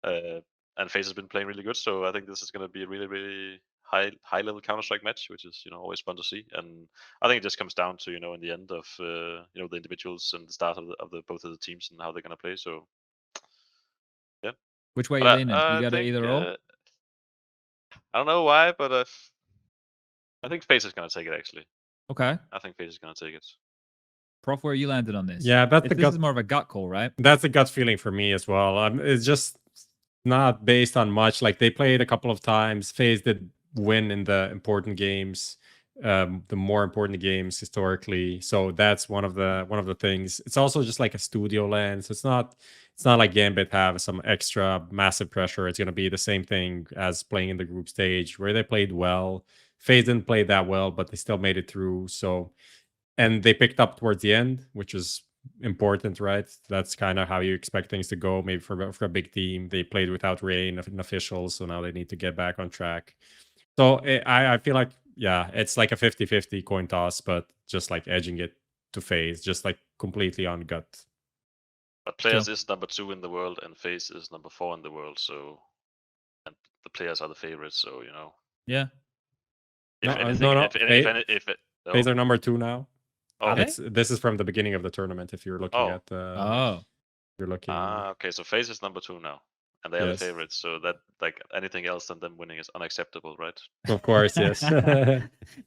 and FaZe has been playing really good. So I think this is going to be a really high level Counter-Strike match, which is always fun to see. And I think it just comes down to in the end of the individuals and the start of the both of the teams and how they're going to play. So yeah, Which way you but leaning? You I got it think either or? I don't know why, but I think FaZe is going to take it actually. Okay. I think FaZe is going to take it. Prof, where you landed on this? Yeah, that's This is more of a gut call, right? That's a gut feeling for me as well. It's just not based on much. Like they played a couple of times. FaZe did win in the important games, the more important games historically. So that's one of the things. It's also just like a studio land. So it's not like Gambit have some extra massive pressure. It's gonna be the same thing as playing in the group stage where they played well. FaZe didn't play that well, but they still made it through. So and they picked up towards the end, which is important, right? That's kind of how you expect things to go. Maybe for a big team, they played without rain and officials, so now they need to get back on track. So I feel like, yeah, it's like a 50-50 coin toss, but just like edging it to FaZe, just like completely on gut. But players is number 2 in the world, and FaZe is number 4 in the world. So, and the players are the favorites. So Yeah. If No, anything, no. FaZe no. are number 2 now. Oh, This is from the beginning of the tournament. If you're looking at you're looking. okay. So FaZe is number 2 now, and they are the Yes. favorites. So that like anything else than them winning is unacceptable, right? Of course, yes.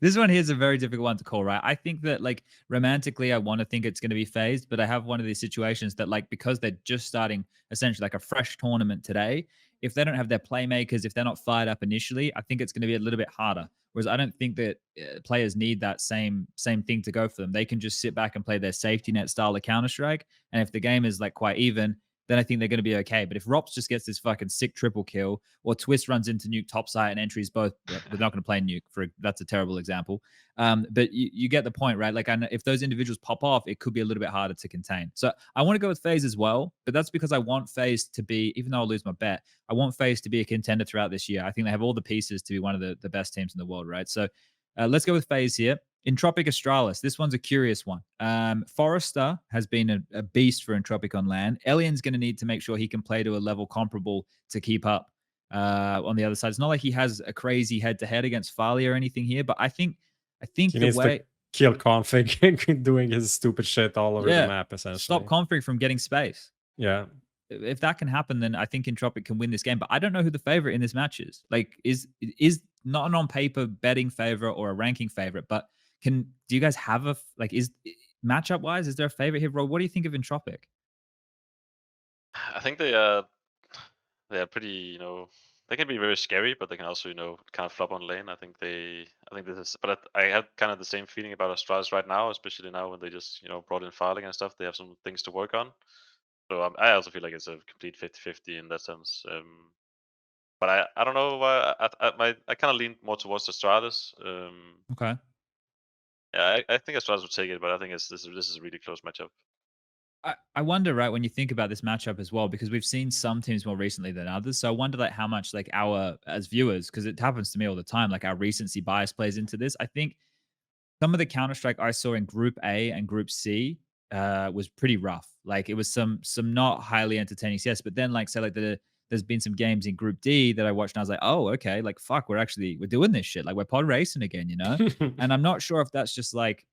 This one here is a very difficult one to call, right? I think that like romantically, I want to think it's going to be FaZe, but I have one of these situations that like because they're just starting essentially like a fresh tournament today, if they don't have their playmakers, if they're not fired up initially, I think it's going to be a little bit harder. Whereas I don't think that players need that same thing to go for them. They can just sit back and play their safety net style of Counter-Strike, and if the game is like quite even, then I think they're going to be okay. But if rops just gets this fucking sick triple kill, or Twist runs into nuke topside and entries both, we're not going to play nuke that's a terrible example. But you get the point, right? Like I know if those individuals pop off, it could be a little bit harder to contain. So I want to go with FaZe as well, but that's because I want FaZe to be, even though I'll lose my bet, I want FaZe to be a contender throughout this year. I think they have all the pieces to be one of the best teams in the world, right? So let's go with FaZe here. Entropiq Astralis. This one's a curious one. Forrester has been a beast for Entropiq on LAN. Elian's going to need to make sure he can play to a level comparable to keep up on the other side. It's not like he has a crazy head-to-head against Farley or anything here, but I think he needs to kill config doing his stupid shit all over the map, essentially. Stop config from getting space. Yeah. If that can happen, then I think Entropiq can win this game. But I don't know who the favorite in this match is. Like, is not an on paper betting favorite or a ranking favorite, but do you guys have is matchup wise, is there a favorite here, bro? What do you think of Entropiq? I think they are pretty, they can be very scary, but they can also, kind of flop on lane. I think this is, but I have kind of the same feeling about Astralis right now, especially now when they just, brought in Farling and stuff. They have some things to work on. So I also feel like it's a complete 50-50 in that sense. But I don't know why I kind of lean more towards Astralis. Okay. Yeah, I think Astralis would take it, but I think this is a really close matchup. I wonder, right, when you think about this matchup as well, because we've seen some teams more recently than others. So I wonder like how much like our, as viewers, because it happens to me all the time, like our recency bias plays into this. I think some of the Counter-Strike I saw in Group A and Group C was pretty rough. Like it was some not highly entertaining CS, but then like say like there's been some games in Group D that I watched and I was like, oh, okay, like fuck, we're doing this shit. Like we're pod racing again, you know? And I'm not sure if that's just like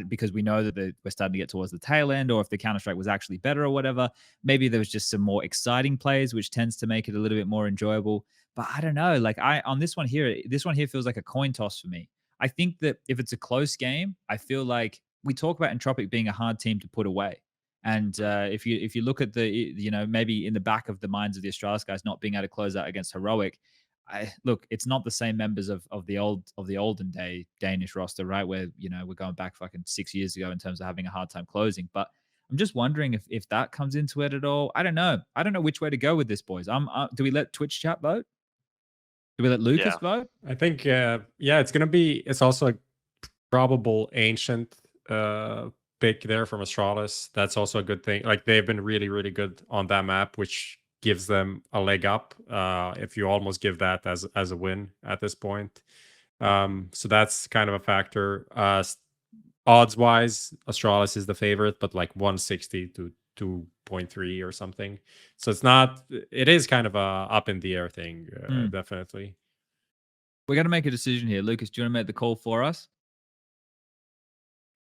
because we know that we're starting to get towards the tail end, or if the Counter-Strike was actually better or whatever. Maybe there was just some more exciting plays, which tends to make it a little bit more enjoyable. But I don't know. Like on this one here feels like a coin toss for me. I think that if it's a close game, I feel like we talk about Entropiq being a hard team to put away. And if you look at the, maybe in the back of the minds of the Astralis guys not being able to close out against Heroic, look, it's not the same members of the olden day Danish roster, right? Where we're going back fucking 6 years ago in terms of having a hard time closing. But I'm just wondering if that comes into it at all. I don't know which way to go with this, boys. Do we let Twitch chat vote? Do we let Lucas vote? I think it's gonna be. It's also probable ancient pick there from Astralis. That's also a good thing. Like they've been really, really good on that map, which gives them a leg up. If you almost give that as a win at this point. So that's kind of a factor. Odds wise, Astralis is the favorite, but like 160 to 2.3 or something. So it's not. It is kind of a up in the air thing, definitely. We got to make a decision here, Lucas. Do you want to make the call for us?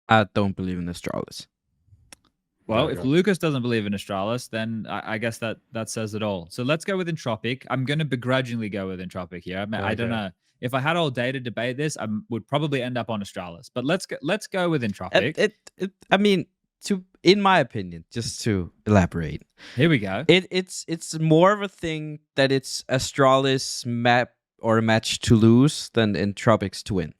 I don't believe in Astralis. Well, if Lucas doesn't believe in Astralis, then I guess that says it all. So let's go with Entropiq. I'm going to begrudgingly go with Entropiq here. I mean, I don't know. If I had all day to debate this, I would probably end up on Astralis. But let's go with Entropiq. I mean, in my opinion, just to elaborate. Here we go. It's more of a thing that it's Astralis map or a match to lose than Entropiq's to win.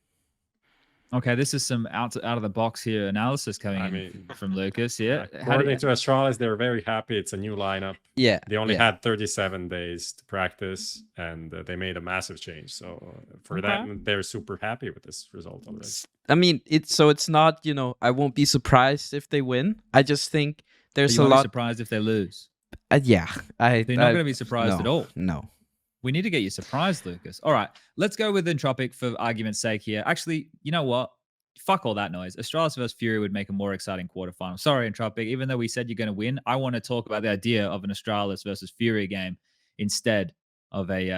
Okay, this is some out of the box here analysis coming in from Lucas. Yeah, according to Astralis, they're very happy. It's a new lineup. Yeah, they only had 37 days to practice, and they made a massive change. So for that, they're super happy with this result already. I mean, it's not, you know, I won't be surprised if they win. I just think there's a lot. Surprised if they lose. Yeah, they're not going to be surprised at all. No. We need to get you surprised, Lucas. All right, let's go with Entropiq for argument's sake here. Actually, you know what? Fuck all that noise. Astralis versus FURIA would make a more exciting quarterfinal. Sorry, Entropiq. Even though we said you're going to win, I want to talk about the idea of an Astralis versus FURIA game instead of a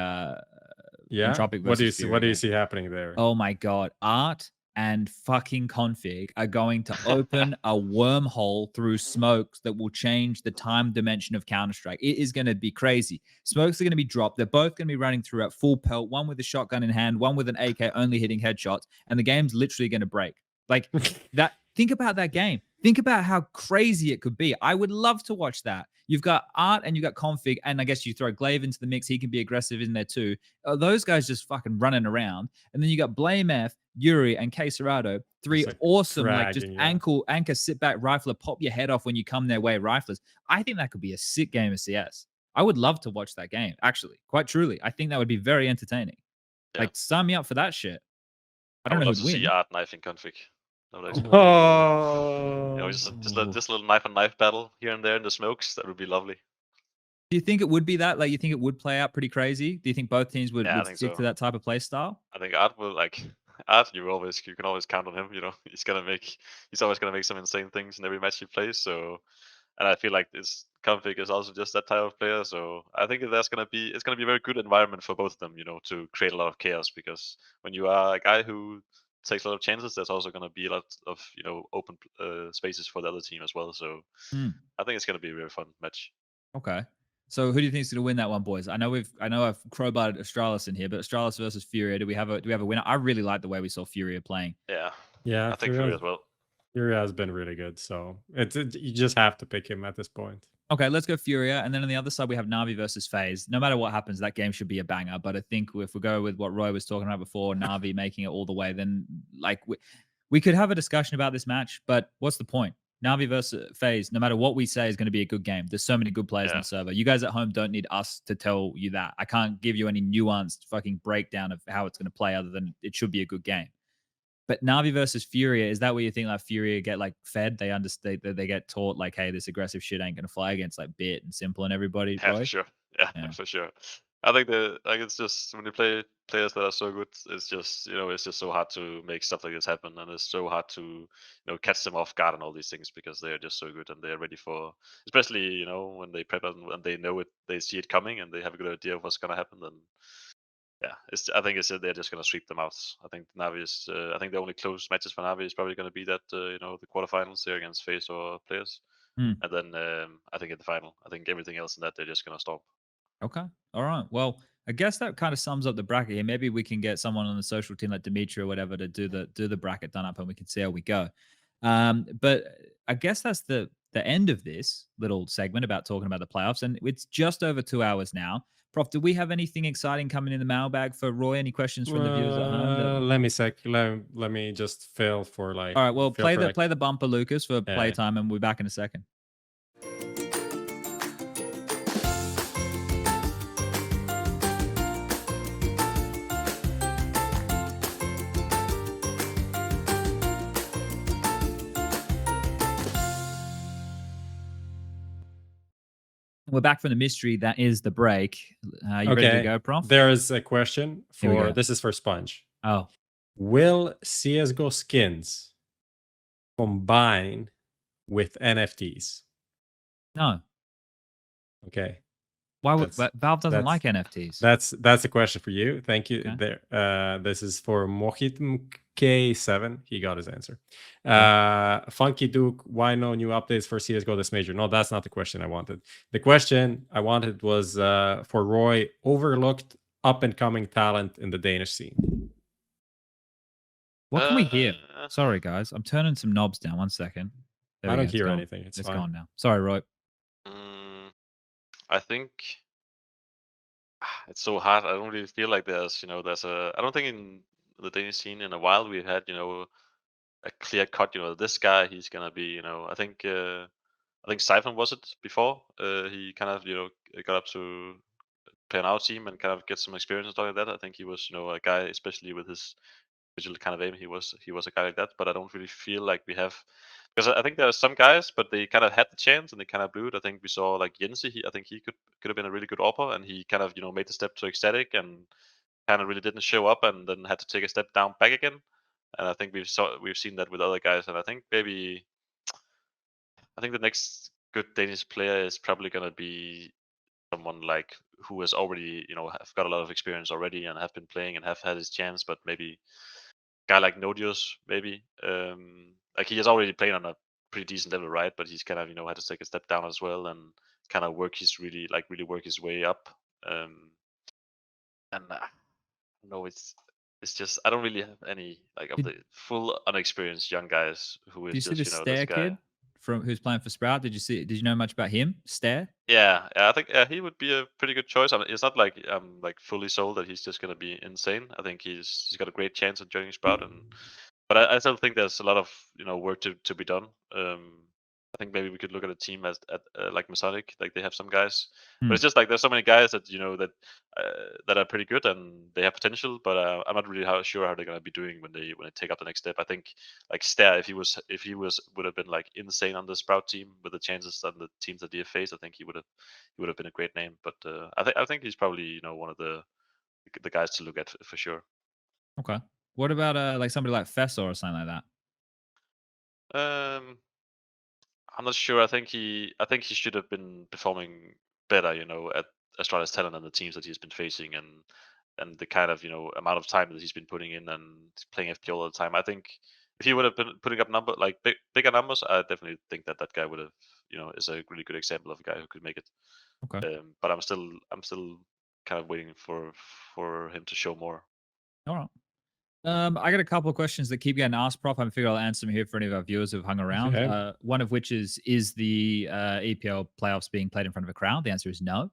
Entropiq versus FURIA what do you see happening there? Oh my God. Art and fucking Config are going to open a wormhole through smokes that will change the time dimension of Counter-Strike. It is going to be crazy. Smokes are going to be dropped. They're both going to be running through at full pelt, one with a shotgun in hand, one with an AK only hitting headshots, and the game's literally going to break. Like that. Think about that game. Think about how crazy it could be. I would love to watch that. You've got Art and you've got Config, and I guess you throw Glaive into the mix. He can be aggressive in there too. Those guys just fucking running around. And then you got Blame F, Yuri, and K-Serrado. Three awesome, like just anchor, sit back rifler, pop your head off when you come their way riflers. I think that could be a sick game of CS. I would love to watch that game, actually. Quite truly. I think that would be very entertaining. Yeah. Like, sign me up for that shit. I don't know who'd win. See Art knifing Config. Oh, you know, just this little knife on knife battle here and there in the smokes. That would be lovely. Do you think it would be that? Like, you think it would play out pretty crazy? Do you think both teams would stick to that type of play style? I think Art will Art. You can always count on him. You know, he's always gonna make some insane things in every match he plays. So, and I feel like this Config is also just that type of player. So I think it's gonna be a very good environment for both of them. You know, to create a lot of chaos, because when you are a guy who takes a lot of chances, there's also going to be a lot of, you know, open spaces for the other team as well. So I think it's going to be a really fun match. Okay. So who do you think is going to win that one, boys? I know I've crowbarred Astralis in here, but Astralis versus FURIA, do we have a winner? I really like the way we saw FURIA playing. Yeah. I think FURIA as well. FURIA has been really good, so you just have to pick him at this point. Okay, let's go FURIA, and then on the other side we have NAVI versus FaZe. No matter what happens, that game should be a banger. But I think if we go with what roeJ was talking about before, NAVI making it all the way, then like we could have a discussion about this match. But what's the point? NAVI versus FaZe, no matter what we say, is going to be a good game. There's so many good players on the server. You guys at home don't need us to tell you that. I can't give you any nuanced fucking breakdown of how it's going to play, other than it should be a good game. But NAVI versus FURIA, is that where you think like FURIA get like fed? They understand that they get taught like, hey, this aggressive shit ain't gonna fly against like Bit and Simple and everybody. Yeah, for sure. Yeah, for sure. I think it's just when you play players that are so good, it's just, you know, it's just so hard to make stuff like this happen, and it's so hard to, you know, catch them off guard and all these things, because they're just so good and they're ready for, especially, you know, when they prep and they know it, they see it coming and they have a good idea of what's gonna happen. Then I think they're just going to sweep them out. I think NAVI is. I think the only close matches for NAVI is probably going to be that you know, the quarterfinals here against FaZe or players, and then I think in the final, I think everything else in that they're just going to stop. Okay, all right. Well, I guess that kind of sums up the bracket here. Maybe we can get someone on the social team like Dimitri or whatever to do the bracket done up, and we can see how we go. But I guess that's the end of this little segment about talking about the playoffs, and it's just over 2 hours now. Prof, do we have anything exciting coming in the mailbag for roeJ? Any questions from the viewers at home? Let me just fill for like. All right, well, play the bumper, Lucas, for playtime, and we'll be back in a second. We're back from the mystery that is the break. You ready to go, Prof? There is a question Here we for go. this is for Sponge. Oh, Will CSGO skins combine with NFTs? no. Okay. Why would That's- Valve doesn't that's- like NFTs? That's a question for you. Thank you. Okay. There. This is for Mohit K7. He got his answer. Funky Duke, why no new updates for CSGO this major? No, that's not the question I wanted. The question I wanted was for roeJ, overlooked up and coming talent in the Danish scene. What can we hear? Sorry, guys. I'm turning some knobs down. 1 second. There I we don't go. hear It's gone. anything. It's It's fine. gone now. Sorry, roeJ. I think it's so hard. I don't really feel like there's I don't think in the Danish scene in a while we've had a clear cut. This guy, he's gonna be. I think Siphon was it before. He kind of got up to play on our team and kind of get some experience and stuff like that. I think he was a guy, especially with his visual kind of aim. He was a guy like that. But I don't really feel like we have, because I think there are some guys, but they kind of had the chance and they kind of blew it. I think we saw like ENCE. I think he could have been a really good AWPer, and he kind of made the step to Xtrfy and kind of really didn't show up, and then had to take a step down back again. And I think we've seen that with other guys, and I think the next good Danish player is probably gonna be someone like who has already have got a lot of experience already and have been playing and have had his chance, but maybe a guy like nodeJ, maybe like he has already played on a pretty decent level, right? But he's kind of had to take a step down as well and kind of work his way up. And no, it's just I don't really have any like of the full unexperienced young guys who is Do you see just the this Stare guy. kid from who's playing for Sprout? Did you know much about him? Stare? Yeah, I think he would be a pretty good choice. I mean, it's not like I'm like fully sold that he's just gonna be insane. I think he's got a great chance of joining Sprout, but I still think there's a lot of work to be done. I think maybe we could look at a team at like Masonic, like they have some guys, but it's just like there's so many guys that that are pretty good and they have potential, but I'm not really sure how they're gonna be doing when they take up the next step. I think like Stare, if he would have been like insane on the Sprout team with the chances on the teams that they have faced, I think he would have been a great name. But I think he's probably one of the guys to look at for sure. Okay. What about like somebody like FaZe or something like that? I'm not sure. I think he should have been performing better, at Astralis Talent and the teams that he's been facing, and the kind of amount of time that he's been putting in and playing FPL all the time. I think if he would have been putting up bigger numbers, I definitely think that guy would have is a really good example of a guy who could make it. Okay. But I'm still kind of waiting for him to show more. All right. I got a couple of questions that keep getting asked, Prof. I'm figuring I'll answer them here for any of our viewers who've hung around. Okay. One of which is the EPL playoffs being played in front of a crowd? The answer is no.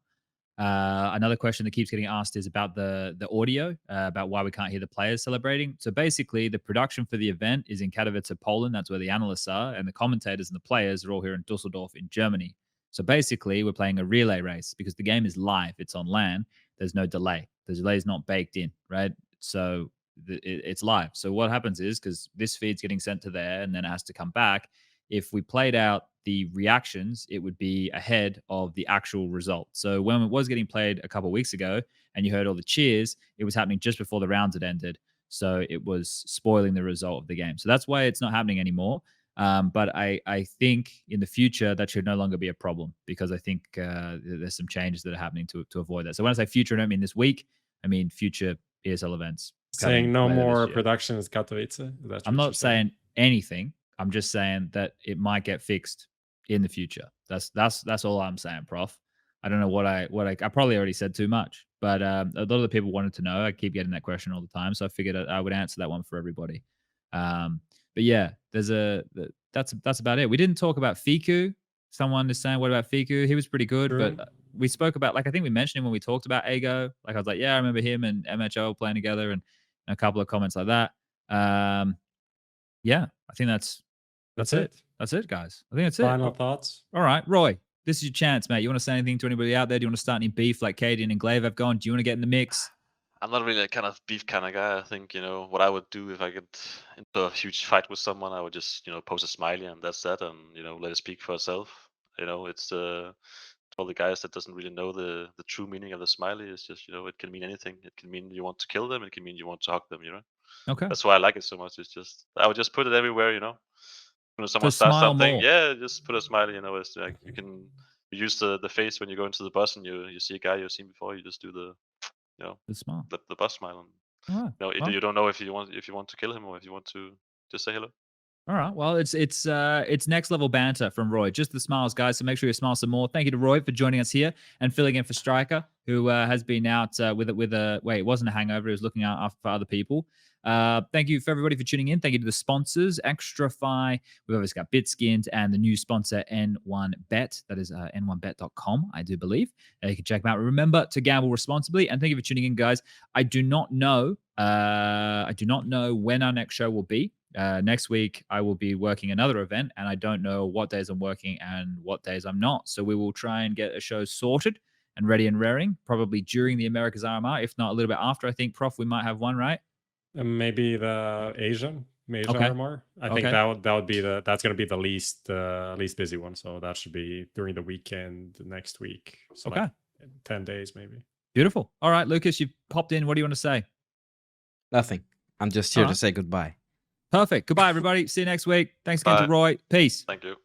Another question that keeps getting asked is about the audio, about why we can't hear the players celebrating. So basically, the production for the event is in Katowice, Poland. That's where the analysts are, and the commentators and the players are all here in Dusseldorf in Germany. So basically, we're playing a relay race because the game is live. It's on LAN. There's no delay. The delay is not baked in, right? So it's live. So what happens is, because this feed's getting sent to there and then it has to come back, if we played out the reactions, it would be ahead of the actual result. So when it was getting played a couple of weeks ago and you heard all the cheers, it was happening just before the rounds had ended. So it was spoiling the result of the game. So that's why it's not happening anymore. But I think in the future that should no longer be a problem, because I think there's some changes that are happening to avoid that. So when I say future, I don't mean this week. I mean future ESL events. Saying no more year. production is Katowice. I'm not saying anything. I'm just saying that it might get fixed in the future. That's all I'm saying, Prof. I don't know what I probably already said too much, but a lot of the people wanted to know. I keep getting that question all the time, so I figured I would answer that one for everybody. But yeah, that's about it. We didn't talk about Fiku. Someone is saying, what about Fiku? He was pretty good, but we spoke about, like, I think we mentioned him when we talked about Ego. Like, I was like, yeah, I remember him and MHO playing together, and a couple of comments like that. Yeah, I think that's it. That's it, guys. I think that's it. Final thoughts? All right, roeJ, this is your chance, mate. You want to say anything to anybody out there? Do you want to start any beef like cadiaN and Glaive have gone? Do you want to get in the mix? I'm not really a kind of beef kind of guy. I think what I would do if I get into a huge fight with someone, I would just post a smiley and that's that, and let it speak for itself. It's all the guys that doesn't really know the true meaning of the smiley. It's just, it can mean anything. It can mean you want to kill them. It can mean you want to hug them. Okay. That's why I like it so much. It's just I would just put it everywhere. When someone So starts smile something, more. yeah, just put a smiley. It's like you can use the face when you go into the bus and you see a guy you've seen before. You just do the The smile. the bus smile. And, All right. Well, you don't know if you want to kill him or if you want to just say hello. all right. Well, it's next level banter from roeJ. Just the smiles, guys. So make sure you smile some more. Thank you to roeJ for joining us here and filling in for Striker, who has been out with a wait. It wasn't a hangover. He was looking out for other people. Thank you for everybody for tuning in. Thank you to the sponsors, Xtrfy. We've obviously got Bitskins and the new sponsor N1Bet. That is n1bet.com, I do believe. You can check them out. Remember to gamble responsibly. And thank you for tuning in, guys. I do not know when our next show will be. Next week, I will be working another event, and I don't know what days I'm working and what days I'm not. So we will try and get a show sorted and ready and raring, probably during the Americas RMR, if not a little bit after. I think, Prof, we might have one, right? Maybe the Asian Okay. RMR. I think Okay. that would be that's going to be the least busy one. So that should be during the weekend next week. So Okay. like 10 days maybe. Beautiful. All right, Lucas, you've popped in. What do you want to say? Nothing. I'm just here All to right. say goodbye. Perfect. Goodbye, everybody. See you next week. Thanks again to Bye. roeJ. Peace. Thank you.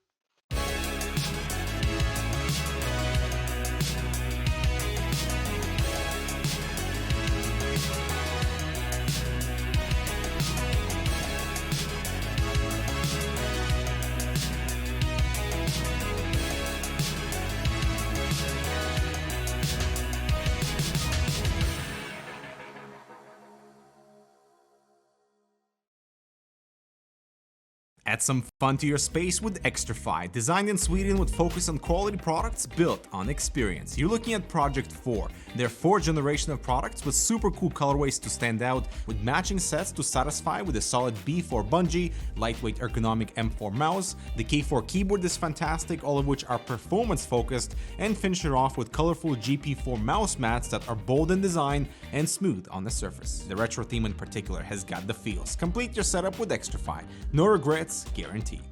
Add some fun to your space with Xtrfy, designed in Sweden with focus on quality products built on experience. You're looking at Project 4, their 4th generation of products with super cool colorways to stand out, with matching sets to satisfy with a solid B4 bungee, lightweight ergonomic M4 mouse, the K4 keyboard is fantastic, all of which are performance focused, and finish it off with colorful GP4 mouse mats that are bold in design and smooth on the surface. The retro theme in particular has got the feels. Complete your setup with Xtrfy. No regrets, guaranteed.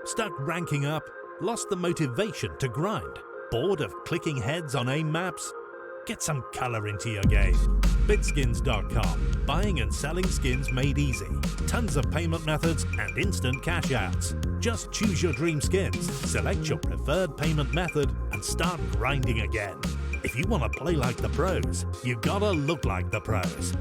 Stuck ranking up? Lost the motivation to grind? Bored of clicking heads on aim maps? Get some color into your game. Bitskins.com. Buying and selling skins made easy. Tons of payment methods and instant cash outs. Just choose your dream skins, select your preferred payment method, and start grinding again. If you want to play like the pros, you gotta look like the pros.